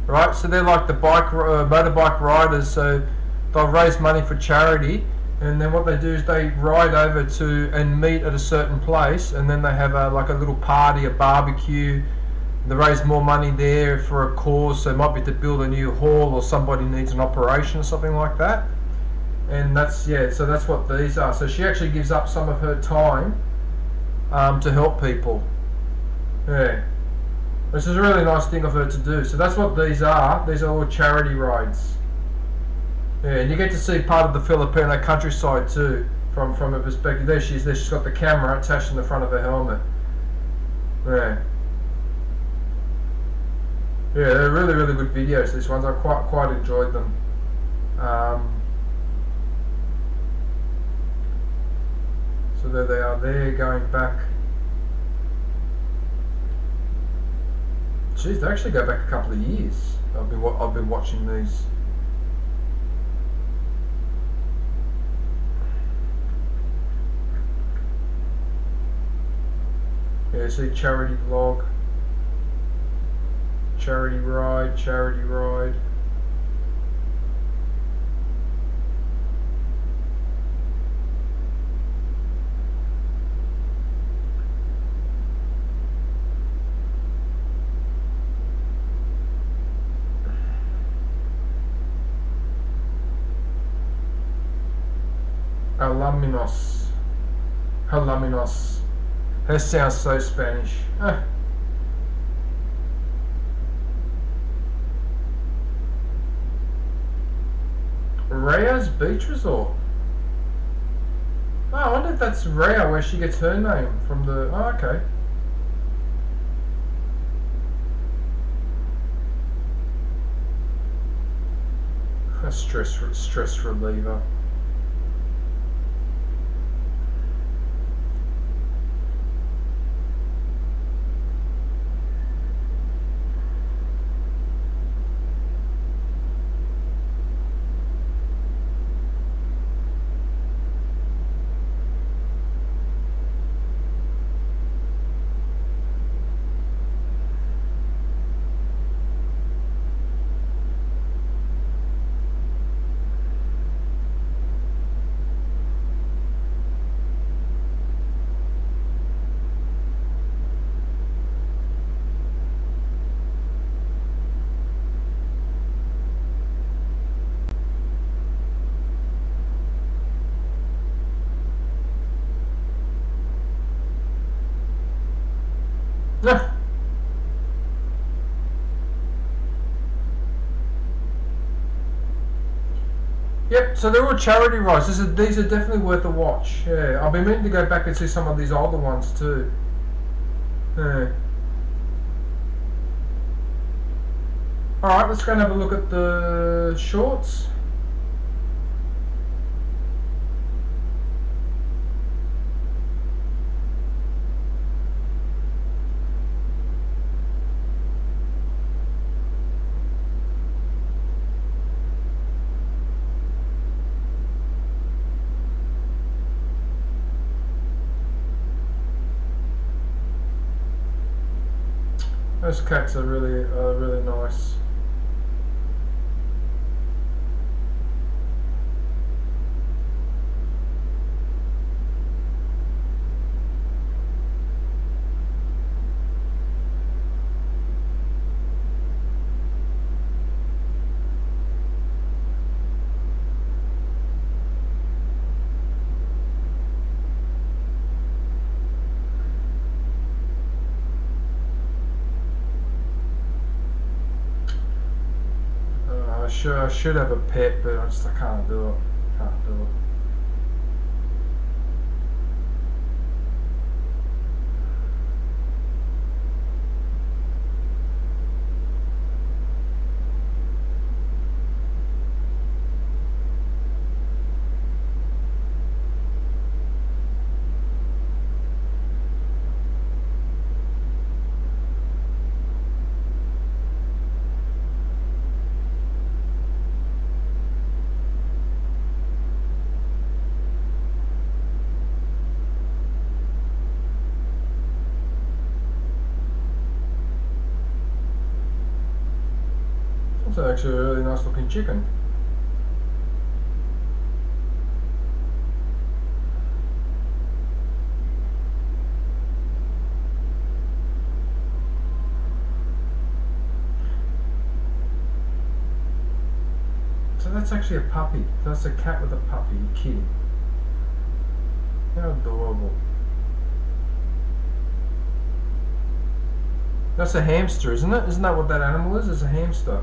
right? So they're like the motorbike riders. So they'll raise money for charity, and then what they do is they ride over to and meet at a certain place, and then they have like a little party, a barbecue. They raise more money there for a cause. So it might be to build a new hall, or somebody needs an operation or something like that. And that's, yeah, so that's what these are. So she actually gives up some of her time to help people. Yeah. This is a really nice thing of her to do. So that's what these are. These are all charity rides. Yeah, and you get to see part of the Filipino countryside too, from a perspective. There she is. There she's got the camera attached in the front of her helmet. Yeah. Yeah, they're really, really good videos, these ones. I quite enjoyed them. So there they are there, going back. Geez, they actually go back a couple of years. I've been watching these. Yeah, see, charity vlog, charity ride, charity ride. Alaminos. Alaminos. That sounds so Spanish. Raya's Beach Resort. Oh, I wonder if that's Raya, where she gets her name from the... Oh, okay. A stress reliever. Yep, so they're all charity rides. These are definitely worth a watch. Yeah, I've been meaning to go back and see some of these older ones too. Yeah. Alright, let's go and have a look at the shorts. Those cats are really nice. I should have a pet, but I can't do it. Can't do it. That's actually a really nice looking chicken. So that's actually a puppy. That's a cat with a puppy. You're kidding. How adorable. That's a hamster, isn't it? Isn't that what that animal is? It's a hamster.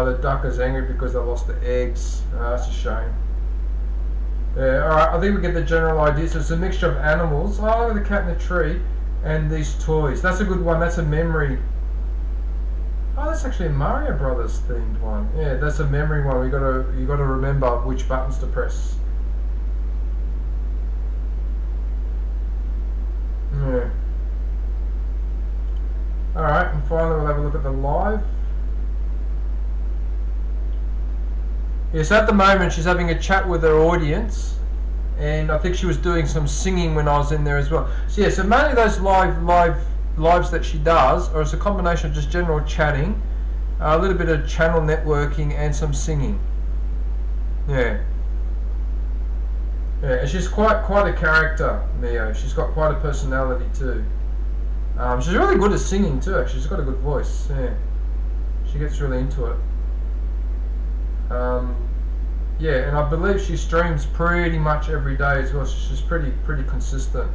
The duck is angry because they lost the eggs. That's a shame. Yeah, alright, I think we get the general idea. So it's a mixture of animals. Oh, look at the cat in the tree. And these toys. That's a good one. That's a memory. Oh, that's actually a Mario Brothers themed one. Yeah, that's a memory one. You gotta remember which buttons to press. Yeah. Alright, and finally we'll have a look at the live. Yes, at the moment she's having a chat with her audience, and I think she was doing some singing when I was in there as well. So yeah, so mainly those lives that she does, or it's a combination of just general chatting, a little bit of channel networking, and some singing. Yeah. Yeah, and she's quite a character, Mio. She's got quite a personality too. She's really good at singing too. Actually, she's got a good voice. Yeah, she gets really into it. Yeah, and I believe she streams pretty much every day as well. So she's pretty consistent.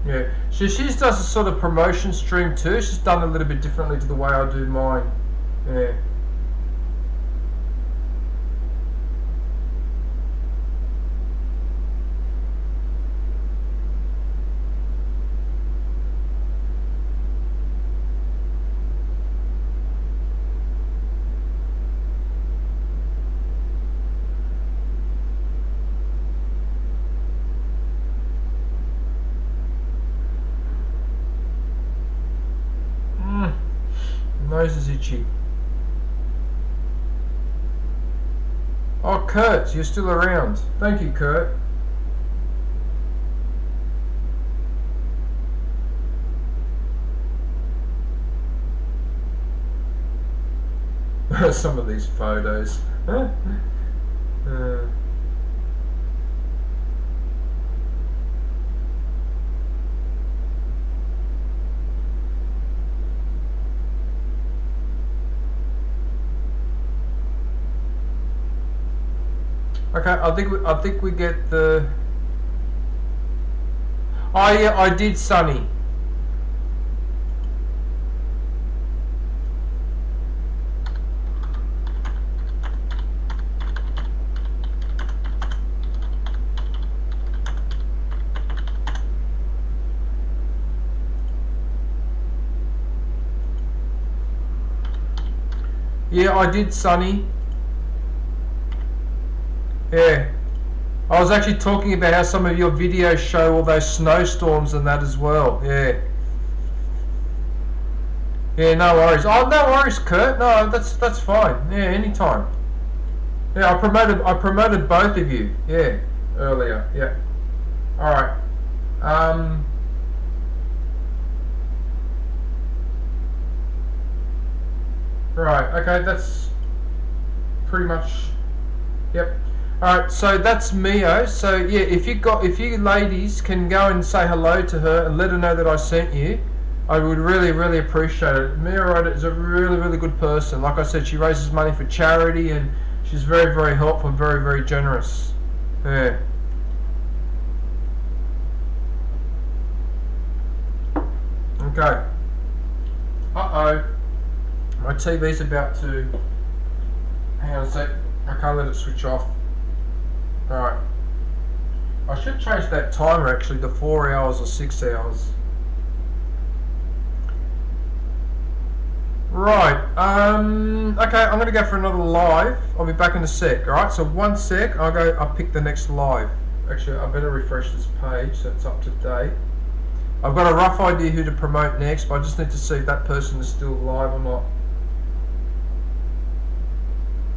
Yeah, she does a sort of promotion stream too. She's done a little bit differently to the way I do mine. Yeah. Nose is itchy. Oh, Kurt, you're still around. Thank you, Kurt. Some of these photos. Okay, I think we get the. Oh yeah, I did, Sonny. Yeah, I did, Sonny. Yeah, I was actually talking about how some of your videos show all those snowstorms and that as well. Yeah. Yeah, no worries. Oh, no worries, Kurt. No, that's fine. Yeah, anytime. Yeah, I promoted both of you. Yeah, earlier. Yeah. All right. Right. Okay, that's pretty much. Yep. Alright, so that's Mio. So yeah, if you ladies can go and say hello to her and let her know that I sent you, I would really appreciate it. Mio is a really good person. Like I said, she raises money for charity and she's very helpful and very generous. Yeah. Okay. Uh-oh. My TV's about to Hang on a sec. I can't let it switch off. Alright. I should change that timer actually to 4 hours or 6 hours. Right, okay, I'm going to go for another live. I'll be back in a sec, alright? So 1 sec, I'll pick the next live. Actually, I better refresh this page so it's up to date. I've got a rough idea who to promote next, but I just need to see if that person is still live or not.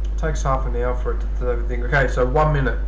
It takes half an hour for it to do everything. Okay, so 1 minute.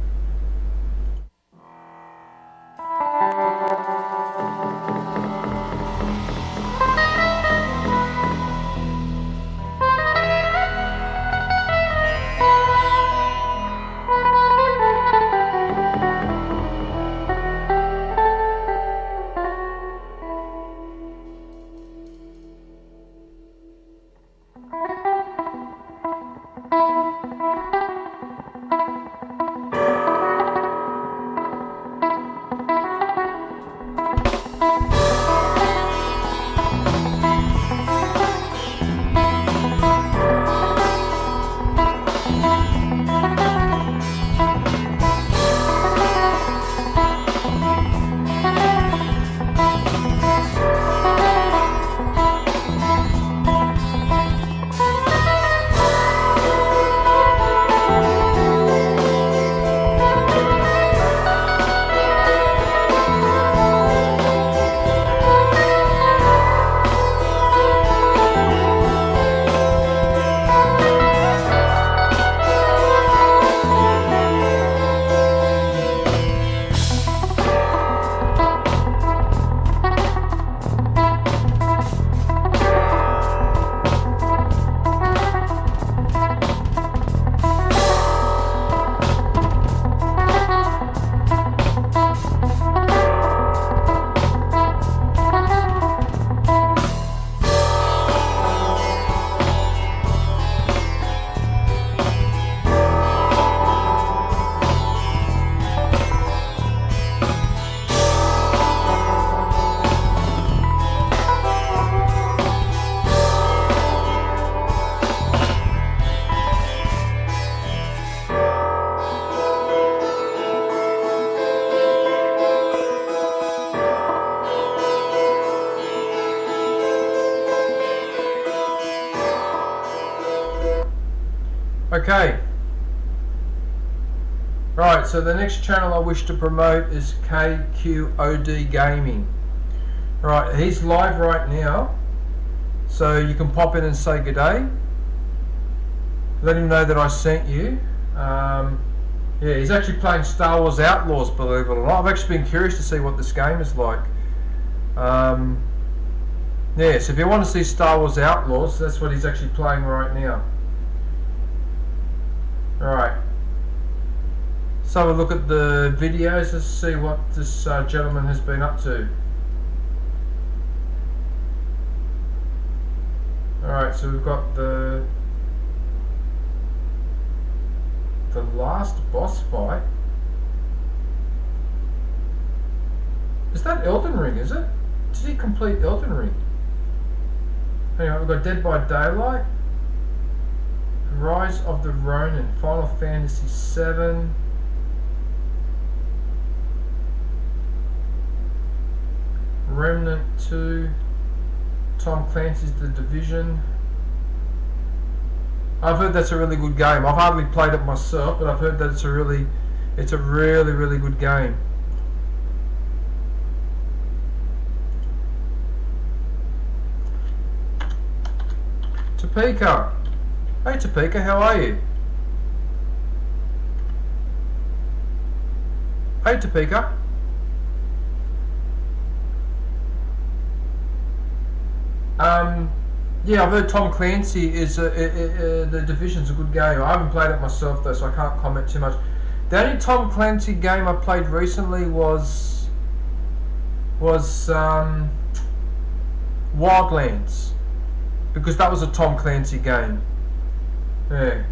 Okay. Right, so the next channel I wish to promote is KQOD Gaming. Right, he's live right now, so you can pop in and say good day. Let him know that I sent you. Yeah, he's actually playing Star Wars Outlaws, believe it or not. I've actually been curious to see what this game is like. Yeah, so if you want to see Star Wars Outlaws, that's what he's actually playing right now. Alright. Let's have a look at the videos. Let's see what this gentleman has been up to. Alright, so we've got the last boss fight. Is that Elden Ring, is it? Did he complete Elden Ring? Anyway, we've got Dead by Daylight, Rise of the Ronin, Final Fantasy VII, Remnant 2, Tom Clancy's The Division. I've heard that's a really good game. I've hardly played it myself, but I've heard that it's a really good game. Topeka. Hey Topeka, how are you? Hey Topeka. Yeah, I've heard Tom Clancy is The Division's a good game. I haven't played it myself though, so I can't comment too much. The only Tom Clancy game I played recently was Wildlands, because that was a Tom Clancy game. Yeah.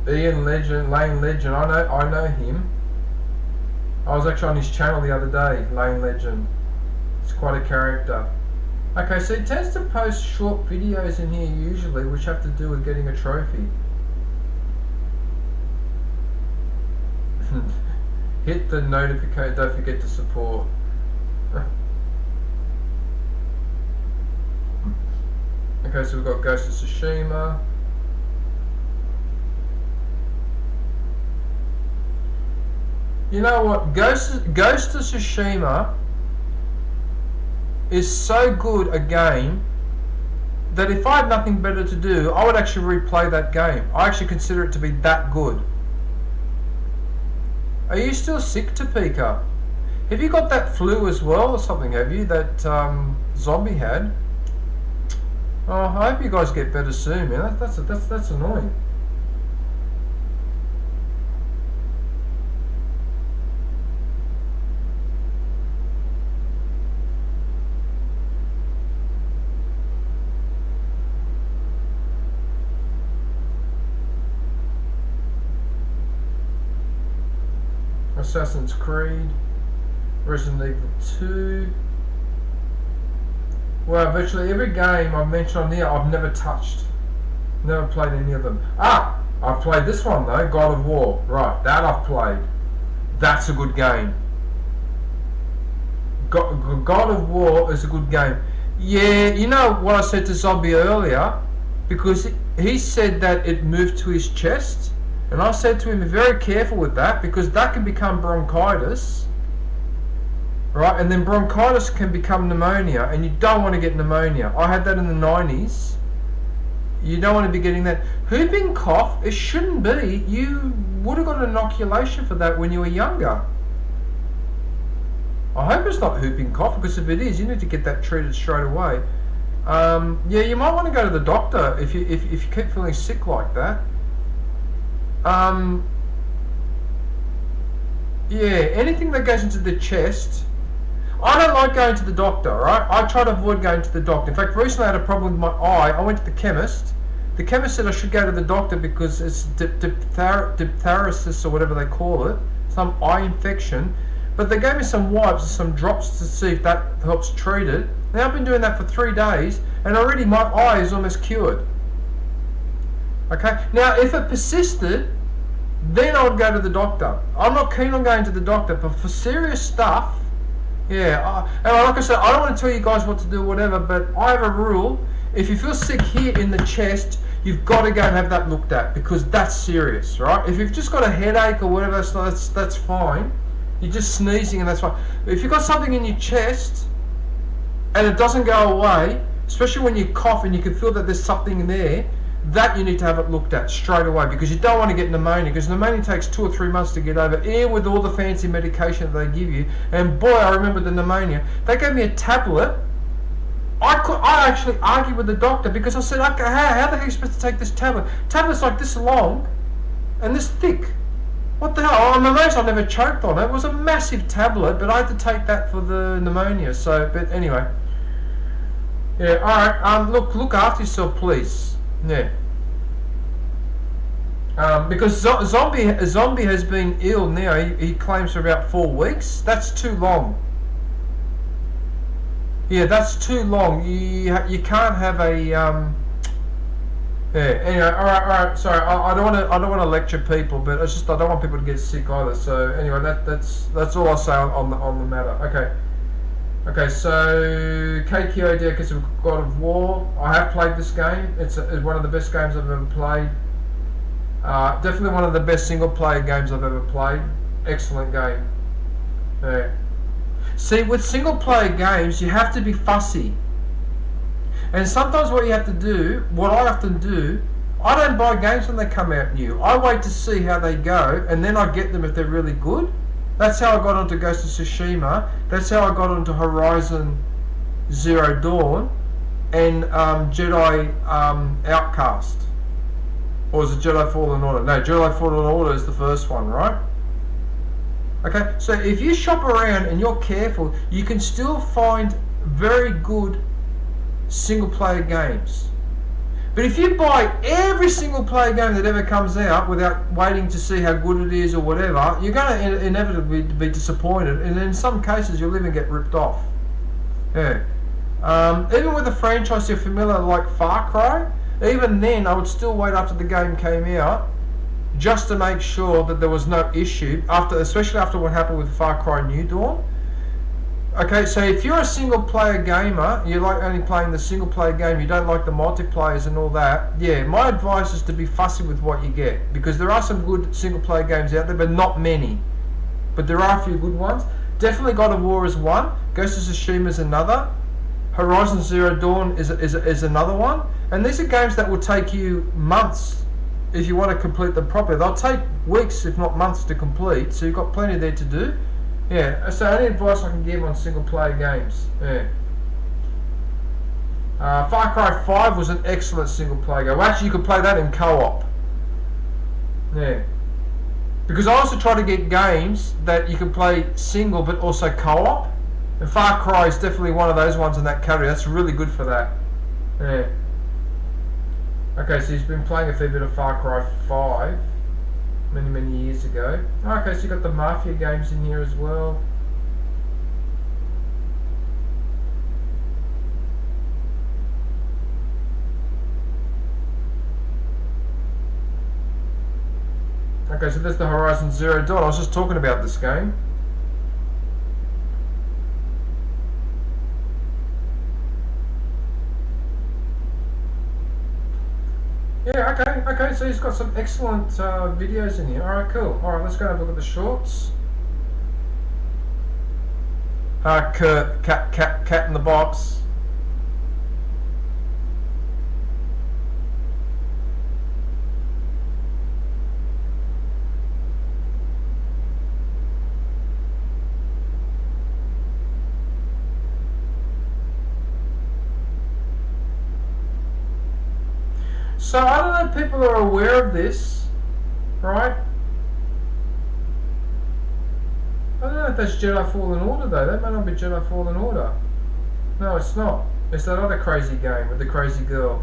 Ian Legend, Lane Legend, I know him. I was actually on his channel the other day, Lane Legend. It's quite a character. Okay, so he tends to post short videos in here usually, which have to do with getting a trophy. Hit the notification, don't forget to support. Okay, so we've got Ghost of Tsushima. You know what? Ghost of Tsushima is so good a game that if I had nothing better to do, I would actually replay that game. I actually consider it to be that good. Are you still sick, Topeka? Have you got that flu as well or something, have you? That zombie had? Oh, I hope you guys get better soon, man. That's annoying. Assassin's Creed, Resident Evil 2. Well, virtually every game I've mentioned on here I've never touched. Never played any of them. Ah! I've played this one though, God of War. Right, that I've played. That's a good game. God of War is a good game. Yeah, you know what I said to Zombie earlier? Because he said that it moved to his chest. And I said to him, be very careful with that, because that can become bronchitis, right? And then bronchitis can become pneumonia, and you don't want to get pneumonia. I had that in the 90s. You don't want to be getting that. Whooping cough, it shouldn't be. You would have got an inoculation for that when you were younger. I hope it's not whooping cough, because if it is, you need to get that treated straight away. Yeah, you might want to go to the doctor if you keep feeling sick like that. Yeah, anything that goes into the chest. I don't like going to the doctor, right? I try to avoid going to the doctor. In fact, recently I had a problem with my eye. I went to the chemist. The chemist said I should go to the doctor because it's diphtheria or whatever they call it, some eye infection. But they gave me some wipes and some drops to see if that helps treat it. Now I've been doing that for 3 days, and already my eye is almost cured. Okay, now if it persisted, then I would go to the doctor. I'm not keen on going to the doctor, but for serious stuff, yeah. And like I said, I don't want to tell you guys what to do, whatever, but I have a rule. If you feel sick here in the chest, you've got to go and have that looked at, because that's serious, right? If you've just got a headache or whatever, that's fine. You're just sneezing and that's fine. But if you've got something in your chest and it doesn't go away, especially when you cough and you can feel that there's something in there, that you need to have it looked at straight away, because you don't want to get pneumonia, because pneumonia takes 2 or 3 months to get over, even with all the fancy medication that they give you. And boy, I remember the pneumonia. They gave me a tablet. I actually argued with the doctor, because I said, okay, how the heck are you supposed to take this tablet? Tablet's like this long and this thick. What the hell? I'm amazed I never choked on it. It was a massive tablet, but I had to take that for the pneumonia. So, but anyway. Yeah, alright, look after yourself, please. Yeah. Because Zombie has been ill now. He claims for about 4 weeks. That's too long. Yeah, that's too long. You can't have a yeah. Anyway, all right. Sorry, I don't want to lecture people, but it's just I don't want people to get sick either. So anyway, that's all I'll say on the matter. Okay, so KKO Decades of God of War. I have played this game. It's one of the best games I've ever played. Definitely one of the best single-player games I've ever played. Excellent game. Yeah. See, with single-player games, you have to be fussy. And sometimes what I have to do, I don't buy games when they come out new. I wait to see how they go, and then I get them if they're really good. That's how I got onto Ghost of Tsushima. That's how I got onto Horizon Zero Dawn and Jedi Outcast. Or is it Jedi Fallen Order? No, Jedi Fallen Order is the first one, right? Okay, so if you shop around and you're careful, you can still find very good single-player games. But if you buy every single-player game that ever comes out without waiting to see how good it is or whatever, you're going to inevitably be disappointed, and in some cases you'll even get ripped off. Yeah. Even with a franchise you're familiar like Far Cry, even then I would still wait after the game came out just to make sure that there was no issue especially after what happened with Far Cry New Dawn. Okay, so if you're a single player gamer, you like only playing the single player game, you don't like the multiplayers and all that, yeah, my advice is to be fussy with what you get, because there are some good single player games out there, but not many. But there are a few good ones. Definitely God of War is one, Ghost of Tsushima is another, Horizon Zero Dawn is another one, and these are games that will take you months if you want to complete them properly. They'll take weeks if not months to complete, so you've got plenty there to do. Yeah, so any advice I can give on single player games. Yeah. Far Cry 5 was an excellent single player game. Well, actually, you could play that in co-op. Yeah. Because I also try to get games that you can play single but also co-op. And Far Cry is definitely one of those ones in that category. That's really good for that. Yeah. Okay, so he's been playing a fair bit of Far Cry 5. Many years ago. Okay, so you got the Mafia games in here as well. Okay, so there's the Horizon Zero Dawn. I was just talking about this game. Yeah, okay, so he's got some excellent videos in here. Alright, cool. Alright, let's go and have a look at the shorts. Cat in the box. So I don't know if people are aware of this, right? I don't know if that's Jedi Fallen Order though. That may not be Jedi Fallen Order. No, it's not. It's that other crazy game with the crazy girl.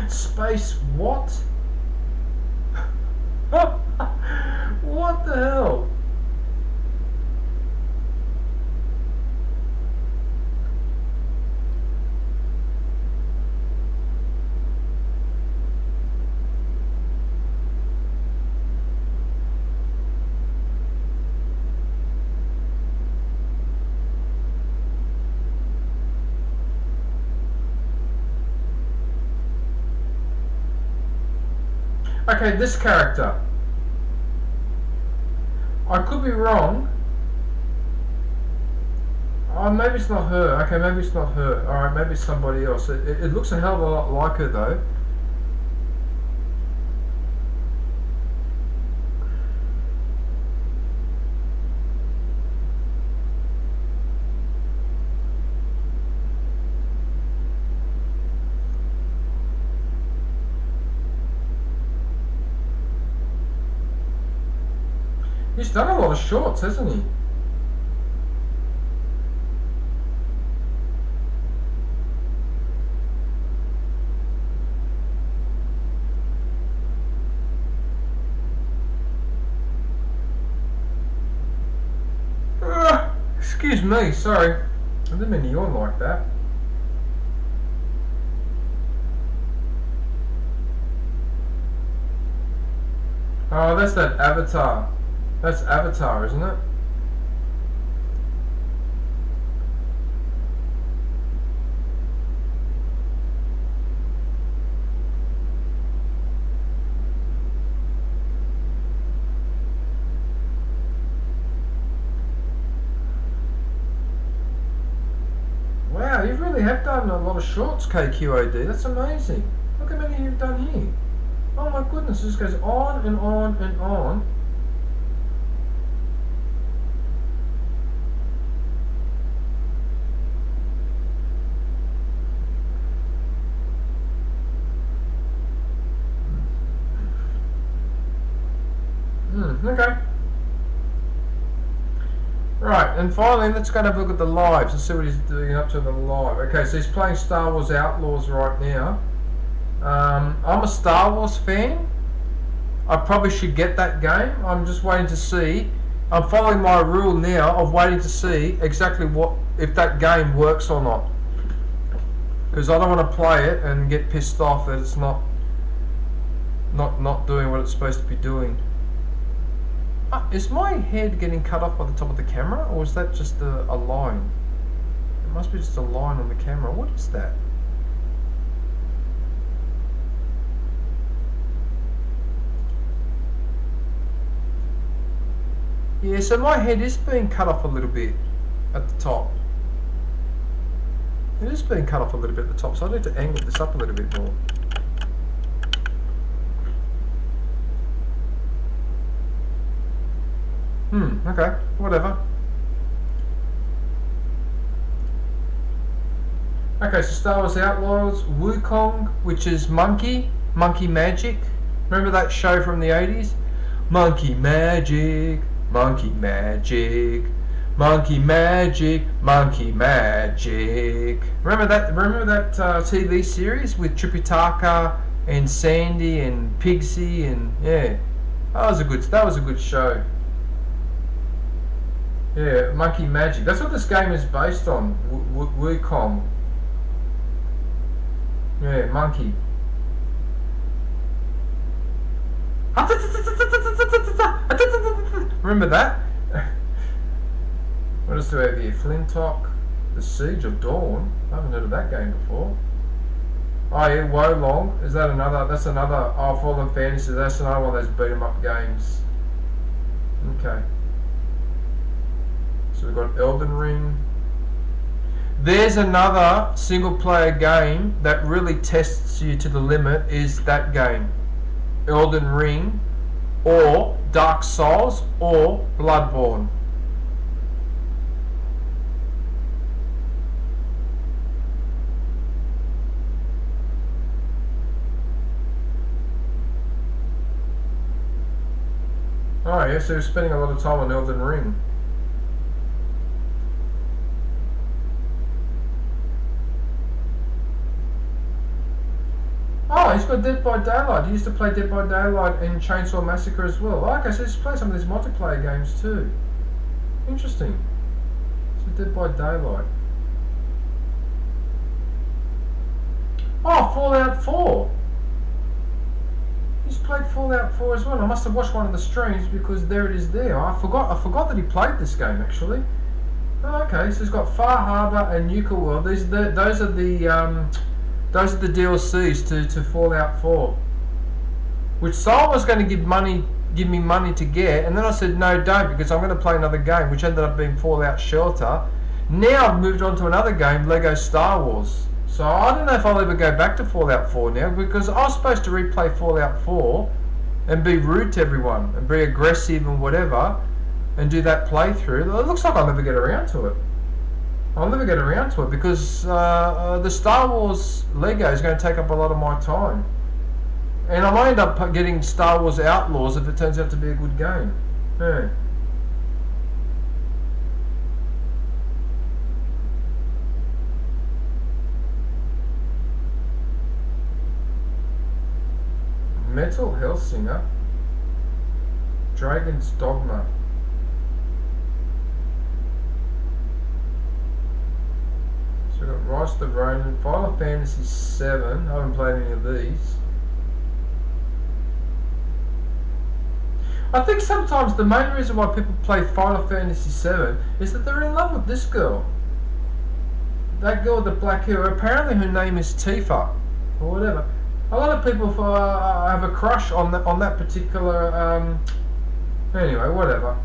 Space what? What the hell? Okay, this character. I could be wrong. Oh, maybe it's not her. Okay, maybe it's not her. Alright, maybe it's somebody else. It looks a hell of a lot like her though. He's done a lot of shorts, hasn't he? Excuse me, sorry. I didn't mean to yawn like that. Oh, that's that Avatar. That's Avatar, isn't it? Wow, you really have done a lot of shorts, KQOD. That's amazing. Look how many you've done here. Oh my goodness, this goes on and on and on. Okay. Right, and finally, let's go and have a look at the lives and see what he's doing up to the live. Okay, so he's playing Star Wars Outlaws right now. I'm a Star Wars fan. I probably should get that game. I'm just waiting to see. I'm following my rule now of waiting to see exactly if that game works or not. Because I don't want to play it and get pissed off that it's not doing what it's supposed to be doing. Is my head getting cut off by the top of the camera, or is that just a line? It must be just a line on the camera. What is that? Yeah, so my head is being cut off a little bit at the top. It is being cut off a little bit at the top, so I need to angle this up a little bit more. Okay, whatever. Okay, so Star Wars Outlaws, Wukong, which is Monkey Magic. Remember that show from the 80s? Monkey Magic, Monkey Magic, Monkey Magic, Monkey Magic. Remember that TV series with Tripitaka and Sandy and Pigsy and yeah, that was a good show. Yeah, Monkey Magic. That's what this game is based on. Wukong. Yeah, monkey. Remember that? What else do we have here? Flintock, The Siege of Dawn. I haven't heard of that game before. Oh yeah, Wolong. Is that another? That's another. Oh, Fallen Fantasy. That's another one of those beat 'em up games. Okay. So we've got Elden Ring. There's another single player game that really tests you to the limit, is that game. Elden Ring, or Dark Souls, or Bloodborne. Oh yeah, so you're spending a lot of time on Elden Ring. Oh, he's got Dead by Daylight. He used to play Dead by Daylight and Chainsaw Massacre as well. Oh, okay, so he's played some of these multiplayer games too. Interesting. So Dead by Daylight. Oh, Fallout 4. He's played Fallout 4 as well. I must have watched one of the streams because there it is there. I forgot that he played this game actually. Oh, okay, so he's got Far Harbor and Nuka World. Those are the DLCs to Fallout 4, which someone was going to give me money to get, and then I said no, don't, because I'm going to play another game, which ended up being Fallout Shelter. Now I've moved on to another game, Lego Star Wars. So I don't know if I'll ever go back to Fallout 4 now, because I was supposed to replay Fallout 4 and be rude to everyone and be aggressive and whatever, and do that playthrough. It looks like I'll never get around to it. I'll never get around to it because the Star Wars Lego is going to take up a lot of my time. And I might end up getting Star Wars Outlaws if it turns out to be a good game. Yeah. Metal Hellsinger. Dragon's Dogma. So we've got Rise of the Ronin, Final Fantasy 7. I haven't played any of these. I think sometimes the main reason why people play Final Fantasy 7 is that they're in love with this girl. That girl with the black hair. Apparently her name is Tifa, or whatever. A lot of people have a crush on that particular. Anyway, whatever.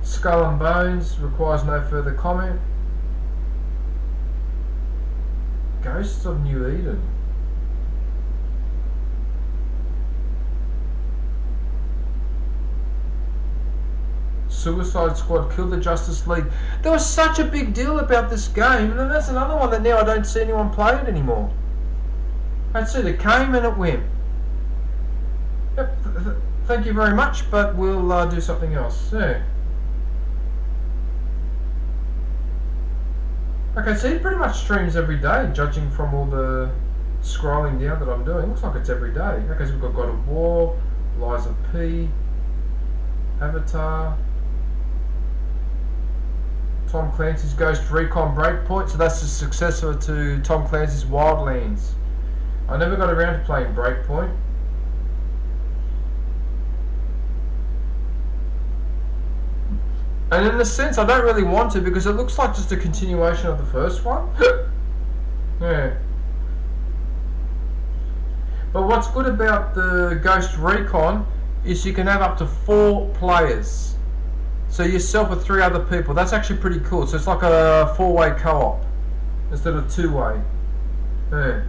Skull and Bones requires no further comment. Ghosts of New Eden. Suicide Squad, Kill the Justice League. There was such a big deal about this game, and then that's another one that now I don't see anyone play it anymore. That's it, it came and it went. Yep, thank you very much, but we'll do something else. Yeah. Okay, so he pretty much streams every day, judging from all the scrolling down that I'm doing. Looks like it's every day. Okay, so we've got God of War, Liza P, Avatar, Tom Clancy's Ghost Recon Breakpoint. So that's the successor to Tom Clancy's Wildlands. I never got around to playing Breakpoint. And in a sense, I don't really want to because it looks like just a continuation of the first one. Yeah. But what's good about the Ghost Recon is you can have up to 4 players. So yourself with 3 other people. That's actually pretty cool. So it's like a 4-way co-op instead of 2-way. Yeah.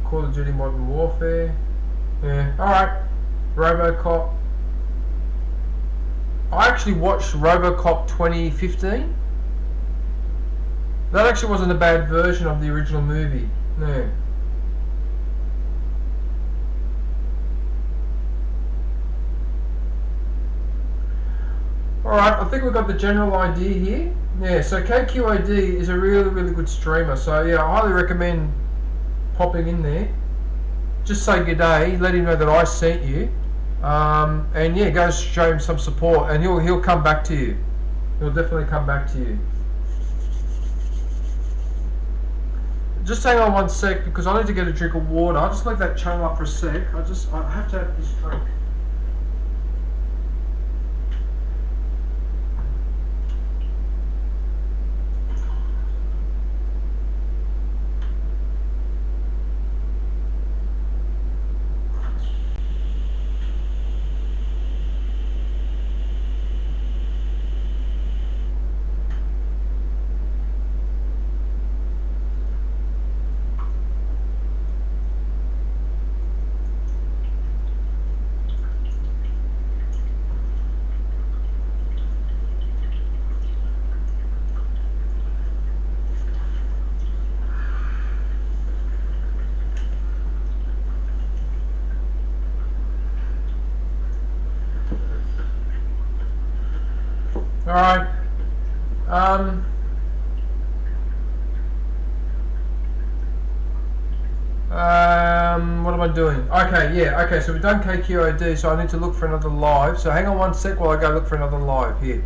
Call of Duty Modern Warfare. Yeah. Alright. RoboCop. I actually watched RoboCop 2015. That actually wasn't a bad version of the original movie. No. Alright, I think we've got the general idea here. Yeah, so KQAD is a really good streamer. So yeah, I highly recommend popping in there. Just say good day, let him know that I sent you. And yeah, go show him some support, and he'll come back to you. He'll definitely come back to you. Just hang on one sec because I need to get a drink of water. I'll just leave that channel up for a sec. I have to have this drink. Alright. What am I doing? Okay, yeah, okay, so we've done KQOD, so I need to look for another live. So hang on one sec while I go look for another live here.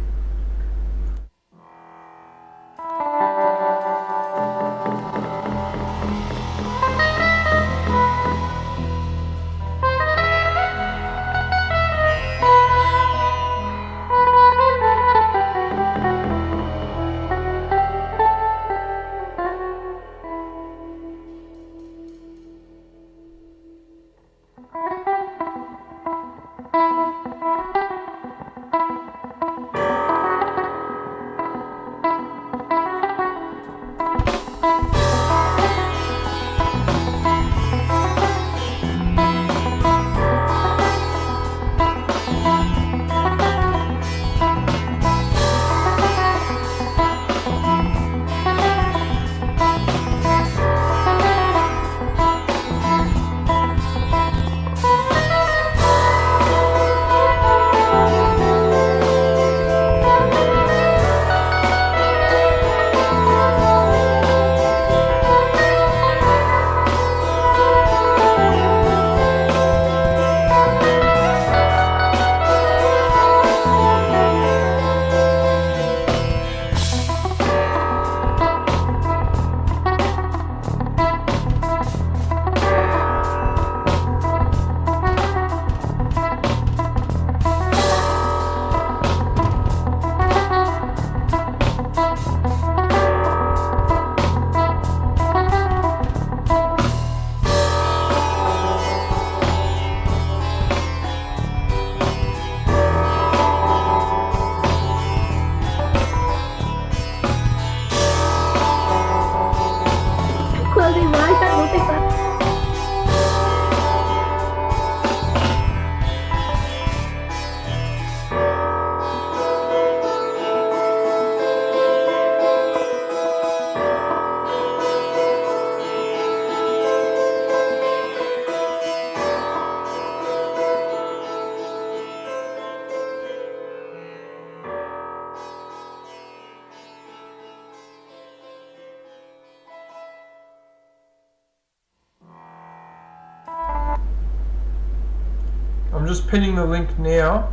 I'm just pinning the link now.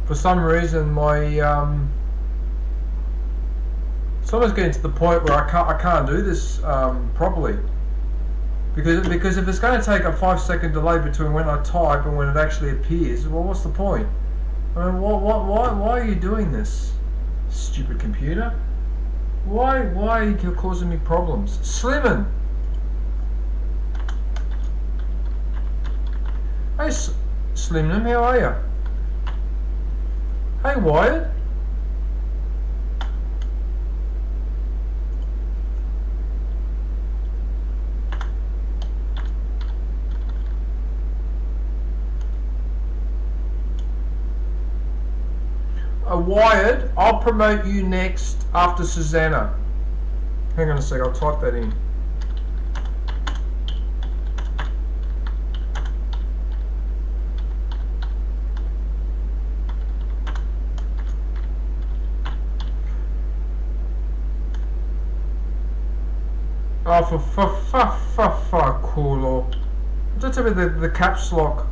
For some reason, my it's almost getting to the point where I can't do this properly. Because if it's going to take a 5-second delay between when I type and when it actually appears, well, what's the point? I mean, why are you doing this, stupid computer? Why are you causing me problems? Slimmin. Hey, Slimmin, how are you? Hey, Wyatt. Wyatt, I'll promote you next after Susanna. Hang on a sec, I'll type that in. Oh, for cool. Don't tell me the caps lock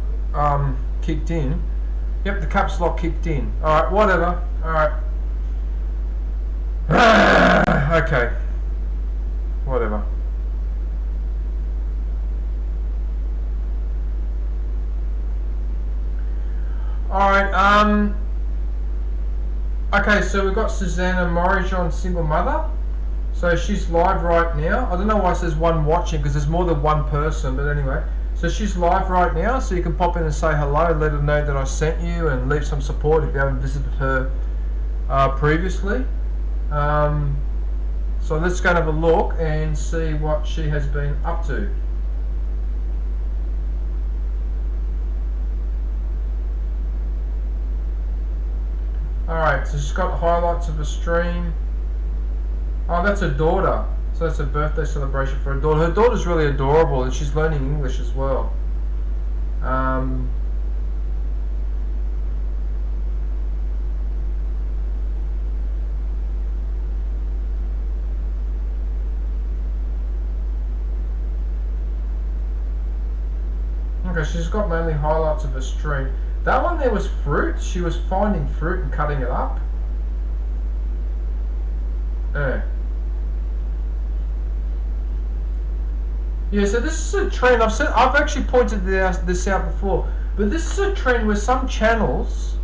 kicked in. Yep, the caps lock kicked in. Alright, whatever. Alright. Okay. Whatever. Alright, okay, so we've got Susanna Morijon, single mother. So she's live right now. I don't know why it says one watching, because there's more than one person, but anyway. So she's live right now, so you can pop in and say hello, let her know that I sent you, and leave some support if you haven't visited her previously. So let's go and have a look and see what she has been up to. Alright, so she's got highlights of a stream. Oh, that's her daughter. So that's a birthday celebration for her daughter. Her daughter's really adorable, and she's learning English as well. Okay, she's got mainly highlights of her stream. That one there was fruit. She was finding fruit and cutting it up. Yeah, so this is a trend. I've actually pointed this out before, but this is a trend where some channels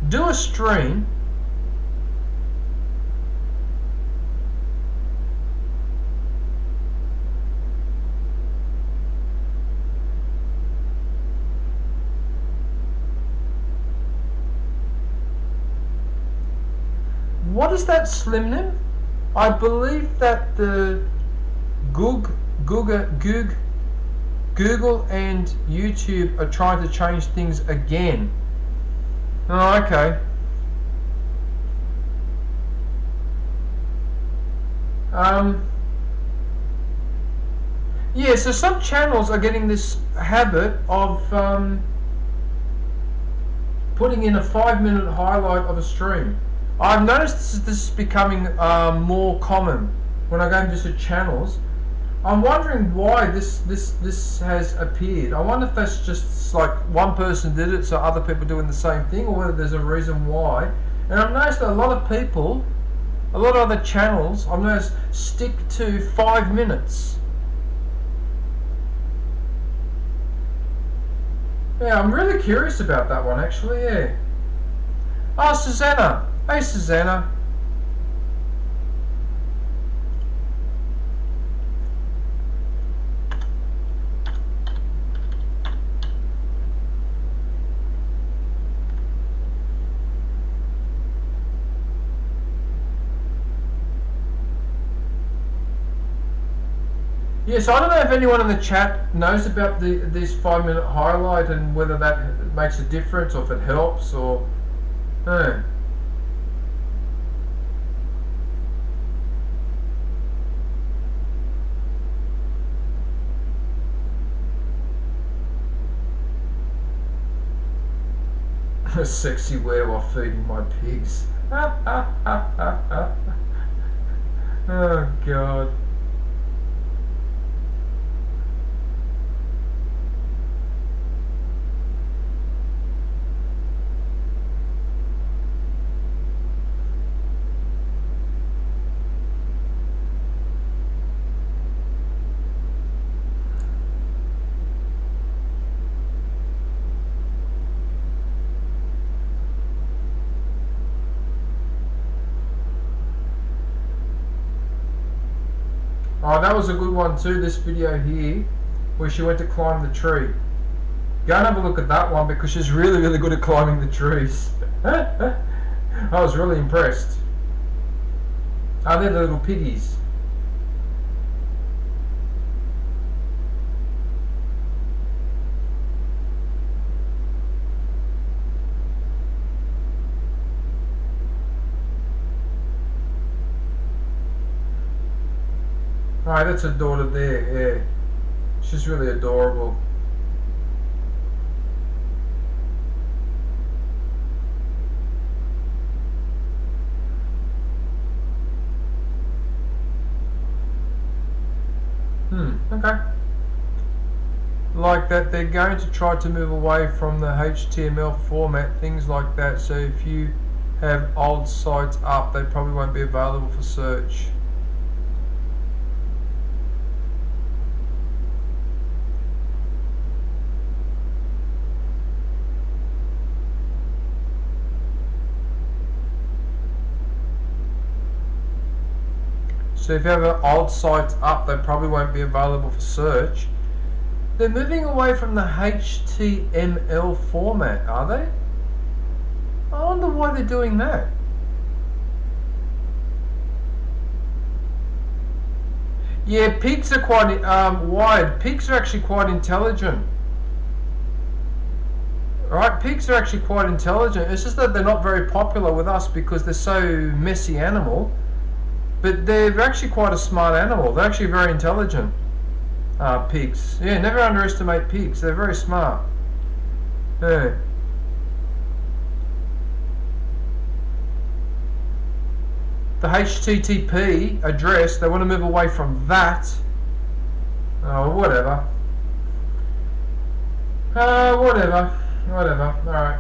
do a stream What is that, Slimnim? I believe that the Google and YouTube are trying to change things again. Oh, okay. Yeah, so some channels are getting this habit of putting in a 5-minute highlight of a stream. I've noticed this is becoming more common when I go into the channels. I'm wondering why this has appeared. I wonder if that's just like one person did it, so other people doing the same thing, or whether there's a reason why. And I've noticed that a lot of people, a lot of other channels, I've noticed, stick to 5 minutes. Yeah, I'm really curious about that one, actually, yeah. Oh, Susanna. Hey, Susanna. Yes, I don't know if anyone in the chat knows about this 5-minute highlight and whether that makes a difference or if it helps or... A sexy wear while feeding my pigs. Oh God. Oh, that was a good one too, this video here, where she went to climb the tree. Go and have a look at that one because she's really, really good at climbing the trees. I was really impressed. Oh, they're the little piggies. Alright, that's her daughter there, yeah. She's really adorable. Okay. Like that, they're going to try to move away from the HTML format, things like that. So if you have old sites up, they probably won't be available for search. So if you have an old site up, they probably won't be available for search. They're moving away from the HTML format, are they? I wonder why they're doing that. Yeah, pigs are quite wide. Pigs are actually quite intelligent. Right, pigs are actually quite intelligent. It's just that they're not very popular with us because they're so messy animal. But they're actually quite a smart animal. They're actually very intelligent. Pigs. Yeah, never underestimate pigs. They're very smart. Yeah. The HTTP address, they want to move away from that. Oh, whatever. Whatever. Alright.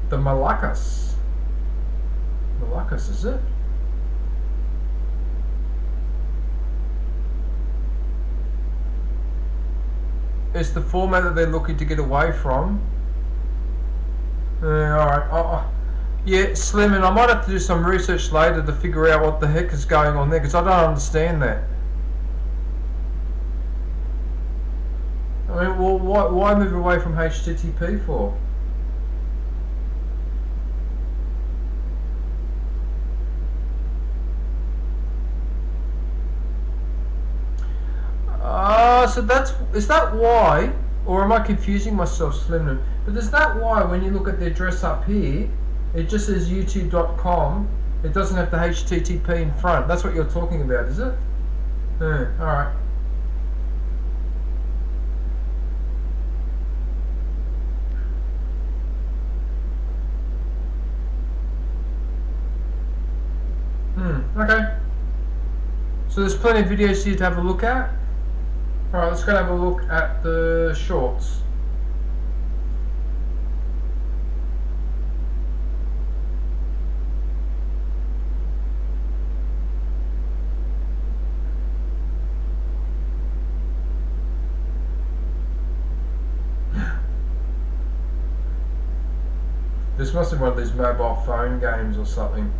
The Malakas. Malakas, is it? It's the format that they're looking to get away from. Alright. Yeah, Slim, and I might have to do some research later to figure out what the heck is going on there, because I don't understand that. I mean, well, why move away from HTTP for? So is that why, or am I confusing myself, Slimman? But is that why when you look at the address up here, it just says youtube.com, it doesn't have the HTTP in front? That's what you're talking about, is it? Yeah, alright. Okay. So there's plenty of videos here to have a look at. Alright, let's go have a look at the shorts. This must be one of these mobile phone games or something.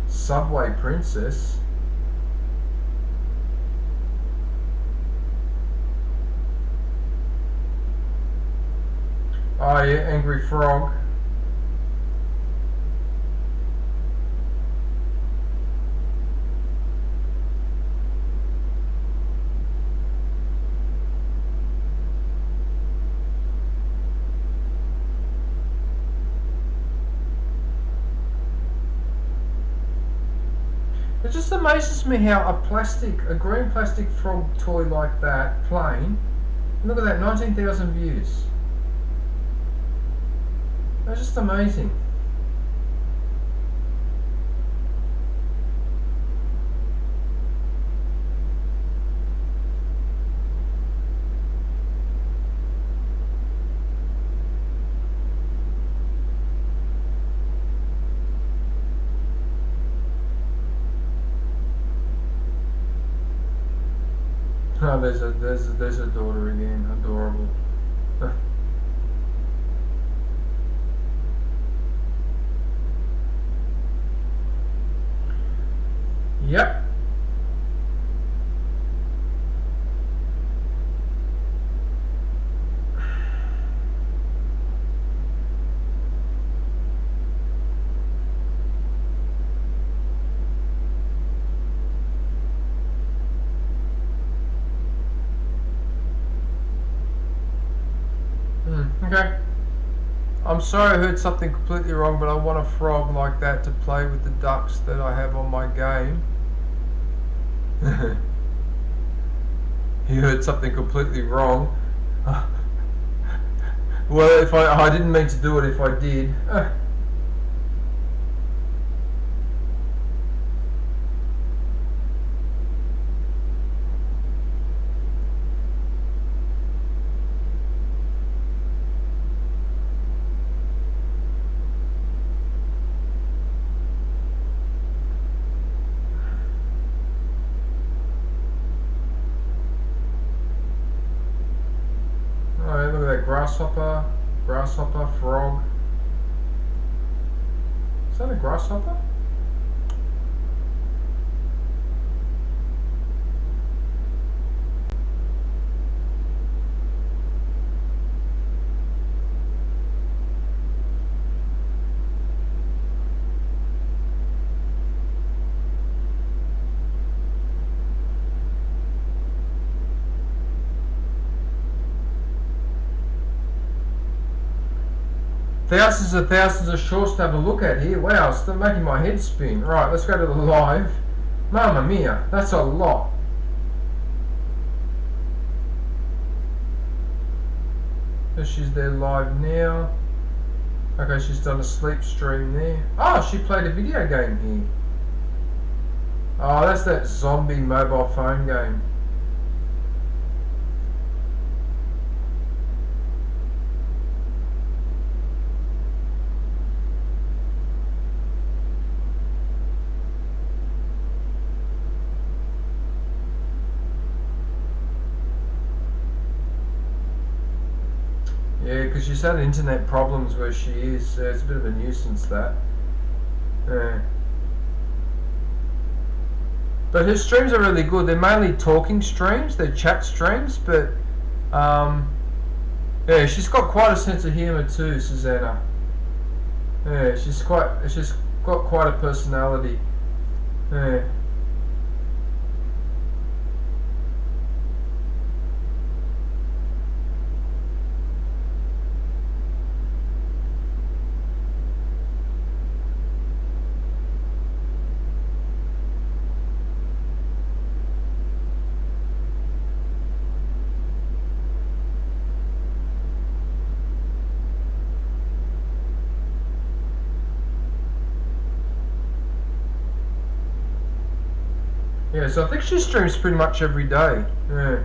Subway Princess. Oh yeah, Angry Frog. It just amazes me how a green plastic frog toy like that, plain, look at that, 19,000 views. That's just amazing. Oh, there's a daughter again. Adorable. Yep. Okay. I'm sorry I heard something completely wrong, but I want a frog like that to play with the ducks that I have on my game. You heard something completely wrong. Well, if I didn't mean to do it if I did. Alright, look at that grasshopper, frog. Is that a grasshopper? Thousands of shorts to have a look at here. Wow, it's still making my head spin. Right, let's go to the live. Mamma mia, that's a lot. So she's there live now. Okay, she's done a sleep stream there. Oh, she played a video game here. Oh, that's that zombie mobile phone game. Yeah, because she's had internet problems where she is. It's a bit of a nuisance, that. Yeah. But her streams are really good. They're mainly talking streams. They're chat streams, but yeah, she's got quite a sense of humour too, Susanna. Yeah, she's got quite a personality. Yeah. Yeah, so I think she streams pretty much every day. Yeah.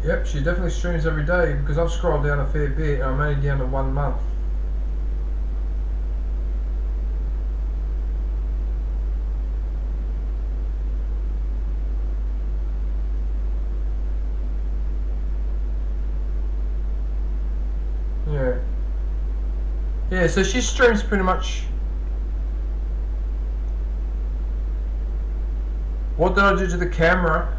Yep, she definitely streams every day because I've scrolled down a fair bit and I'm only down to 1 month. Yeah. Yeah, so she streams pretty much. What did I do to the camera?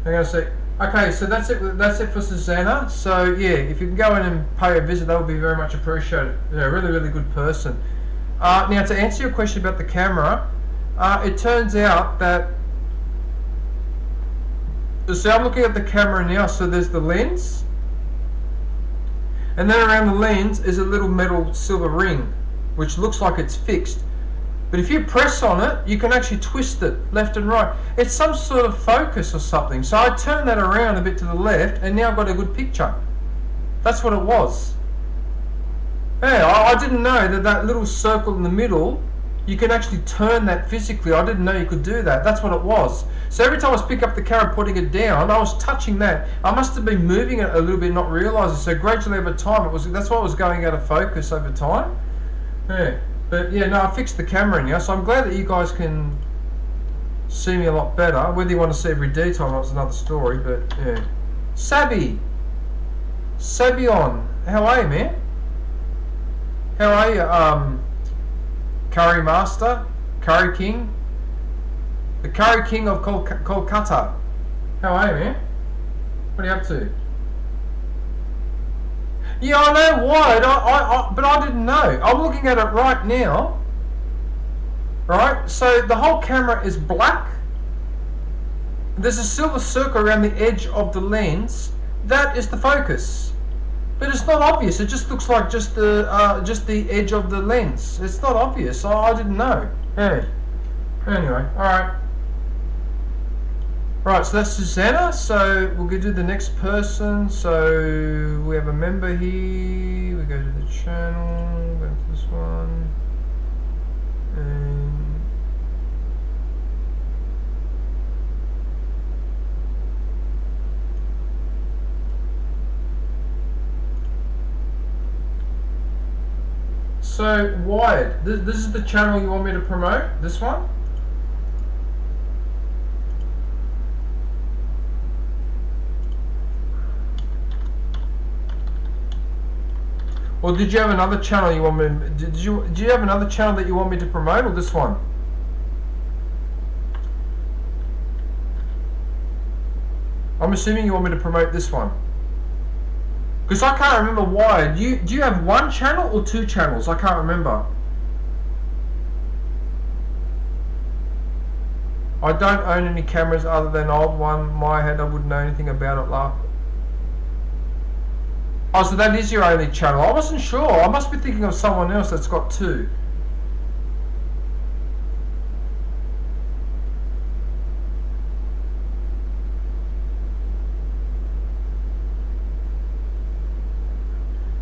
Hang on a sec. Okay, so that's it. That's it for Susanna. So yeah, if you can go in and pay a visit, that would be very much appreciated. Yeah, really, really good person. Now to answer your question about the camera, it turns out that. So I'm looking at the camera now. So there's the lens. And then around the lens is a little metal silver ring, which looks like it's fixed. But if you press on it, you can actually twist it left and right. It's some sort of focus or something. So I turn that around a bit to the left, and now I've got a good picture. That's what it was. Yeah, I didn't know that little circle in the middle, you can actually turn that physically. I didn't know you could do that. That's what it was. So every time I was picking up the camera, putting it down, I was touching that. I must have been moving it a little bit, not realising. So gradually over time, that's why it was going out of focus over time. Yeah, but yeah, no, I fixed the camera now, so I'm glad that you guys can see me a lot better. Whether you want to see every detail or not is another story, but yeah. Sabion, how are you, man? How are you, Curry Master, Curry King, the Curry King of Kolkata? How are you, man? What are you up to? Yeah, I know why, but I didn't know. I'm looking at it right now. Right, so the whole camera is black. There's a silver circle around the edge of the lens. That is the focus, but it's not obvious. It just looks like just the edge of the lens. It's not obvious. I didn't know. Hey, anyway, all right. Right, so that's Susanna. So we'll go to the next person. So we have a member here. We go to the channel. Go to this one. And so Wired. This is the channel you want me to promote. This one. Or did you have another channel you want me? Do you have another channel that you want me to promote, or this one? I'm assuming you want me to promote this one, because I can't remember why. Do you have one channel or two channels? I can't remember. I don't own any cameras other than old one. My head, I wouldn't know anything about it. Oh, so that is your only channel. I wasn't sure. I must be thinking of someone else that's got two.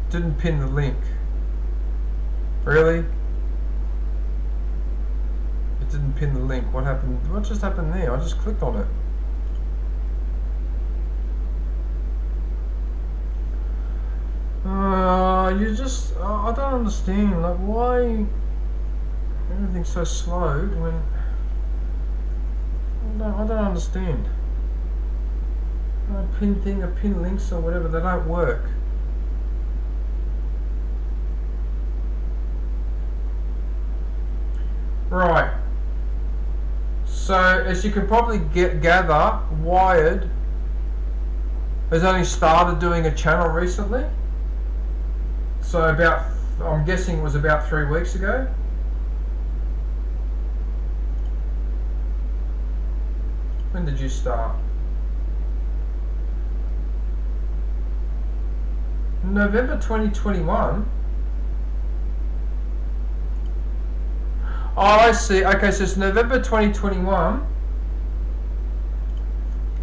Didn't pin the link. Really? It didn't pin the link. What happened? What just happened there? I just clicked on it. I don't understand, like, why everything's so slow when, I don't understand. Pin links or whatever, they don't work. Right. So, as you can probably gather, Wired has only started doing a channel recently. So I'm guessing it was about 3 weeks ago. When did you start? November 2021. Oh, I see. Okay, so it's November 2021.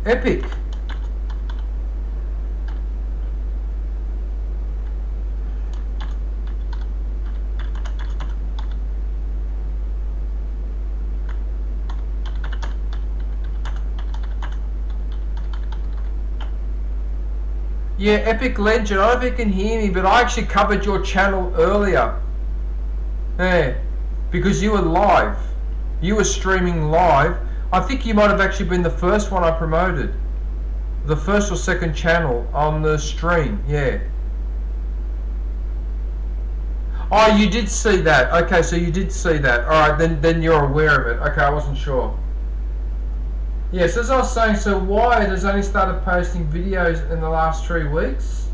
Epic. Yeah, Epic Legend. I don't know if you can hear me, but I actually covered your channel earlier. Yeah, because you were live. You were streaming live. I think you might have actually been the first one I promoted. The first or second channel on the stream, yeah. Oh, you did see that. Okay, so you did see that. Alright, then you're aware of it. Okay, I wasn't sure. Yes, as I was saying, so Wired has only started posting videos in the last 3 weeks.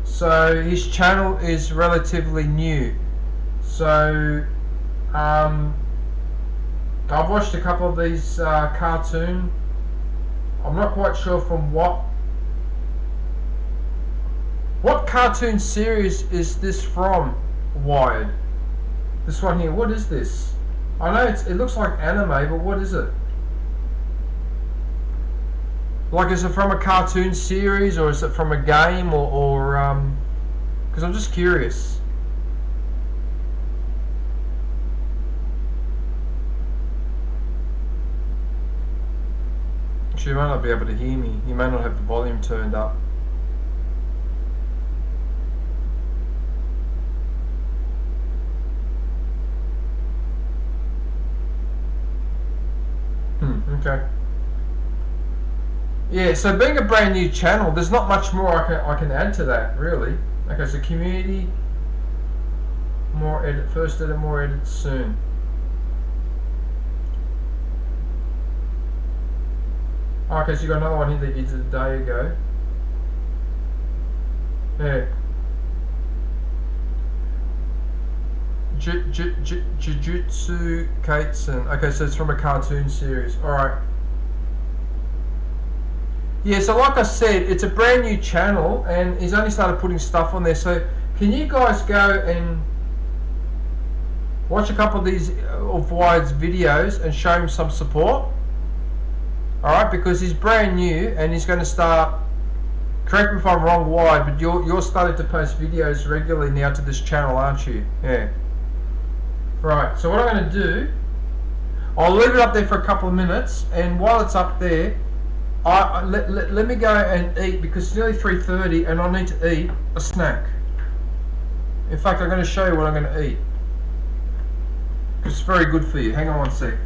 So his channel is relatively new. So I've watched a couple of these cartoon. I'm not quite sure from what cartoon series is this from, Wired. This one here, what is this? I know it looks like anime, but what is it? Like, is it from a cartoon series, or is it from a game, or because I'm just curious. Actually, you might not be able to hear me. You may not have the volume turned up. Okay. Yeah, so being a brand new channel, there's not much more I can add to that, really. Okay, so community, more edit, first edit, more edit soon. Okay, so you got another one here that you did a day ago. Yeah. Jujutsu Kaisen. Okay, so it's from a cartoon series. Alright. Yeah, so like I said, it's a brand new channel and he's only started putting stuff on there. So can you guys go and watch a couple of these of Wyatt's videos and show him some support? Alright, because he's brand new and he's going to start, correct me if I'm wrong, Wyatt, but you're starting to post videos regularly now to this channel, aren't you? Yeah. Right, so what I'm going to do, I'll leave it up there for a couple of minutes, and while it's up there, let me go and eat, because it's nearly 3:30 and I need to eat a snack. In fact, I'm going to show you what I'm going to eat, because it's very good for you. Hang on one sec.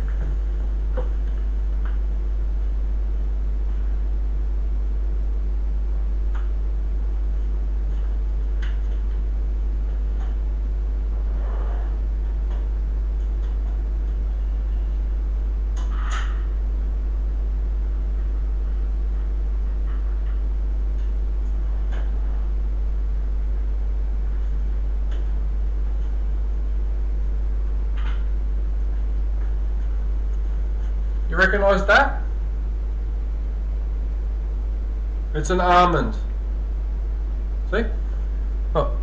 You recognise that? It's an almond. See? Oh.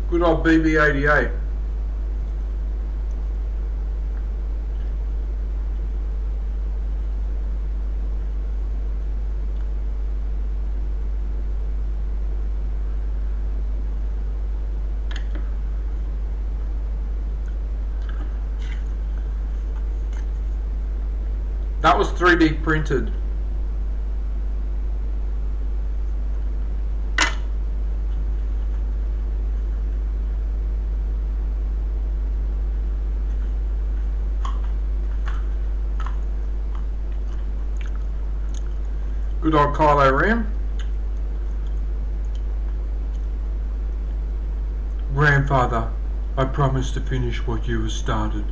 Good old BB-88. That was 3D printed. Good old Kylo Ren. Grandfather, I promise to finish what you have started.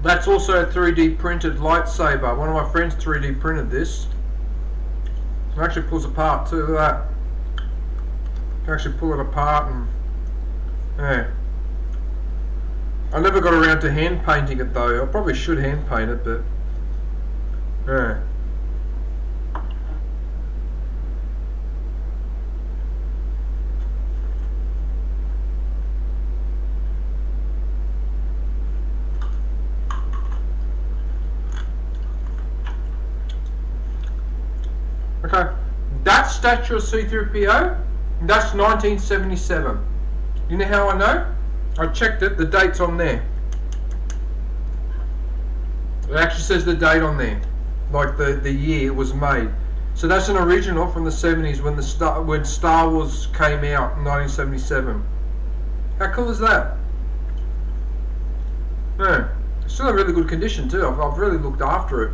That's also a 3D printed lightsaber. One of my friends 3D printed this. It actually pulls apart too. Look at that. You can actually pull it apart and yeah. I never got around to hand painting it though. I probably should hand paint it, but yeah. Okay, that's statue of C-3PO, that's 1977. You know how I know? I checked it, the date's on there. It actually says the date on there, like the year it was made. So that's an original from the 70s when Star Wars came out in 1977. How cool is that? Yeah, still in really good condition too. I've really looked after it.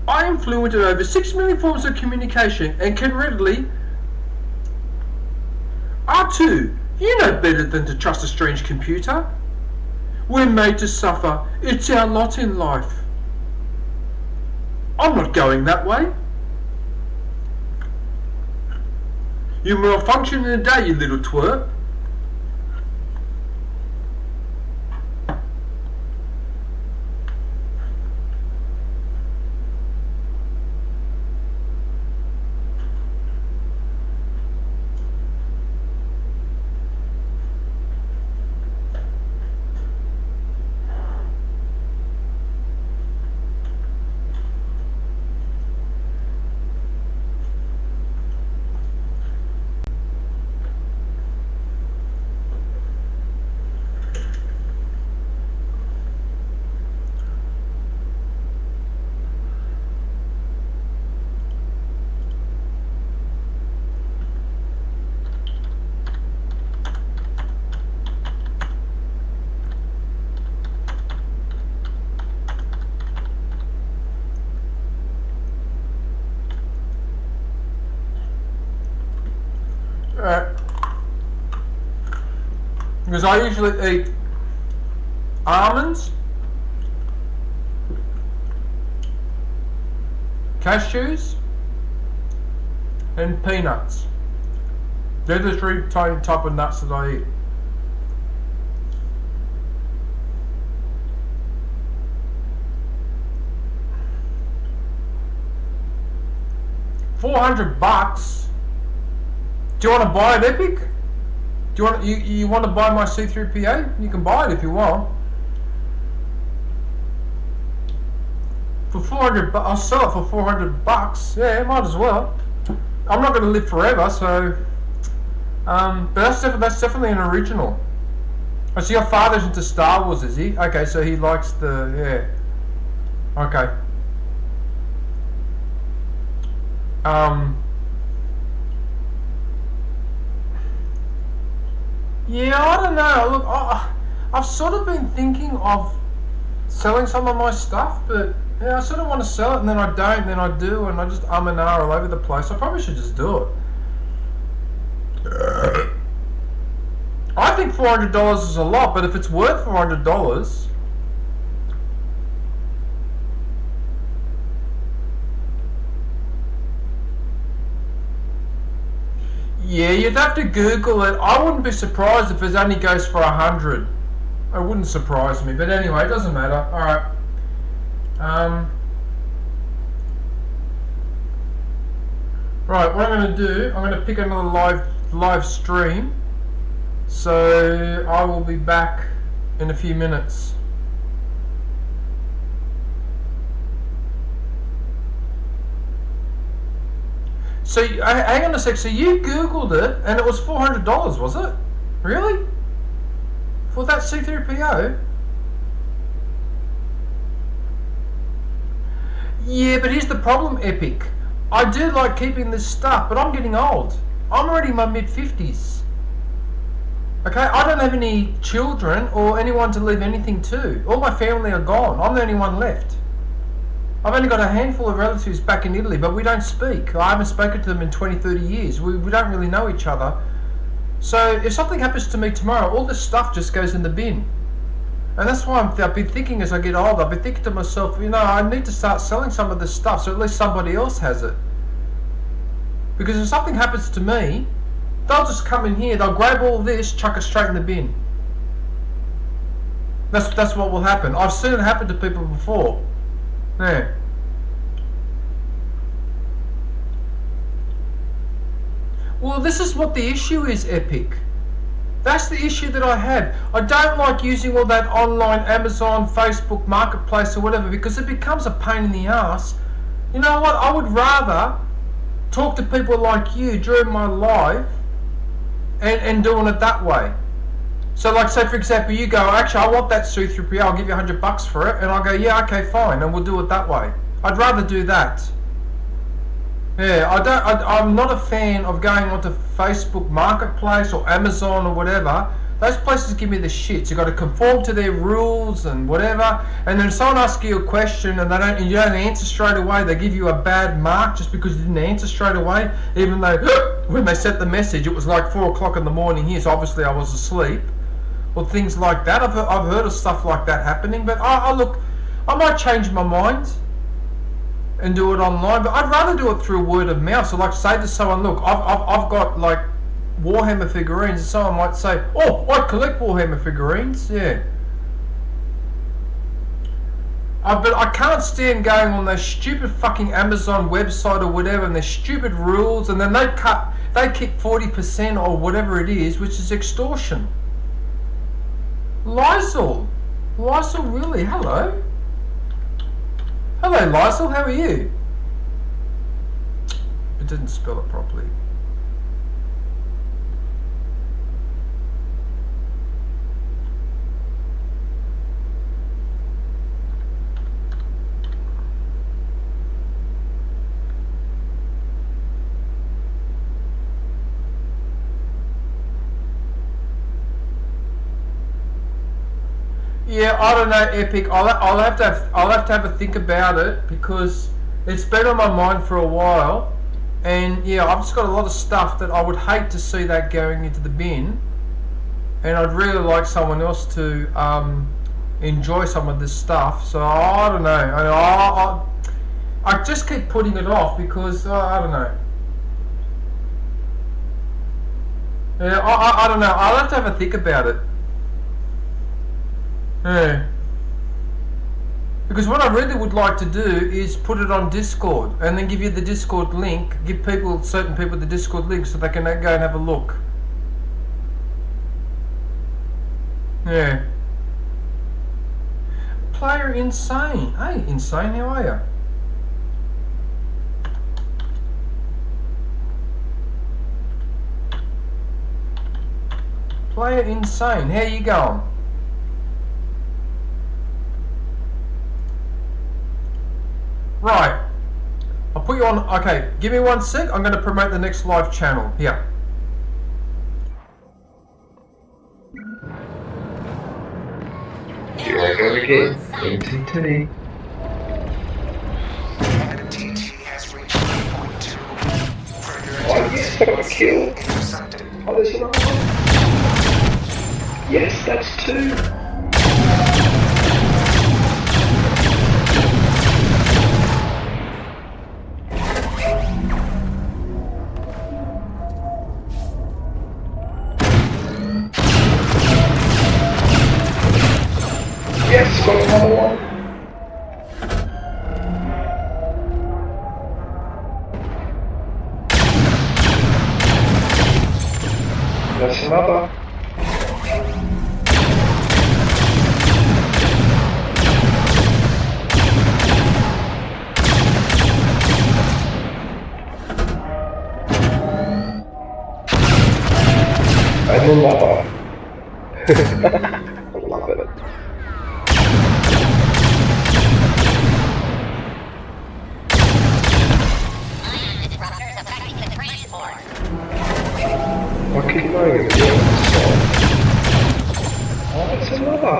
I am fluent in over 6 million forms of communication and can readily... R2, you know better than to trust a strange computer. We're made to suffer. It's our lot in life. I'm not going that way. You malfunction in a day, you little twerp. Because I usually eat almonds, cashews, and peanuts. They're the three type of nuts that I eat. $400. Do you want to buy it, Epic? Do you want to buy my C-3PO? You can buy it if you want. For 400, I'll sell it for $400. Yeah, might as well. I'm not going to live forever, so. But that's definitely an original. I see your father's into Star Wars, is he? Okay, so he likes the Okay. Yeah, I don't know. Look, I've sort of been thinking of selling some of my stuff, but yeah, I sort of want to sell it, and then I don't, and then I do, and I just and ah all over the place. I probably should just do it. I think $400 is a lot, but if it's worth $400, yeah, you'd have to Google it. I wouldn't be surprised if it only goes for 100. It wouldn't surprise me, but anyway, it doesn't matter. All right. Right, what I'm going to do, I'm going to pick another live stream. So I will be back in a few minutes. So hang on a sec. So you Googled it, and it was $400, was it? Really? For that C-3PO? Yeah, but here's the problem, Epic. I do like keeping this stuff, but I'm getting old. I'm already in my mid-50s. Okay, I don't have any children or anyone to leave anything to. All my family are gone. I'm the only one left. I've only got a handful of relatives back in Italy, but we don't speak. I haven't spoken to them in 20, 30 years. We don't really know each other. So if something happens to me tomorrow, all this stuff just goes in the bin. And that's why I've been thinking as I get older, I've been thinking to myself, you know, I need to start selling some of this stuff so at least somebody else has it. Because if something happens to me, they'll just come in here, they'll grab all this, chuck it straight in the bin. That's what will happen. I've seen it happen to people before. Yeah. Well, this is what the issue is, Epic. That's the issue that I had. I don't like using all that online Amazon, Facebook, Marketplace or whatever because it becomes a pain in the ass. You know what? I would rather talk to people like you during my live and doing it that way. So like say for example you go, actually I want that C3PO, I'll give you $100 for it, and I'll go, yeah, okay, fine, and we'll do it that way. I'd rather do that. Yeah, I'm not a fan of going onto Facebook Marketplace or Amazon or whatever. Those places give me the shits. You got to conform to their rules and whatever. And then if someone asks you a question and you don't answer straight away, they give you a bad mark just because you didn't answer straight away. Even though when they sent the message, it was like 4 o'clock in the morning here, so obviously I was asleep. Or things like that. I've heard of stuff like that happening. But look, I might change my mind and do it online, but I'd rather do it through word of mouth. So like say to someone, look, I've got like Warhammer figurines, and someone might say, oh, I collect Warhammer figurines, yeah. But I can't stand going on those stupid fucking Amazon website or whatever and their stupid rules, and then they kick 40% or whatever it is, which is extortion. Lysol really, hello. Hello Lysol, how are you? It didn't spell it properly. Yeah, I don't know, Epic. I'll have to have a think about it because it's been on my mind for a while, and yeah, I've just got a lot of stuff that I would hate to see that going into the bin, and I'd really like someone else to enjoy some of this stuff. So I don't know. I just keep putting it off because I don't know. Yeah, I don't know. I'll have to have a think about it. Yeah. Because what I really would like to do is put it on Discord and then give you the Discord link, give certain people the Discord link so they can go and have a look. Yeah. Player Insane. Hey, Insane, how are you? Player Insane, how you going? Right, I'll put you on, okay, give me 1 sec, I'm going to promote the next live channel, here. Here I go again, NTT. NTT has reached 3.2. Oh yes, I got a kill. Oh, there's another one. Yes, that's 2. Yes, got another one. That's another. And another. I love it. I keep knowing it again. Oh, it's another.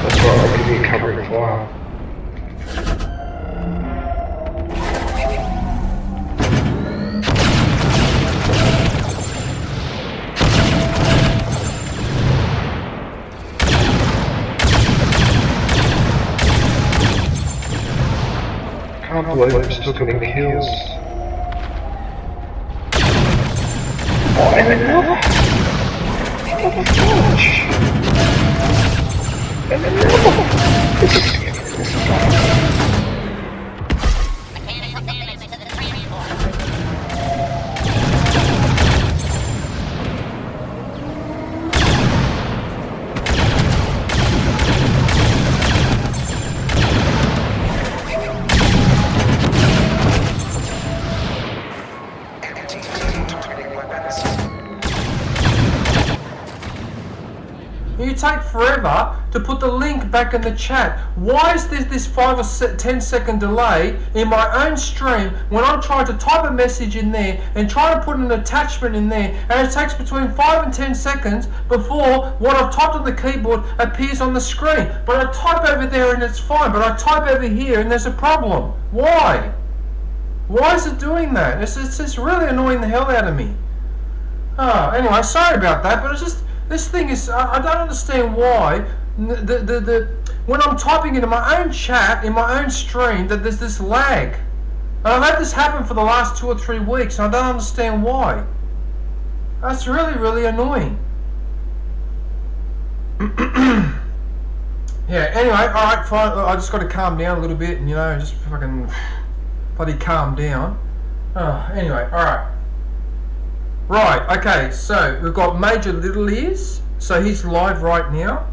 That's right, I'll give you covering fire. I can't believe I'm still getting kills. You take forever to put the link back in the chat. Why is there this 5 or 10 second delay in my own stream when I'm trying to type a message in there and try to put an attachment in there, and it takes between 5 and 10 seconds before what I've typed on the keyboard appears on the screen? But I type over there and it's fine, but I type over here and there's a problem. Why? Why is it doing that? It's just really annoying the hell out of me. Oh, anyway, sorry about that, but it's just, this thing is, I don't understand why when I'm typing into my own chat, in my own stream, that there's this lag. And I've had this happen for the last 2 or 3 weeks, and I don't understand why. That's really, really annoying. Yeah, anyway, alright, fine. I just got to calm down a little bit and, just fucking bloody calm down. Anyway, alright. Right, okay, so we've got Major Little Ears. So he's live right now.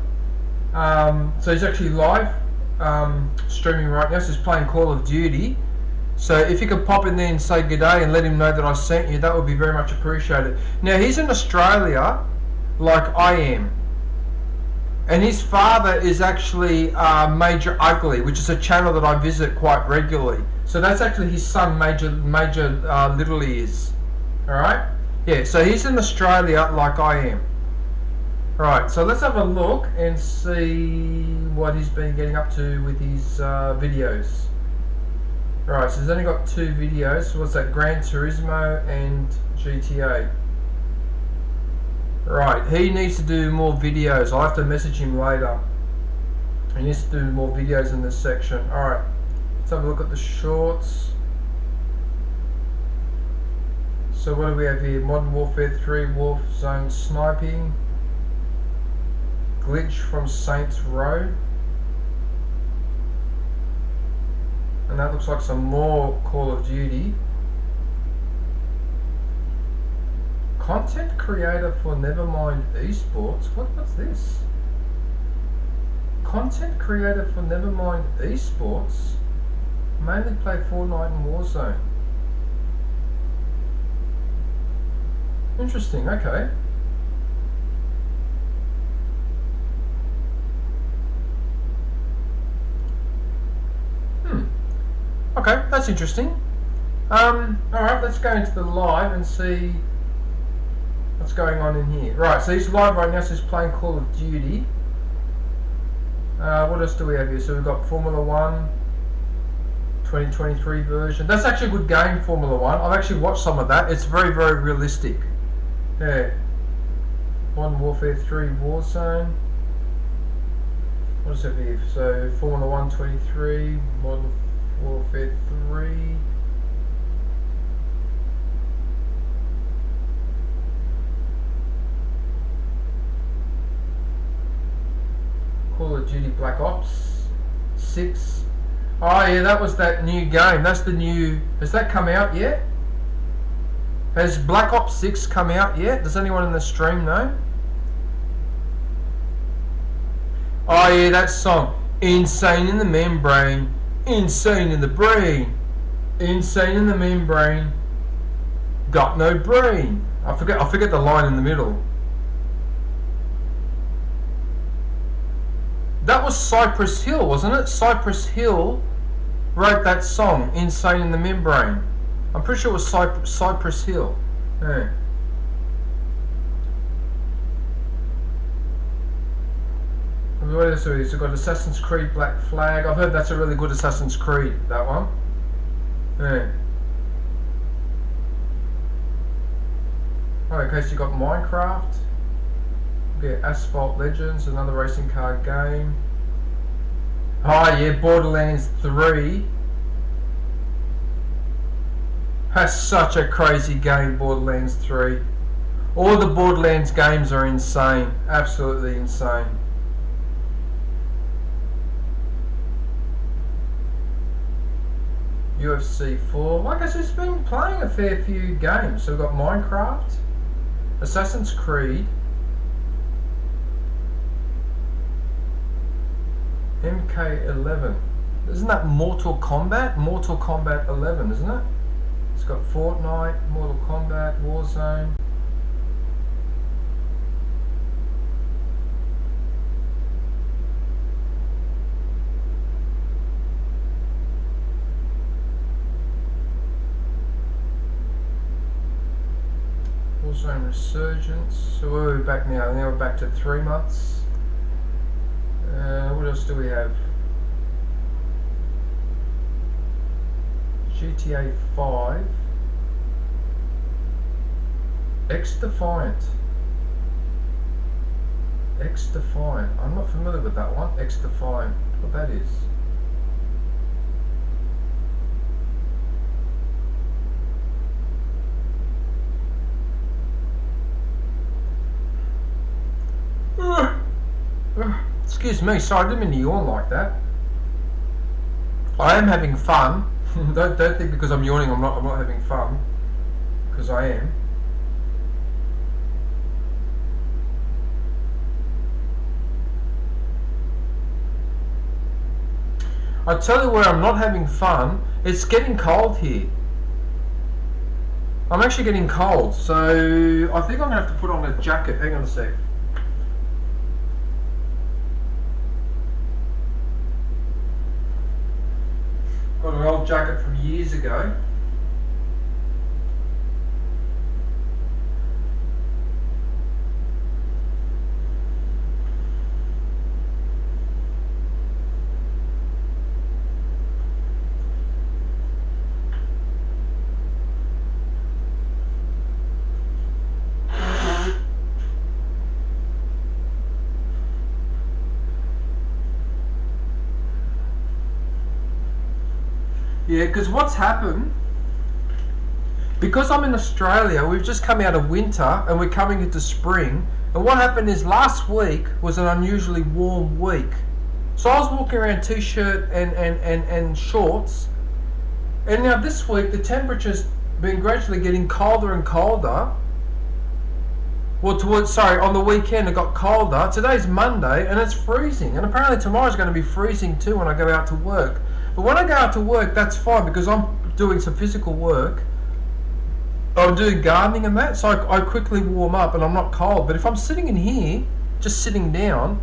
So he's actually live streaming right now. So he's playing Call of Duty. So if you could pop in there and say good day and let him know that I sent you, that would be very much appreciated. Now he's in Australia, like I am. And his father is actually Major Ugly, which is a channel that I visit quite regularly. So that's actually his son, Major Little Ears. Alright? Yeah, so he's in Australia like I am. Right, so let's have a look and see what he's been getting up to with his videos. Right, so he's only got 2 videos. So what's that? Gran Turismo and GTA. Right, he needs to do more videos. I'll have to message him later. He needs to do more videos in this section. Alright, let's have a look at the shorts. So what do we have here? Modern Warfare 3 Warzone Sniping. Glitch from Saints Row. And that looks like some more Call of Duty. Content creator for Nevermind Esports. What's this? Content creator for Nevermind Esports. Mainly play Fortnite and Warzone. Interesting, okay. Okay, that's interesting. Alright, let's go into the live and see what's going on in here. Right, so he's live right now, so he's playing Call of Duty. What else do we have here? So we've got Formula 1 2023 version. That's actually a good game, Formula 1. I've actually watched some of that. It's very, very realistic. Yeah. Modern Warfare 3 Warzone. What is it here? So Formula 1 23, Modern Warfare 3. Call of Duty Black Ops 6. Oh yeah, that was that new game. That's the new... Has that come out yet? Has Black Ops 6 come out yet? Does anyone in the stream know? Oh yeah, that song. Insane in the membrane. Insane in the brain. Insane in the membrane. Got no brain. I forget the line in the middle. That was Cypress Hill, wasn't it? Cypress Hill wrote that song, Insane in the Membrane. I'm pretty sure it was Cypress Hill. Yeah. What else is? We've got Assassin's Creed Black Flag. I've heard that's a really good Assassin's Creed, that one. Yeah. Okay, so you got Minecraft. Yeah, Asphalt Legends, another racing car game. Oh yeah, Borderlands 3. That's such a crazy game, Borderlands 3. All the Borderlands games are insane. Absolutely insane. UFC 4. Like I said, it's been playing a fair few games. So we've got Minecraft, Assassin's Creed, MK11. Isn't that Mortal Kombat? Mortal Kombat 11, isn't it? It's got Fortnite, Mortal Kombat, Warzone. Warzone Resurgence. So where are we back now? Now we're back to 3 months. What else do we have? GTA 5. X-Defiant. X-Defiant. I'm not familiar with that one. X-Defiant. What that is. Excuse me, sorry, I didn't mean to yawn like that. I am having fun. don't think because I'm yawning I'm not having fun. Because I am. I tell you where I'm not having fun, it's getting cold here. I'm actually getting cold, so I think I'm going to have to put on a jacket. Hang on a sec. Got an old jacket from years ago. Yeah, because what's happened, because I'm in Australia, we've just come out of winter and we're coming into spring, and what happened is last week was an unusually warm week. So I was walking around t-shirt and shorts, and now this week the temperature's been gradually getting colder and colder. Well, on the weekend it got colder. Today's Monday and it's freezing, and apparently tomorrow's going to be freezing too when I go out to work. But when I go out to work, that's fine because I'm doing some physical work. I'm doing gardening and that, so I quickly warm up and I'm not cold. But if I'm sitting in here, just sitting down,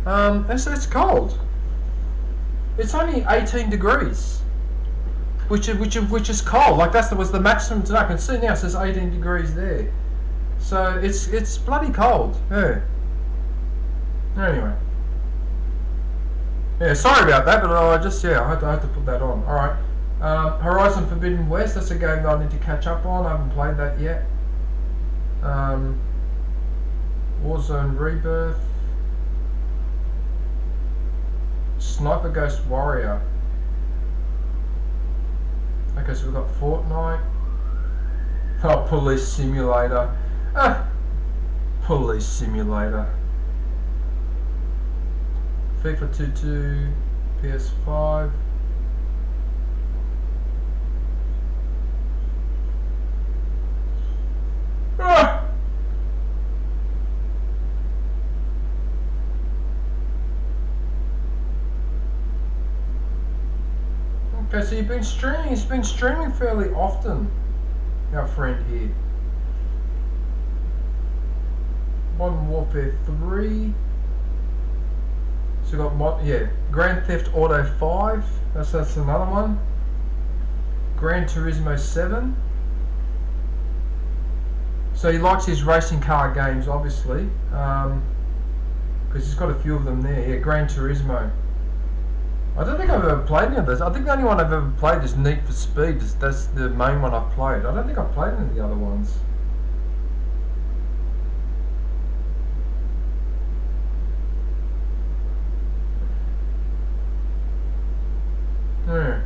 it's cold. It's only 18 degrees, which is cold. Like was the maximum today. I can see now it says 18 degrees there, so it's bloody cold. Yeah. Anyway. Yeah, sorry about that, but I had to put that on. Alright. Horizon Forbidden West, that's a game that I need to catch up on. I haven't played that yet. Warzone Rebirth. Sniper Ghost Warrior. Okay, so we've got Fortnite. Oh, Police Simulator. Police Simulator. FIFA 22, PS5. Okay, so you've been streaming. He's been streaming fairly often, our friend here. Modern Warfare 3. So we got Grand Theft Auto 5. That's another one. Gran Turismo 7. So he likes his racing car games, obviously, because he's got a few of them there. Yeah, Gran Turismo. I don't think I've ever played any of those. I think the only one I've ever played is Need for Speed. That's the main one I've played. I don't think I've played any of the other ones. Yeah.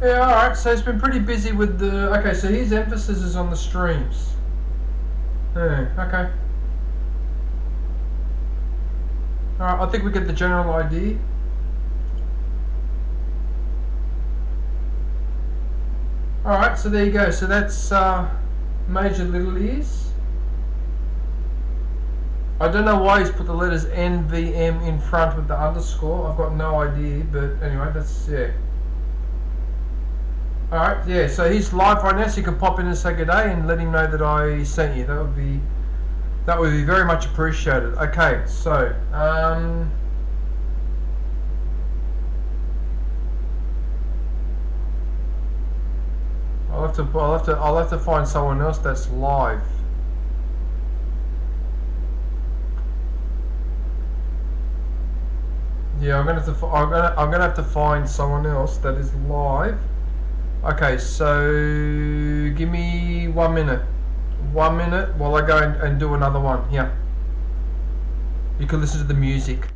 Yeah, alright, so he's been pretty busy with the... Okay, so his emphasis is on the streams. Yeah, okay. Alright, I think we get the general idea. Alright, so there you go. So that's Major Little Ears. I don't know why he's put the letters NVM in front with the underscore. I've got no idea, but anyway, that's, yeah. Alright, yeah, so he's live right now, so you can pop in and say good day and let him know that I sent you. That would be very much appreciated. Okay, so I'll have to find someone else that's live. Yeah, I'm gonna have to find someone else that is live. Okay, so give me 1 minute. 1 minute while I go and do another one. Yeah. You can listen to the music.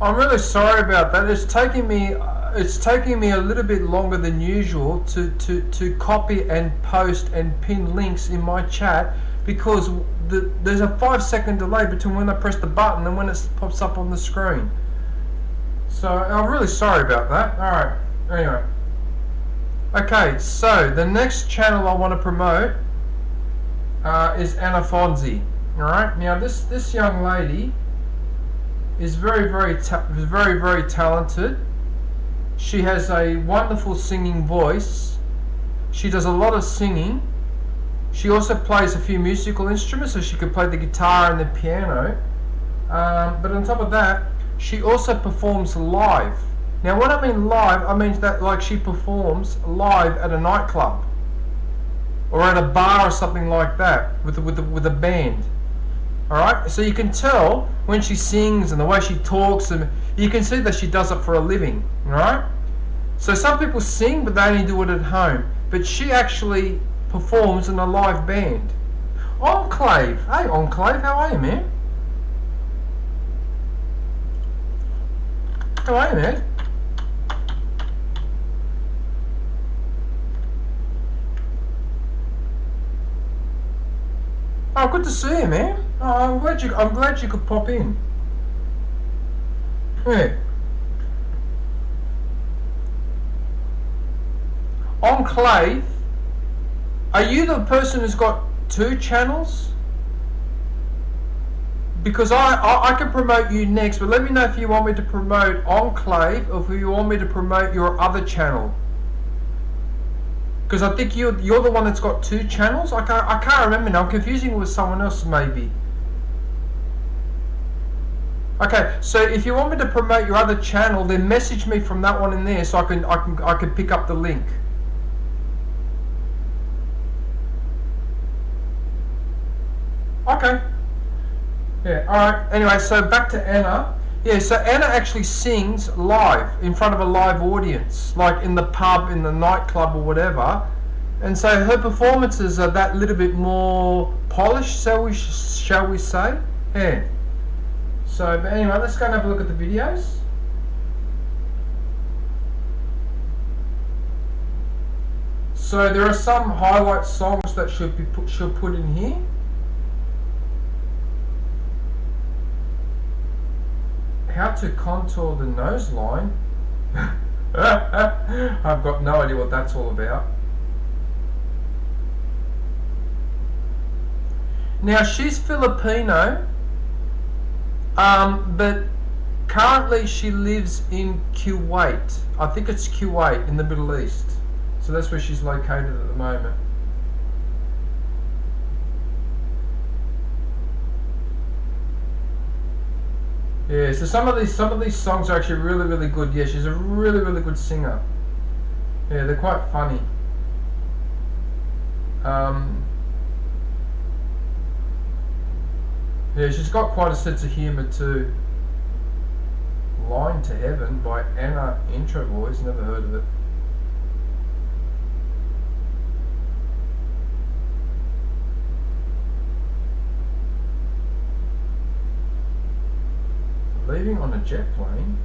I'm really sorry about that. It's taking me a little bit longer than usual to copy and post and pin links in my chat because there's a 5-second delay between when I press the button and when it pops up on the screen. So I'm really sorry about that. Alright, anyway. Okay, so the next channel I want to promote is Anna Fonzi. Alright, now this young lady is very talented. She has a wonderful singing voice. She does a lot of singing. She also plays a few musical instruments, so she can play the guitar and the piano. But on top of that, she also performs live. Now, when I mean live, I mean that like she performs live at a nightclub or at a bar or something like that with a band. All right, so you can tell when she sings and the way she talks, and you can see that she does it for a living. All right, so some people sing, but they only do it at home. But she actually performs in a live band. Enclave, hey Enclave, how are you, man? How are you, man? Oh, good to see you, man. Oh, I'm glad you could pop in. Yeah. Enclave. Are you the person who's got 2 channels? Because I can promote you next, but let me know if you want me to promote Enclave or if you want me to promote your other channel. Because I think you're the one that's got 2 channels. I can't remember now. I'm confusing with someone else maybe. Okay, so if you want me to promote your other channel, then message me from that one in there so I can pick up the link. Okay. Yeah. All right. Anyway, so back to Anna. Yeah, so Anna actually sings live in front of a live audience, like in the pub, in the nightclub or whatever. And so her performances are that little bit more polished, shall we say? Yeah. So, but anyway, let's go and have a look at the videos. So there are some highlight songs that she'll put in here. How to contour the nose line. I've got no idea what that's all about. Now she's Filipino, but currently she lives in Kuwait. I think it's Kuwait in the Middle East. So that's where she's located at the moment. Yeah, so some of these songs are actually really good. Yeah, she's a really good singer. Yeah, they're quite funny. Yeah, she's got quite a sense of humour too. Line to Heaven by Anna Intro Voice, never heard of it. Leaving on a jet plane.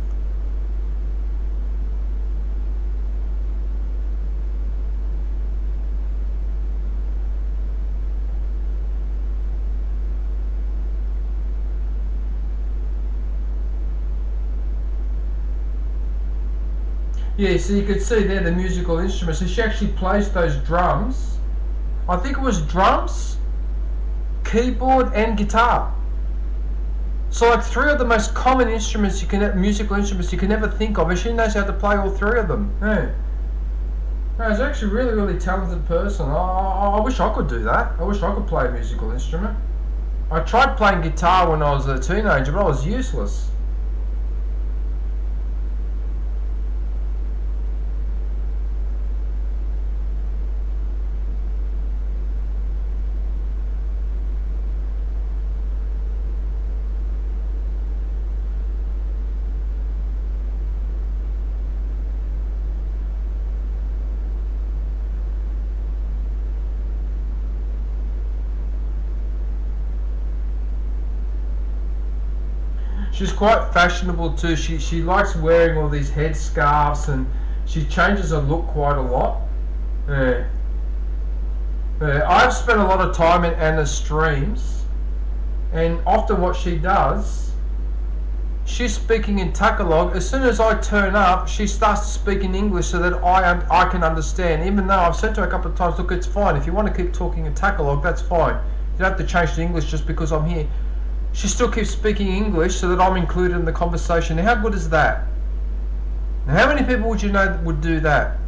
Yeah, so you could see there the musical instruments. So she actually plays those drums. I think it was drums, keyboard, and guitar. So like 3 of the most common instruments musical instruments you can ever think of, and she knows how to play all 3 of them. Yeah. No, she's actually a really talented person. I wish I could do that. I wish I could play a musical instrument. I tried playing guitar when I was a teenager, but I was useless. She's quite fashionable too. She likes wearing all these head scarves, and she changes her look quite a lot. Yeah. I've spent a lot of time in Anna's streams, and often what she does, she's speaking in Tagalog. As soon as I turn up, she starts to speak in English so that I can understand. Even though I've said to her a couple of times, look, it's fine. If you want to keep talking in Tagalog, that's fine. You don't have to change to English just because I'm here. She still keeps speaking English so that I'm included in the conversation. Now, how good is that? Now, how many people would you know that would do that?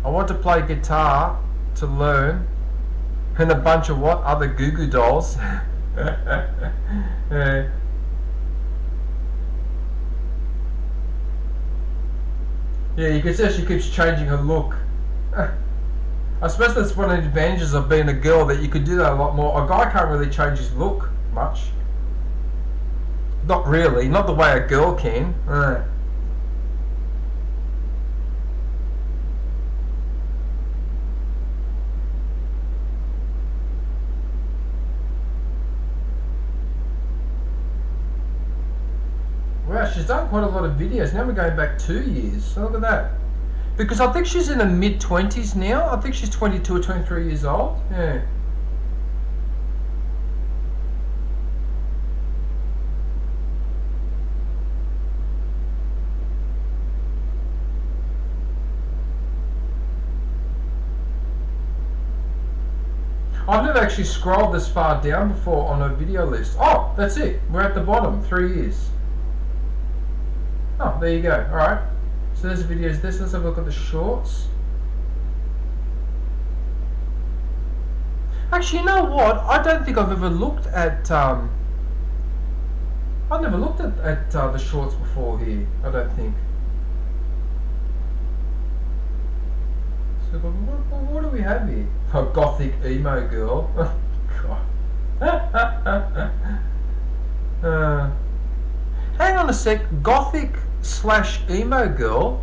I want to play guitar to learn And a bunch of what? Other Goo Goo Dolls. Yeah. Yeah, you can see how she keeps changing her look. I suppose that's one of the advantages of being a girl, that you could do that a lot more. A guy can't really change his look much. Not really, not the way a girl can. Wow, she's done quite a lot of videos. Now we're going back 2 years. So look at that. Because I think she's in her mid-20s now. I think she's 22 or 23 years old. Yeah. I've never actually scrolled this far down before on a video list. Oh, that's it. We're at the bottom. 3 years. Oh, there you go. Alright. So there's videos. Let's have a look at the shorts. Actually, you know what? I don't think I've ever looked at... I've never looked at the shorts before here. I don't think. So what do we have here? Oh, gothic emo girl. Oh, God. Hang on a sec. Gothic / emo girl.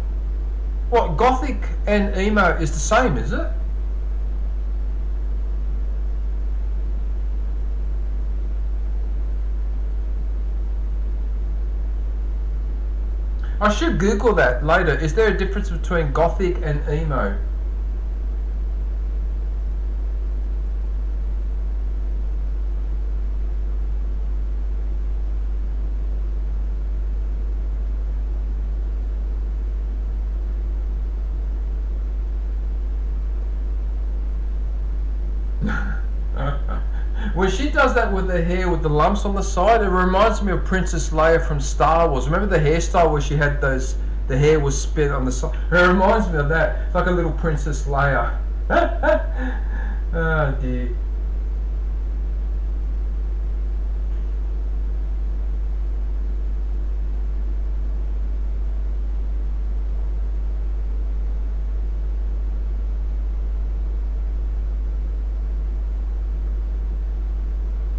What, gothic and emo is the same, is it? I should Google that later. Is there a difference between gothic and emo? When she does that with her hair with the lumps on the side, it reminds me of Princess Leia from Star Wars. Remember the hairstyle where she had those, the hair was spit on the side? It reminds me of that. It's like a little Princess Leia. Oh dear.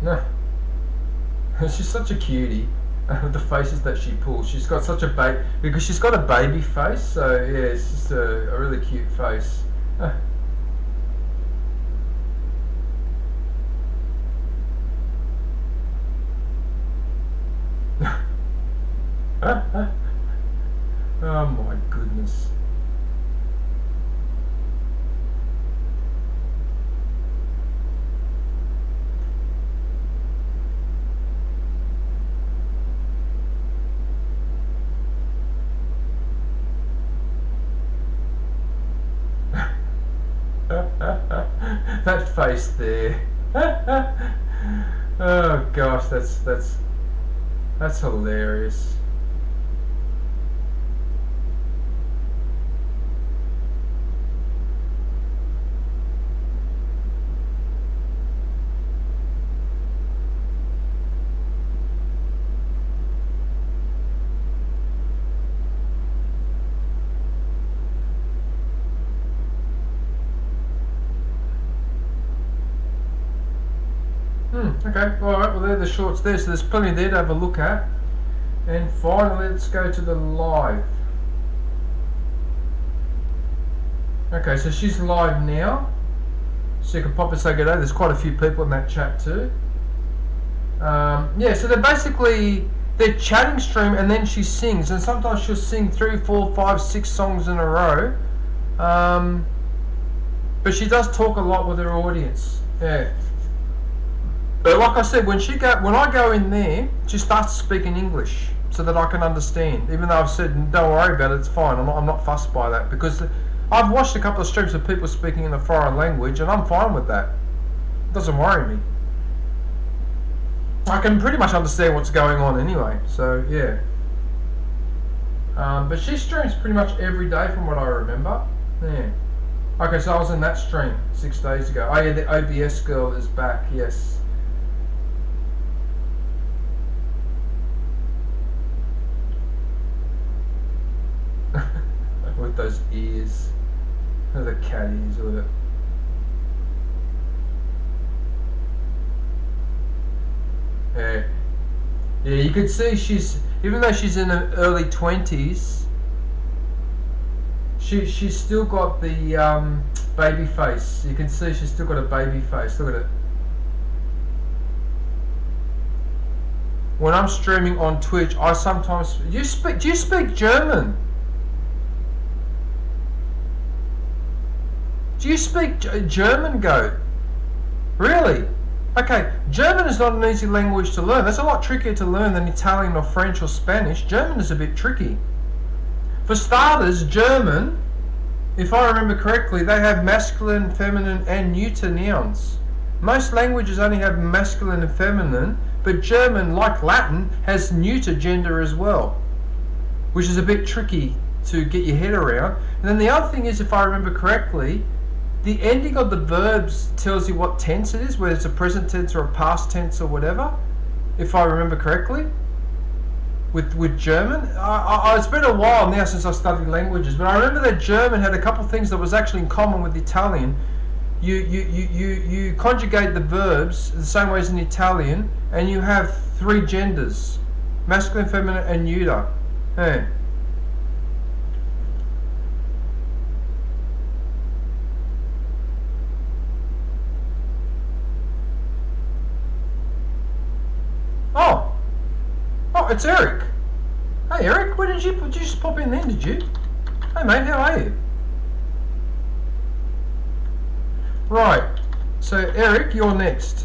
No. She's such a cutie. The faces that she pulls. She's got such a because she's got a baby face, so yeah, it's just a really cute face. Oh my goodness. That face there. Oh gosh, that's hilarious. Okay, alright, well there are the shorts there, so there's plenty there to have a look at. And finally, let's go to the live. Okay, so she's live now. So you can pop and say good day. There's quite a few people in that chat too. Yeah, so they're chatting stream and then she sings. And sometimes she'll sing 3, 4, 5, 6 songs in a row. But she does talk a lot with her audience. Yeah. But like I said, when I go in there, she starts speaking English so that I can understand. Even though I've said, don't worry about it, it's fine. I'm not fussed by that, because I've watched a couple of streams of people speaking in a foreign language, and I'm fine with that. It doesn't worry me. I can pretty much understand what's going on anyway. So yeah. But she streams pretty much every day, from what I remember. Yeah. Okay, so I was in that stream 6 days ago. Oh yeah, the OBS girl is back, yes. With those ears. The cat ears with it. Yeah. Yeah, you could see she's, even though she's in her early 20s, she's still got the baby face. You can see she's still got a baby face. Look at it. When I'm streaming on Twitch, I sometimes do you speak German? Do you speak German, Goat? Really? Okay, German is not an easy language to learn. That's a lot trickier to learn than Italian or French or Spanish. German is a bit tricky. For starters, German, if I remember correctly, they have masculine, feminine and neuter nouns. Most languages only have masculine and feminine, but German, like Latin, has neuter gender as well, which is a bit tricky to get your head around. And then the other thing is, if I remember correctly, the ending of the verbs tells you what tense it is, whether it's a present tense or a past tense or whatever, if I remember correctly. With German, it's been a while now since I studied languages, but I remember that German had a couple of things that was actually in common with Italian. You conjugate the verbs the same way as in Italian, and you have 3 genders: masculine, feminine, and neuter. Hey. Oh, it's Eric. Hey Eric, where did you just pop in then, did you? Hey mate, how are you? Right, so Eric, you're next.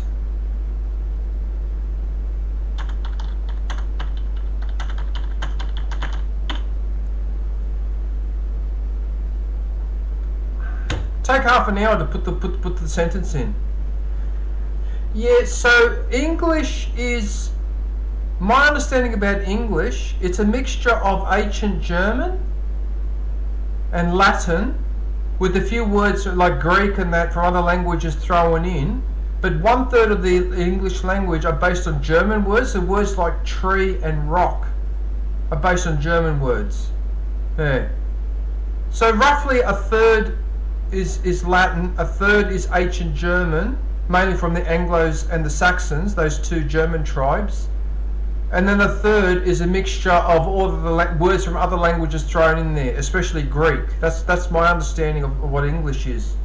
Take half an hour to put the sentence in. Yeah, so English is, my understanding about English, it's a mixture of ancient German and Latin, with a few words like Greek and that from other languages thrown in, but 1/3 of the English language are based on German words. So words like tree and rock are based on German words. Yeah. So roughly 1/3 is Latin, 1/3 is ancient German, mainly from the Anglos and the Saxons, those 2 German tribes. And then 1/3 is a mixture of all of the words from other languages thrown in there, especially Greek. That's my understanding of what English is.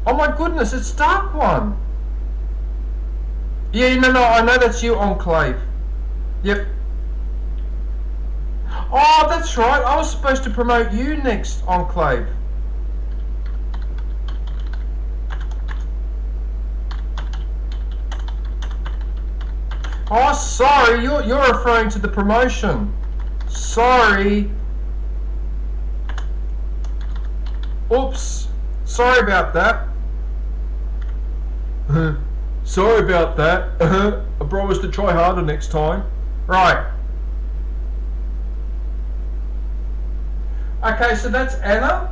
Oh my goodness, it's Dark One. Yeah, no, I know that's you, Enclave. Yep. Oh, that's right. I was supposed to promote you next, Enclave. Oh, sorry, you're referring to the promotion. Sorry. Oops. Sorry about that. Sorry about that. I promise to try harder next time. Right. Okay, so that's Anna.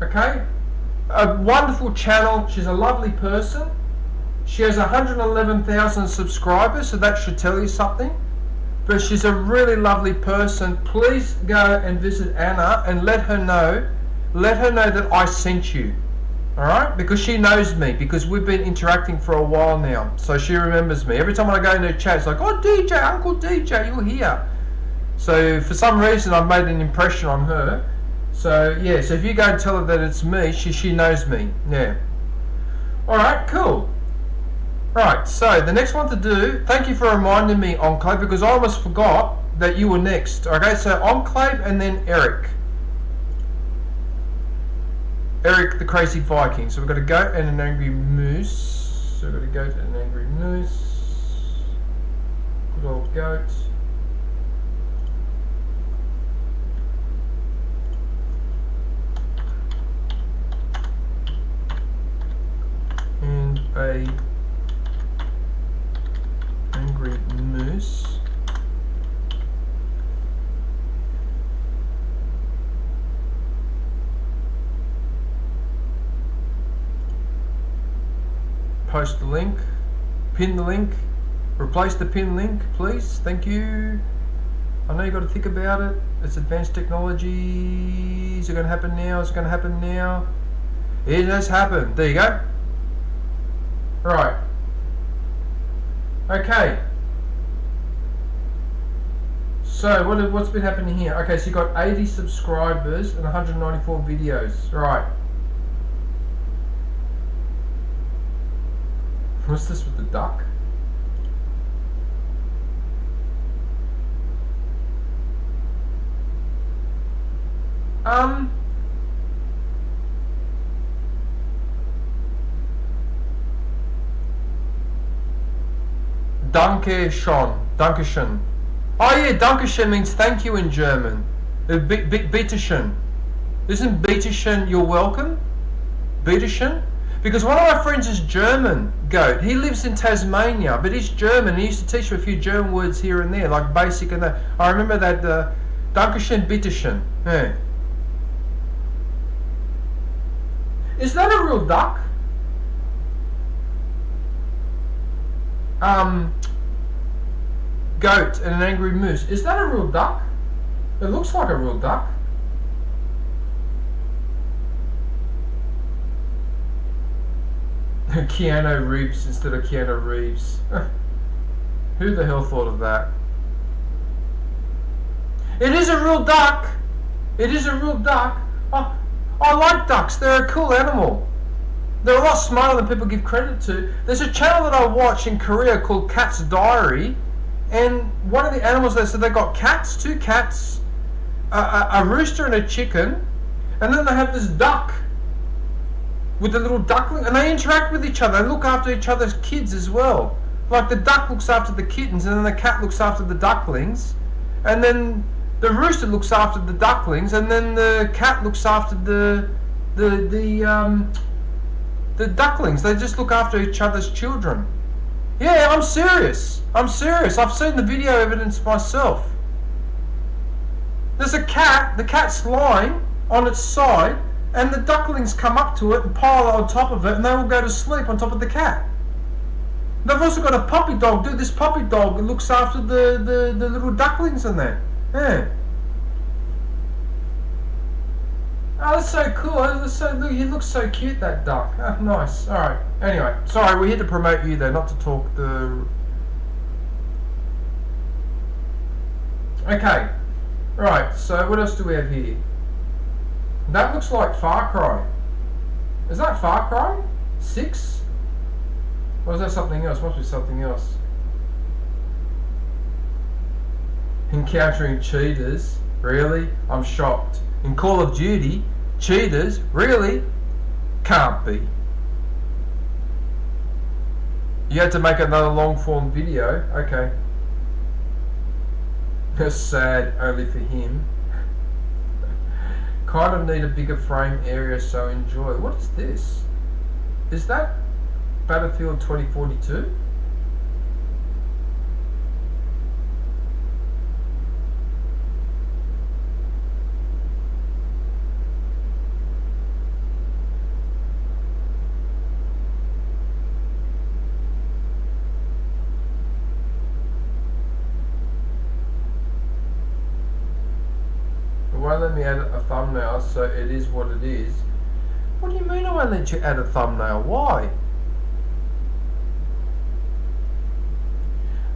Okay. A wonderful channel. She's a lovely person. She has 111,000 subscribers, so that should tell you something. But she's a really lovely person. Please go and visit Anna and let her know that I sent you. Alright? Because she knows me, because we've been interacting for a while now. So she remembers me. Every time when I go into her chat, it's like, oh DJ, Uncle DJ, you're here. So for some reason I've made an impression on her. So yeah, so if you go and tell her that it's me, she knows me. Yeah. Alright, cool. Right, so the next one to do, thank you for reminding me, Enclave, because I almost forgot that you were next. Okay, so Enclave and then Eric. Eric the Crazy Viking. So we've got a goat and an angry moose. So we've got a goat and an angry moose. Good old goat. And a angry moose. post the link. Pin the link. Replace the pin link, please. Thank you. I know you got to think about it. It's advanced technology. Is it going to happen now? Is it going to happen now? It has happened. There you go. Right. Okay. So what's been happening here? Okay, so you got 80 subscribers and 194 videos. Right. What's this with the duck? Danke schön. Danke schön. Oh yeah, Danke schön means thank you in German. Bitte schön. Isn't bitte schön you're welcome? Bitte schön? Because one of my friends is German, Goat. He lives in Tasmania, but he's German. He used to teach me a few German words here and there, like basic and that. I remember that, Danke schön, bitte schön. Yeah. Is that a real duck? Goat and an angry moose. Is that a real duck? It looks like a real duck. Keanu Reeves instead of Keanu Reeves. Who the hell thought of that? It is a real duck. It is a real duck. Oh, I like ducks. They're a cool animal. They're a lot smarter than people give credit to. There's a channel that I watch in Korea called Cat's Diary, and one of the animals they said they got cats, 2 cats, a rooster and a chicken, and then they have this duck with the little duckling, and they interact with each other. They look after each other's kids as well. Like the duck looks after the kittens, and then the cat looks after the ducklings, and then the rooster looks after the ducklings, and then the cat looks after the ducklings. They just look after each other's children. Yeah, I'm serious. I'm serious. I've seen the video evidence myself. There's a cat. The cat's lying on its side, and the ducklings come up to it and pile on top of it, and they all go to sleep on top of the cat. They've also got a puppy dog. Dude, this puppy dog looks after the little ducklings in there. Yeah. Oh, that's so cool. Look, he looks so cute, that duck. Oh, nice. Alright. Anyway, sorry, we're here to promote you though, not to talk the... Okay. Right, so what else do we have here? That looks like Far Cry. Is that Far Cry 6? Or is that something else? Must be something else. Encountering cheaters? Really? I'm shocked. In Call of Duty, cheaters? Really? Can't be. You had to make another long form video? Okay. That's sad, only for him. Kind of need a bigger frame area, so enjoy. What is this? Is that Battlefield 2042? Won't let me add a thumbnail, so it is what it is. What do you mean I won't let you add a thumbnail? Why?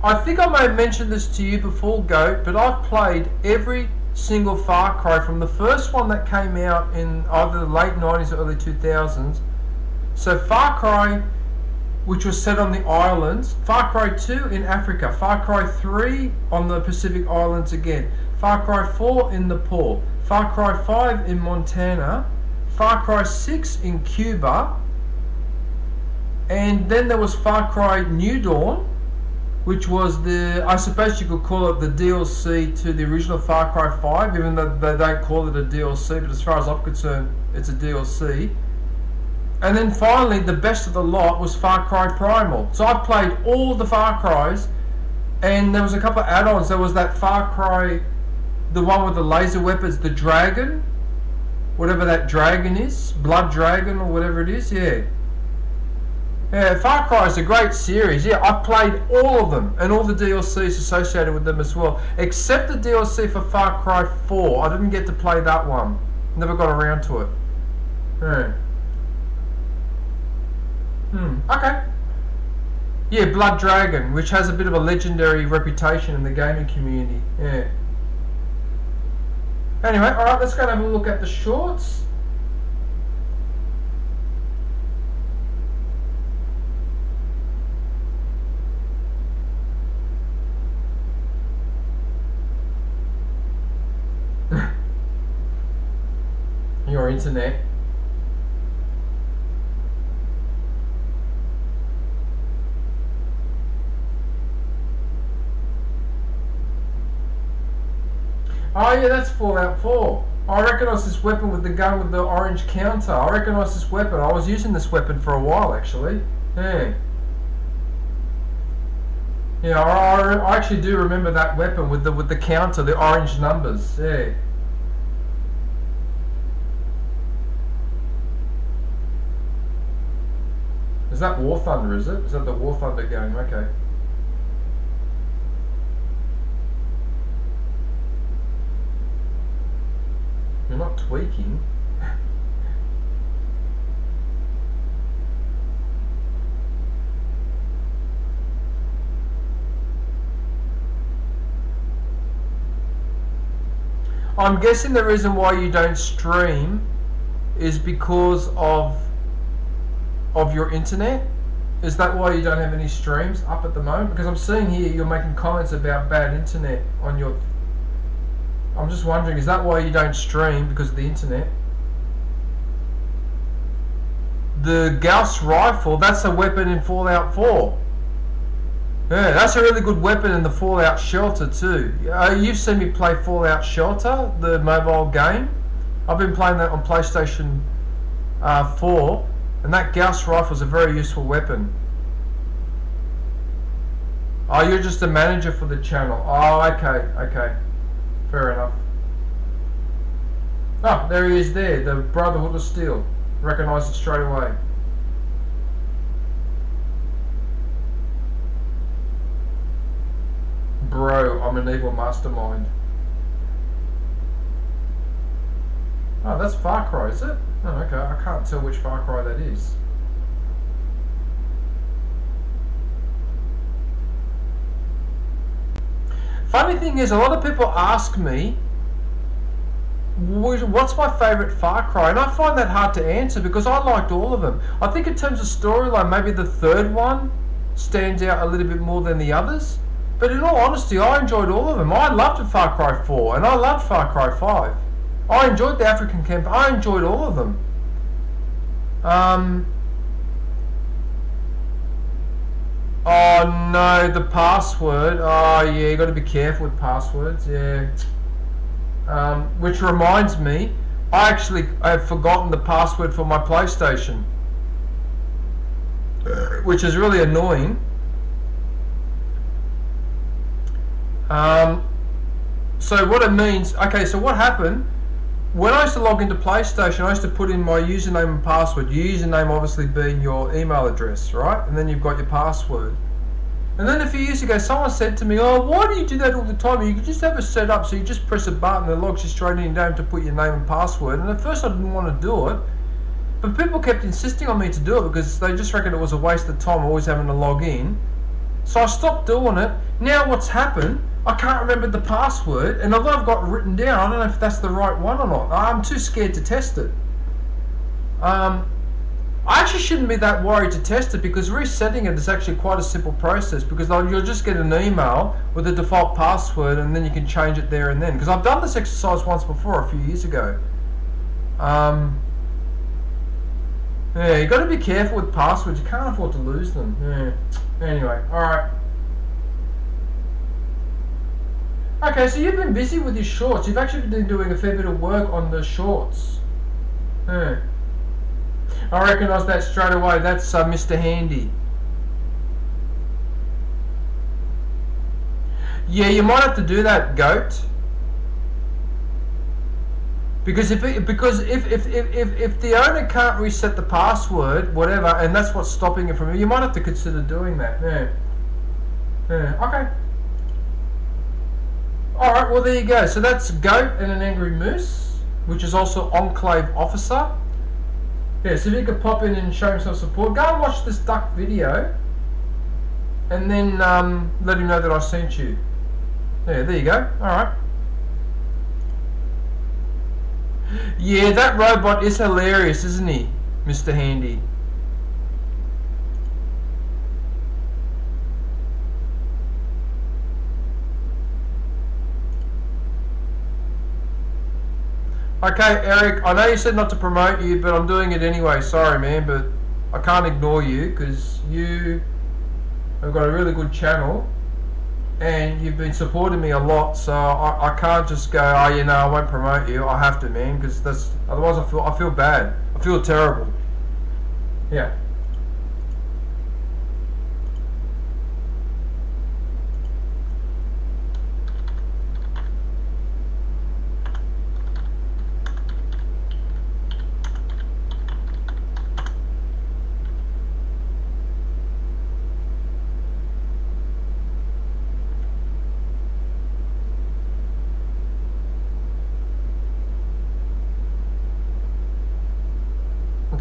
I think I may have mentioned this to you before, Goat, but I've played every single Far Cry from the first one that came out in either the late 90s or early 2000s. So Far Cry, which was set on the islands, Far Cry 2 in Africa, Far Cry 3 on the Pacific Islands again, Far Cry 4 in Nepal, Far Cry 5 in Montana, Far Cry 6 in Cuba, and then there was Far Cry New Dawn, which was the, I suppose you could call it the DLC to the original Far Cry 5, even though they don't call it a DLC, but as far as I'm concerned, it's a DLC. And then finally, the best of the lot was Far Cry Primal. So I played all the Far Cries, and there was a couple of add-ons. There was that Far Cry, the one with the laser weapons, the dragon, whatever that dragon is, Blood Dragon or whatever it is, yeah. Yeah, Far Cry is a great series. Yeah, I played all of them and all the DLCs associated with them as well, except the DLC for Far Cry 4. I didn't get to play that one. Never got around to it. Yeah. Okay. Yeah, Blood Dragon, which has a bit of a legendary reputation in the gaming community. Yeah. Anyway, alright, let's go and have a look at the shorts. Your internet. Oh yeah, that's Fallout 4. I recognise this weapon with the gun with the orange counter. I recognise this weapon. I was using this weapon for a while actually. Yeah. Yeah, I actually do remember that weapon with the counter, the orange numbers. Yeah. Is that War Thunder, is it? Is that the War Thunder game? Okay. You're not tweaking. I'm guessing the reason why you don't stream is because of your internet. Is that why you don't have any streams up at the moment? Because I'm seeing here you're making comments about bad internet on your... I'm just wondering, is that why you don't stream, because of the internet? The Gauss rifle, that's a weapon in Fallout 4. Yeah, that's a really good weapon in the Fallout Shelter too. You've seen me play Fallout Shelter, the mobile game. I've been playing that on PlayStation 4, and that Gauss rifle is a very useful weapon. Oh, you're just a manager for the channel. Oh, okay. Fair enough. Oh, there he is there, the Brotherhood of Steel. Recognise it straight away. Bro, I'm an evil mastermind. Oh, that's Far Cry, is it? Oh, okay, I can't tell which Far Cry that is. Funny thing is, a lot of people ask me, what's my favourite Far Cry? And I find that hard to answer because I liked all of them. I think in terms of storyline, maybe the third one stands out a little bit more than the others. But in all honesty, I enjoyed all of them. I loved Far Cry 4 and I loved Far Cry 5. I enjoyed the African camp. I enjoyed all of them. Oh no, the password. Oh yeah, you got to be careful with passwords. Yeah. Which reminds me, I have forgotten the password for my PlayStation, which is really annoying. So what it means, okay, so what happened, when I used to log into PlayStation, I used to put in my username and password, your username obviously being your email address, right? And then you've got your password. And then a few years ago, someone said to me, oh, why do you do that all the time? You could just have it set up so you just press a button and it logs you straight in, you don't have to put your name and password. And at first I didn't want to do it, but people kept insisting on me to do it because they just reckoned it was a waste of time always having to log in. So I stopped doing it. Now what's happened, I can't remember the password, and although I've got it written down, I don't know if that's the right one or not. I'm too scared to test it. I actually shouldn't be that worried to test it because resetting it is actually quite a simple process because you'll just get an email with the default password and then you can change it there and then. Because I've done this exercise once before, a few years ago. Yeah, you got to be careful with passwords. You can't afford to lose them. Yeah. Anyway, alright. Okay, so you've been busy with your shorts. You've actually been doing a fair bit of work on the shorts. Yeah. I recognise that straight away. That's Mr. Handy. Yeah, you might have to do that, Goat. Because if the owner can't reset the password, whatever, and that's what's stopping it from you might have to consider doing that. Yeah. Okay. All right. Well, there you go. So that's Goat and an Angry Moose, which is also Enclave Officer. Yeah. So if you could pop in and show him some support, go and watch this duck video, and then let him know that I sent you. Yeah. There you go. All right. Yeah, that robot is hilarious, isn't he, Mr. Handy? Okay, Eric, I know you said not to promote you, but I'm doing it anyway. Sorry, man, but I can't ignore you because you have got a really good channel and you've been supporting me a lot, so I can't just go, oh, you know, I won't promote you. I have to, man, because that's otherwise I feel bad. I feel terrible. Yeah.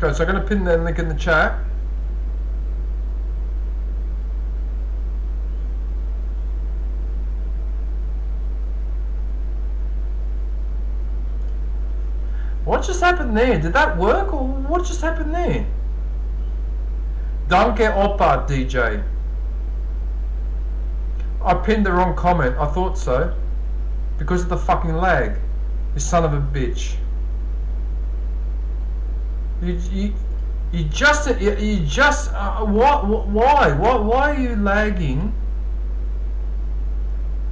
Okay, so I'm going to pin that link in the chat. What just happened there? Did that work or what just happened there? Danke Opa, DJ. I pinned the wrong comment. I thought so. Because of the fucking lag. You son of a bitch. You just why are you lagging?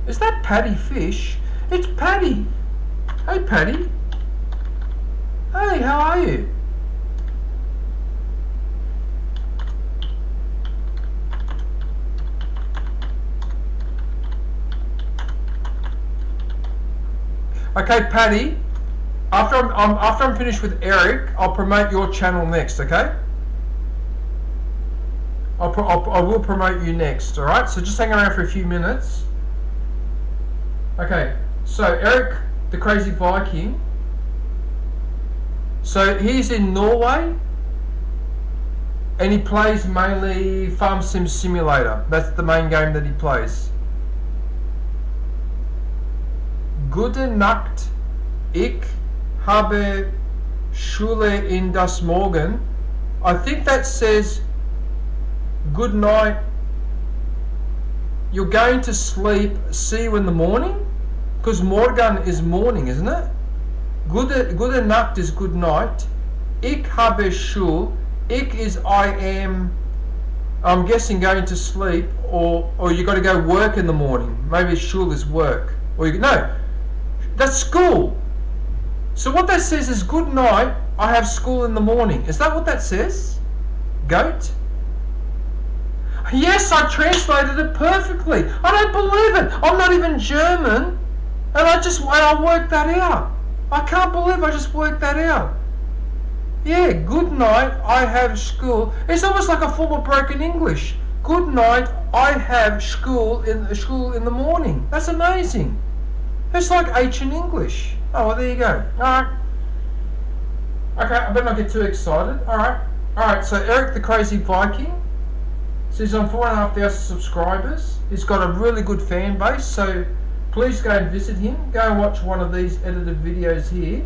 Is that Paddy Fish? It's Paddy. Hey Paddy. Hey, how are you? Okay, Paddy. After I'm finished with Eric, I'll promote your channel next. Okay? I will promote you next. All right? So just hang around for a few minutes. Okay. So Eric, the Crazy Viking. So he's in Norway, and he plays mainly Farm Sim Simulator. That's the main game that he plays. Gute Nacht, ich habe Schule in das Morgen. I think that says good night. You're going to sleep. See you in the morning, because Morgen is morning, isn't it? Gute Nacht is good night. Ich habe Schule. Ich is I am. I'm guessing going to sleep, or you got to go work in the morning. Maybe Schule is work, or no, that's school. So what that says is good night, I have school in the morning. Is that what that says? Goat? Yes, I translated it perfectly. I don't believe it. I'm not even German. And I worked that out. I can't believe I just worked that out. Yeah, good night, I have school. It's almost like a form of broken English. Good night, I have school in the morning. That's amazing. It's like ancient English. Oh, well, there you go. Alright. Okay, I better not get too excited. Alright, so Eric the Crazy Viking. So he's on 4,500 subscribers. He's got a really good fan base, so please go and visit him. Go and watch one of these edited videos here.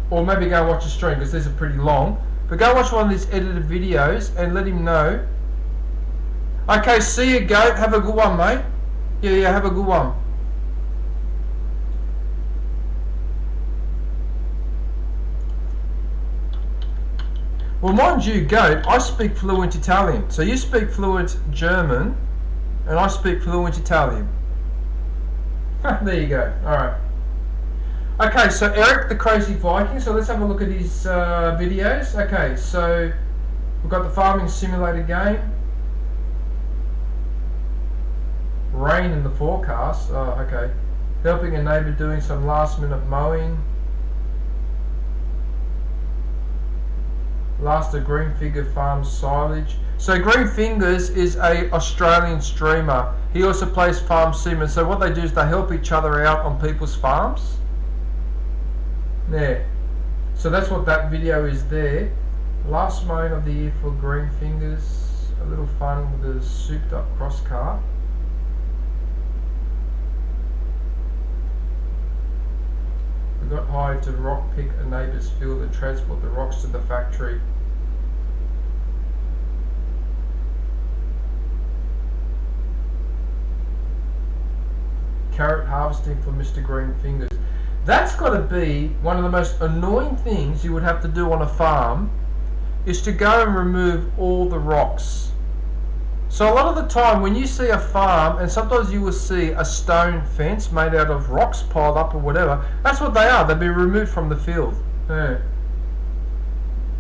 Or maybe go and watch a stream, because these are pretty long. But go watch one of these edited videos and let him know. Okay, see you, Goat. Have a good one, mate. Yeah, have a good one. Well, mind you, Goat, I speak fluent Italian. So you speak fluent German, and I speak fluent Italian. There you go. Alright. Okay, so Eric the Crazy Viking. So let's have a look at his videos. Okay, so we've got the farming simulator game. Rain in the forecast. Oh, okay. Helping a neighbour doing some last minute mowing. Last of Green Finger Farms silage. So Green Fingers is a Australian streamer. He also plays Farm Sim, and so what they do is they help each other out on people's farms. Yeah. So that's what that video is there. Last mowing of the year for Green Fingers. A little fun with a souped up cross cart. We got hired to rock pick a neighbour's field and transport the rocks to the factory. Carrot harvesting for Mr. Green Fingers. That's got to be one of the most annoying things you would have to do on a farm, is to go and remove all the rocks. So a lot of the time when you see a farm, and sometimes you will see a stone fence made out of rocks piled up or whatever, that's what they are. They've been removed from the field. Yeah.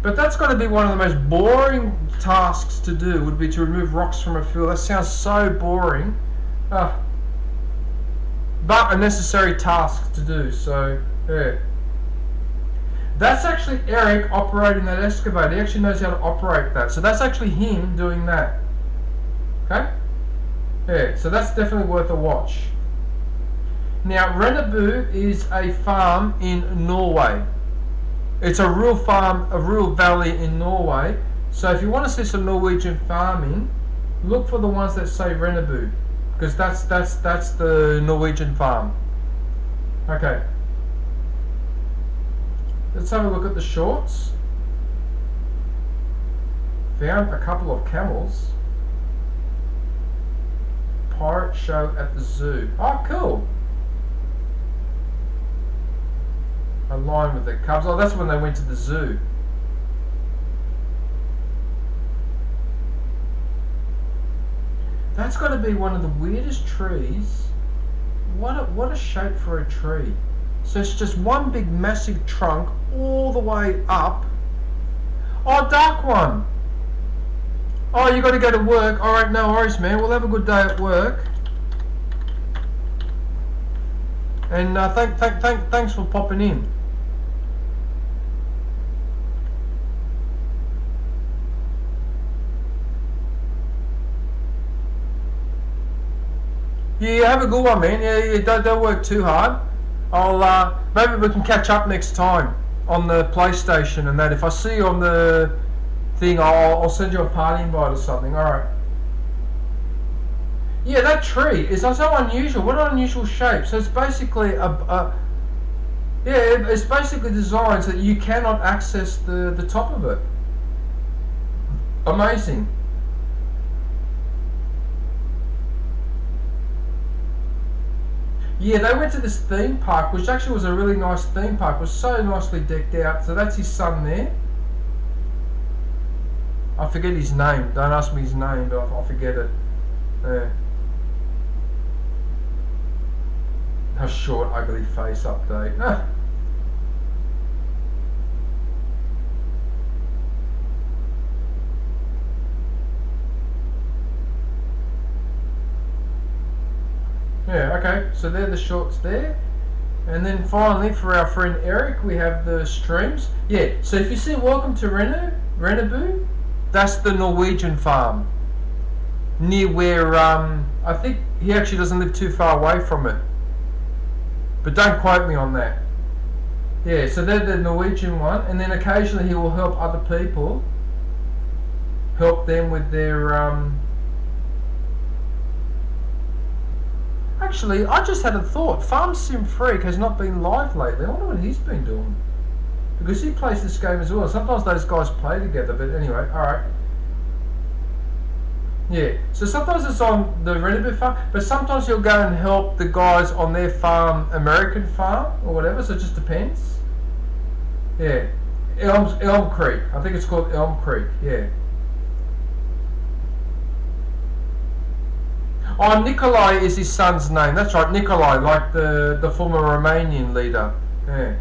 But that's got to be one of the most boring tasks to do, would be to remove rocks from a field. That sounds so boring. But a necessary task to do, so yeah. That's actually Eric operating that excavator. He actually knows how to operate that. So that's actually him doing that. Okay? Yeah, so that's definitely worth a watch. Now, Rennebu is a farm in Norway. It's a real farm, a real valley in Norway. So if you want to see some Norwegian farming, look for the ones that say Rennebu, because that's the Norwegian farm. Okay. Let's have a look at the shorts. Found a couple of camels. Pirate show at the zoo. Oh, cool. A lion with the cubs. Oh, that's when they went to the zoo. That's got to be one of the weirdest trees. What a shape for a tree. So it's just one big massive trunk all the way up. Oh, dark one. Oh, you got to go to work. All right, no worries, man. We'll have a good day at work. And thanks for popping in. Yeah, have a good one, man. Yeah, don't work too hard. I'll maybe we can catch up next time on the PlayStation and that. If I see you on the thing, I'll send you a party invite or something. All right. Yeah, that tree is so unusual. What an unusual shape. So it's basically it's basically designed so that you cannot access the top of it. Amazing. Yeah, they went to this theme park, which actually was a really nice theme park. It was so nicely decked out. So that's his son there. I forget his name. Don't ask me his name, but I forget it. Yeah. A short, ugly face update. Yeah, okay, so they're the shorts there. And then finally, for our friend Eric, we have the streams. Yeah, so if you see Welcome to Rennebu, that's the Norwegian farm. Near where, I think he actually doesn't live too far away from it. But don't quote me on that. Yeah, so they're the Norwegian one. And then occasionally he will help other people. Help them with their, Actually, I just had a thought. Farm Sim Freak has not been live lately. I wonder what he's been doing. Because he plays this game as well. Sometimes those guys play together, but anyway, alright. Yeah, so sometimes it's on the Rennebu farm, but sometimes he'll go and help the guys on their farm, American farm, or whatever, so it just depends. Yeah. Elm Creek. I think it's called Elm Creek, yeah. Oh, Nikolai is his son's name. That's right, Nikolai, like the former Romanian leader. Yeah.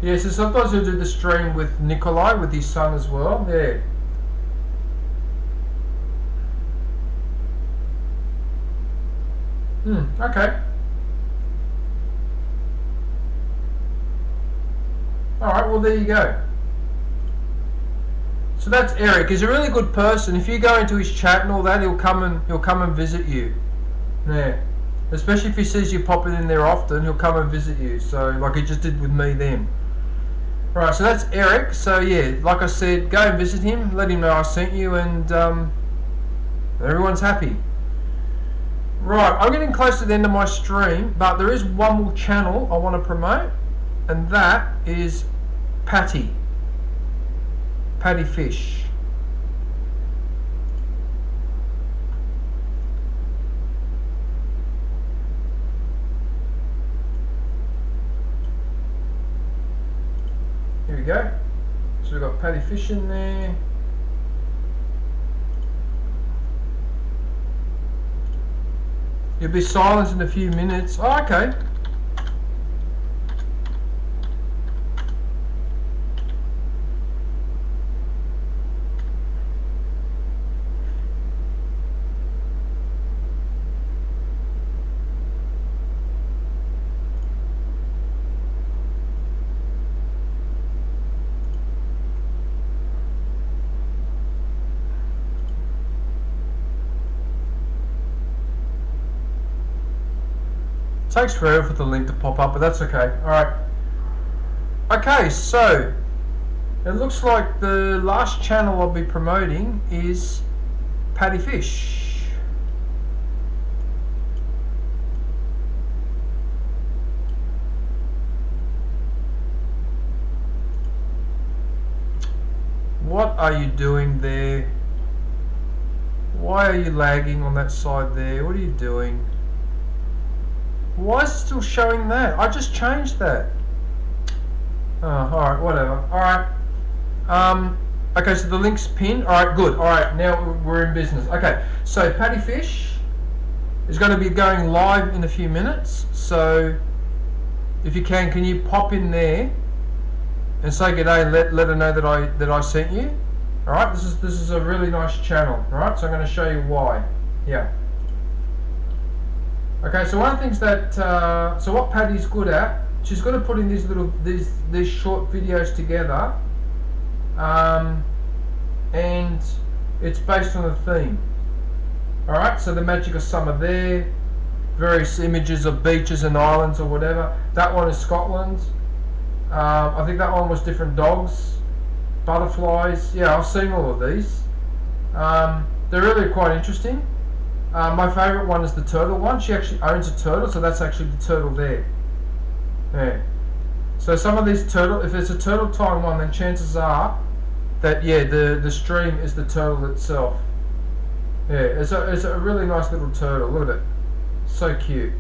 Yeah, so sometimes he'll do the stream with Nikolai, with his son as well. Yeah. Okay. Alright, well there you go. So that's Eric. He's a really good person. If you go into his chat and all that, he'll come and visit you. Yeah. Especially if he sees you popping in there often, he'll come and visit you. So like he just did with me then. Right, so that's Eric. So yeah, like I said, go and visit him, let him know I sent you, and everyone's happy. Right, I'm getting close to the end of my stream, but there is one more channel I want to promote, and that is Patty Fish. Here we go. So we've got Patty Fish in there. You'll be silent in a few minutes. Oh, okay. Takes forever for the link to pop up, but that's okay. Alright. Okay, so it looks like the last channel I'll be promoting is Patty Fish. What are you doing there? Why are you lagging on that side there? What are you doing? Why is it still showing that? I just changed that. Oh, alright, whatever. Alright. Okay, so the link's pinned. Alright, good. Alright, now we're in business. Okay, so Patty Fish is going to be going live in a few minutes. So, if you can you pop in there and say g'day and let her know that I sent you? Alright, this is a really nice channel. Alright, so I'm going to show you why. Yeah. Okay, so one of the things that so what Patty's good at, she's got to put in these short videos together, and it's based on a theme. All right, so the magic of summer there, various images of beaches and islands or whatever. That one is Scotland. I think that one was different dogs, butterflies. Yeah, I've seen all of these. They're really quite interesting. My favourite one is the turtle one. She actually owns a turtle, so that's actually the turtle there. Yeah. So some of these turtle, if it's a turtle time one, then chances are that the stream is the turtle itself. Yeah, it's a really nice little turtle. Look at it, so cute.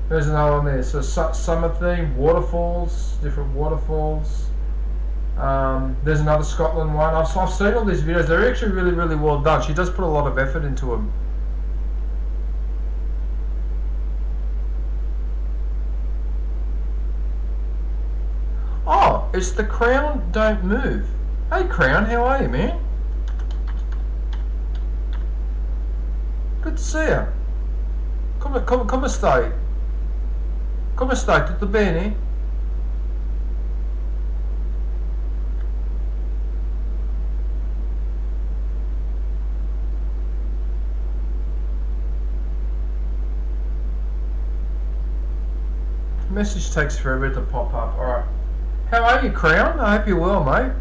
There's another one there. So summer theme, waterfalls, different waterfalls. There's another Scotland one. I've seen all these videos. They're actually really, really well done. She does put a lot of effort into them. Oh, it's the Crown Don't Move. Hey Crown, how are you, man? Good to see you. Come stai? Come stai? Tutto bene? Message takes forever to pop up. Alright. How are you, Crown? I hope you're well, mate.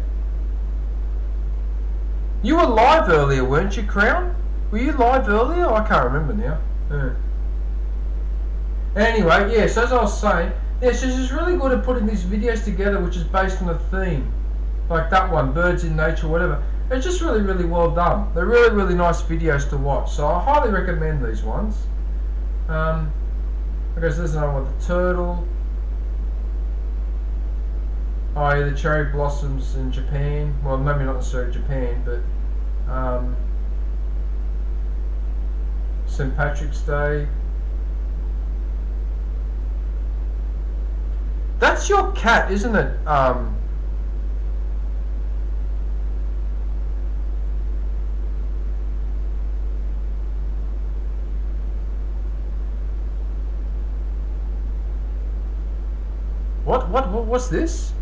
You were live earlier, weren't you, Crown? Were you live earlier? I can't remember now. Yeah. Anyway, yes, as I was saying, yes, she's really good at putting these videos together which is based on a theme. Like that one, birds in nature, whatever. It's just really, really well done. They're really, really nice videos to watch. So I highly recommend these ones. Okay, so there's another one, the turtle. Oh yeah, the cherry blossoms in Japan. Well, maybe not necessarily Japan, but St. Patrick's Day. That's your cat, isn't it? What's this?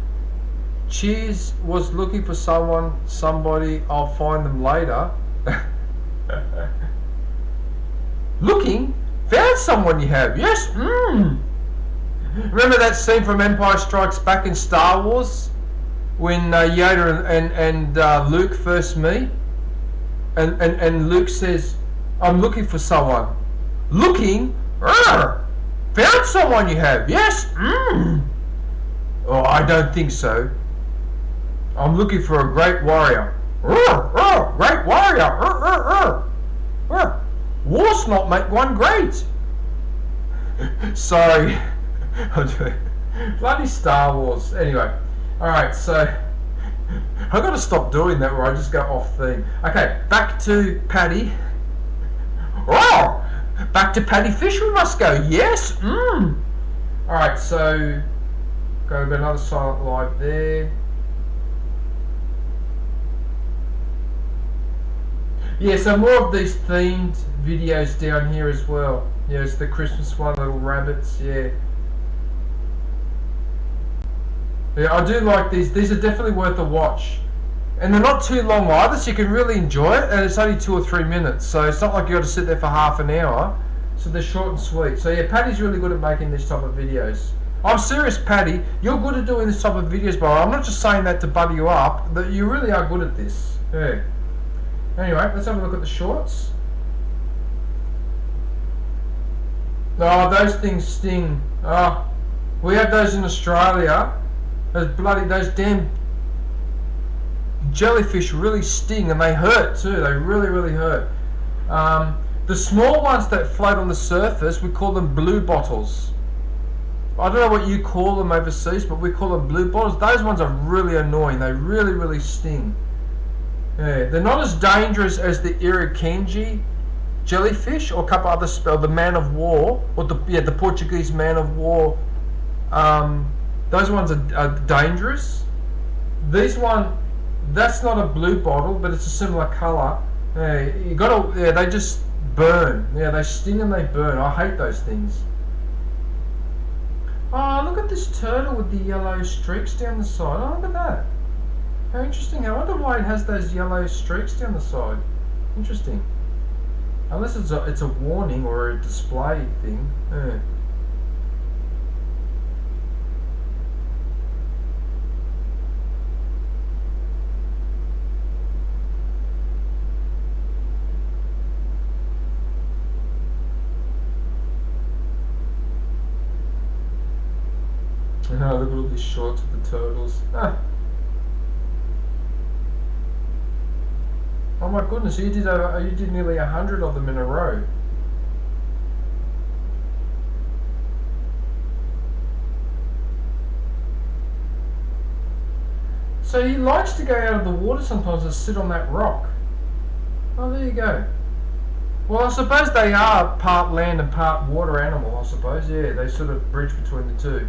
Cheers was looking for somebody, I'll find them later. Looking? Found someone you have, yes, Remember that scene from Empire Strikes Back in Star Wars? When Yoda and Luke first meet? And Luke says, I'm looking for someone. Looking? Found someone you have, yes, Oh, I don't think so. I'm looking for a great warrior. Great warrior. War's not make one great. Sorry. Bloody Star Wars. Anyway. Alright, so I've got to stop doing that where I just go off theme. Okay, back to Paddy. Back to Paddy Fish we must go. Yes. Alright, so got another silent live there. Yeah, so more of these themed videos down here as well. Yeah, it's the Christmas one, little rabbits, yeah. Yeah, I do like these. These are definitely worth a watch. And they're not too long either, so you can really enjoy it. And it's only 2 or 3 minutes, so it's not like you got to sit there for half an hour. So they're short and sweet. So yeah, Paddy's really good at making these type of videos. I'm serious, Paddy. You're good at doing this type of videos, but I'm not just saying that to buddy you up. That you really are good at this. Yeah. Anyway, let's have a look at the shorts. Oh, those things sting. Oh, we have those in Australia. Those damn jellyfish really sting, and they hurt too. They really, really hurt. The small ones that float on the surface, we call them blue bottles. I don't know what you call them overseas, but we call them blue bottles. Those ones are really annoying. They really, really sting. Yeah, they're not as dangerous as the Irukandji jellyfish or a couple other the man of war, or the Portuguese man of war. Those ones are dangerous. This one, that's not a blue bottle, but it's a similar colour. Yeah, they just burn. Yeah, they sting and they burn. I hate those things. Oh, look at this turtle with the yellow streaks down the side. Oh, look at that. How interesting. I wonder why it has those yellow streaks down the side. Interesting. Unless it's a warning or a display thing. Yeah. Oh, look at all these shorts with the turtles. Ah. Oh my goodness, you did nearly 100 of them in a row. So he likes to go out of the water sometimes and sit on that rock. Oh, there you go. Well, I suppose they are part land and part water animal, I suppose. Yeah, they sort of bridge between the two.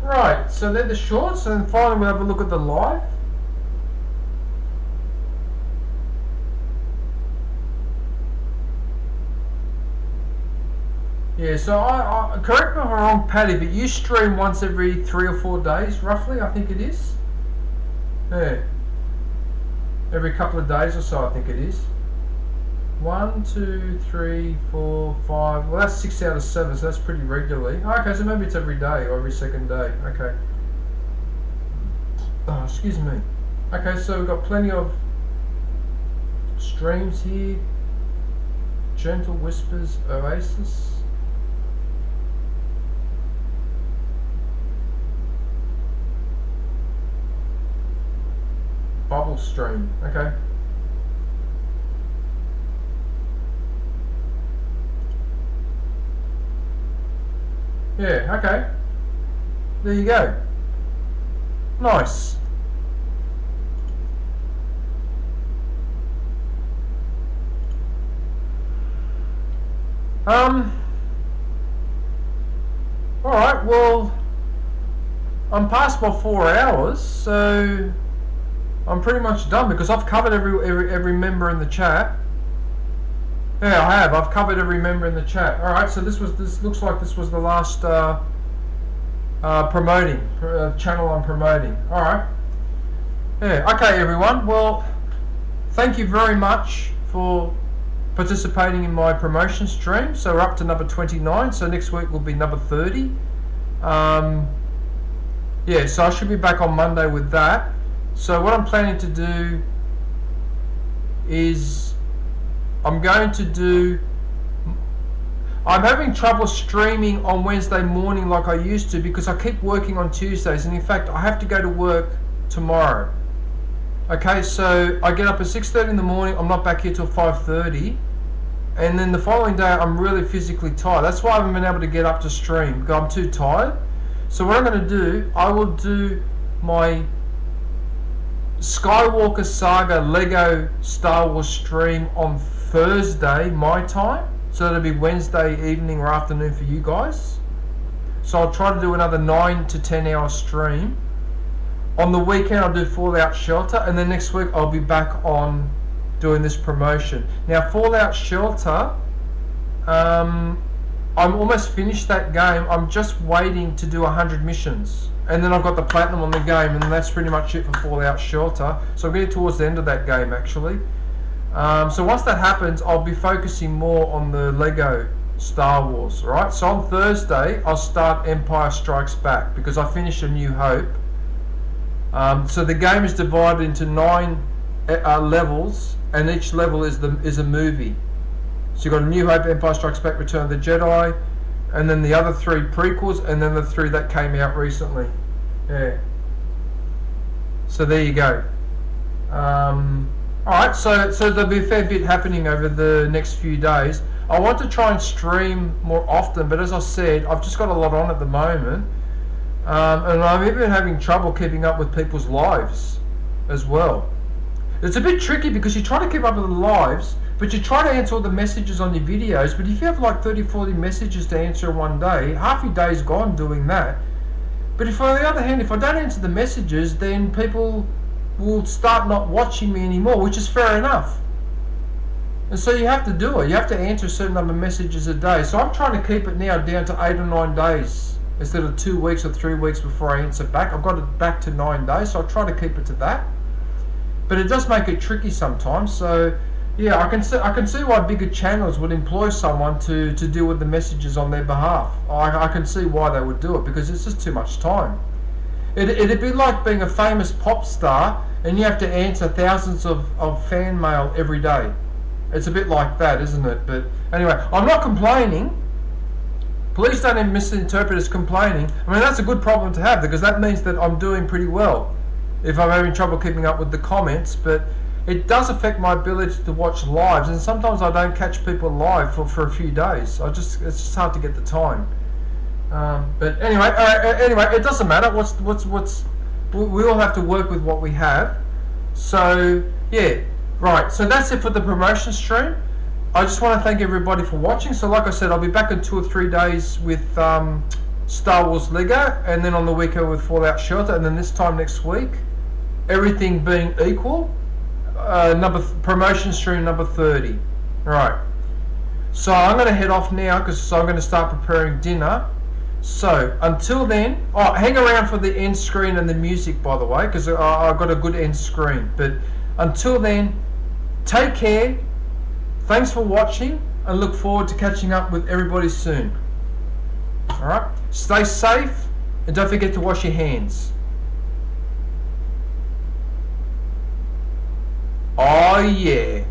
Right, so they're the shorts, and finally we'll have a look at the live. Yeah, so I correct me if I'm wrong, Paddy, but you stream once every 3 or 4 days, roughly, I think it is. Yeah. Every couple of days or so, I think it is. 1, 2, 3, 4, 5. Well, that's 6 out of 7, so that's pretty regularly. Okay, so maybe it's every day or every second day. Okay. Oh, excuse me. Okay, so we've got plenty of streams here. Gentle Whispers Oasis. Bubble stream. Okay. Yeah, okay. There you go. Nice. Alright, well, I'm past my 4 hours, so I'm pretty much done because I've covered every member in the chat. Yeah, I have. I've covered every member in the chat. Alright, so this looks like this was the last channel I'm promoting. Alright. Yeah, okay everyone. Well, thank you very much for participating in my promotion stream. So we're up to number 29, so next week will be number 30. Yeah, so I should be back on Monday with that. So what I'm planning to do is I'm having trouble streaming on Wednesday morning like I used to because I keep working on Tuesdays, and in fact I have to go to work tomorrow. Okay, so I get up at 6:30 in the morning, I'm not back here till 5:30, and then the following day I'm really physically tired. That's why I haven't been able to get up to stream, because I'm too tired. So what I'm going to do, I will do my Skywalker Saga Lego Star Wars stream on Thursday my time, so it'll be Wednesday evening or afternoon for you guys. So I'll try to do another 9 to 10 hour stream. On the weekend I'll do Fallout Shelter, and then next week I'll be back on doing this promotion. Now Fallout Shelter, I'm almost finished that game. I'm just waiting to do 100 missions, and then I've got the platinum on the game, and that's pretty much it for Fallout Shelter. So I'm getting towards the end of that game actually. So once that happens, I'll be focusing more on the Lego Star Wars, right? So on Thursday I'll start Empire Strikes Back because I finished A New Hope. So the game is divided into 9 levels, and each level is a movie. So you've got A New Hope, Empire Strikes Back, Return of the Jedi, and then the other 3 prequels, and then the 3 that came out recently. Yeah. So there you go. Alright, so there'll be a fair bit happening over the next few days. I want to try and stream more often, but as I said, I've just got a lot on at the moment. And I'm even having trouble keeping up with people's lives as well. It's a bit tricky because you try to keep up with the lives, but you try to answer all the messages on your videos, but if you have like 30-40 messages to answer one day, half your day's gone doing that. But if on the other hand, if I don't answer the messages, then people will start not watching me anymore, which is fair enough. And so you have to do it. You have to answer a certain number of messages a day. So I'm trying to keep it now down to 8 or 9 days instead of 2 weeks or 3 weeks before I answer back. I've got it back to 9 days, so I'll try to keep it to that. But it does make it tricky sometimes. So yeah, I can see why bigger channels would employ someone to deal with the messages on their behalf. I can see why they would do it, because it's just too much time. It'd be like being a famous pop star and you have to answer thousands of fan mail every day. It's a bit like that, isn't it? But anyway, I'm not complaining. Please don't misinterpret as complaining. I mean, that's a good problem to have, because that means that I'm doing pretty well if I'm having trouble keeping up with the comments. But it does affect my ability to watch lives, and sometimes I don't catch people live for a few days. It's just hard to get the time. But anyway, it doesn't matter. We all have to work with what we have. So yeah, right. So that's it for the promotion stream. I just want to thank everybody for watching. So like I said, I'll be back in 2 or 3 days with Star Wars Lego, and then on the weekend with Fallout Shelter, and then this time next week, everything being equal, promotion stream number 30. Right. So I'm going to head off now because I'm going to start preparing dinner. So until then, hang around for the end screen and the music, by the way, because I've got a good end screen. But until then, take care. Thanks for watching, and look forward to catching up with everybody soon. Alright, stay safe, and don't forget to wash your hands. Oh yeah.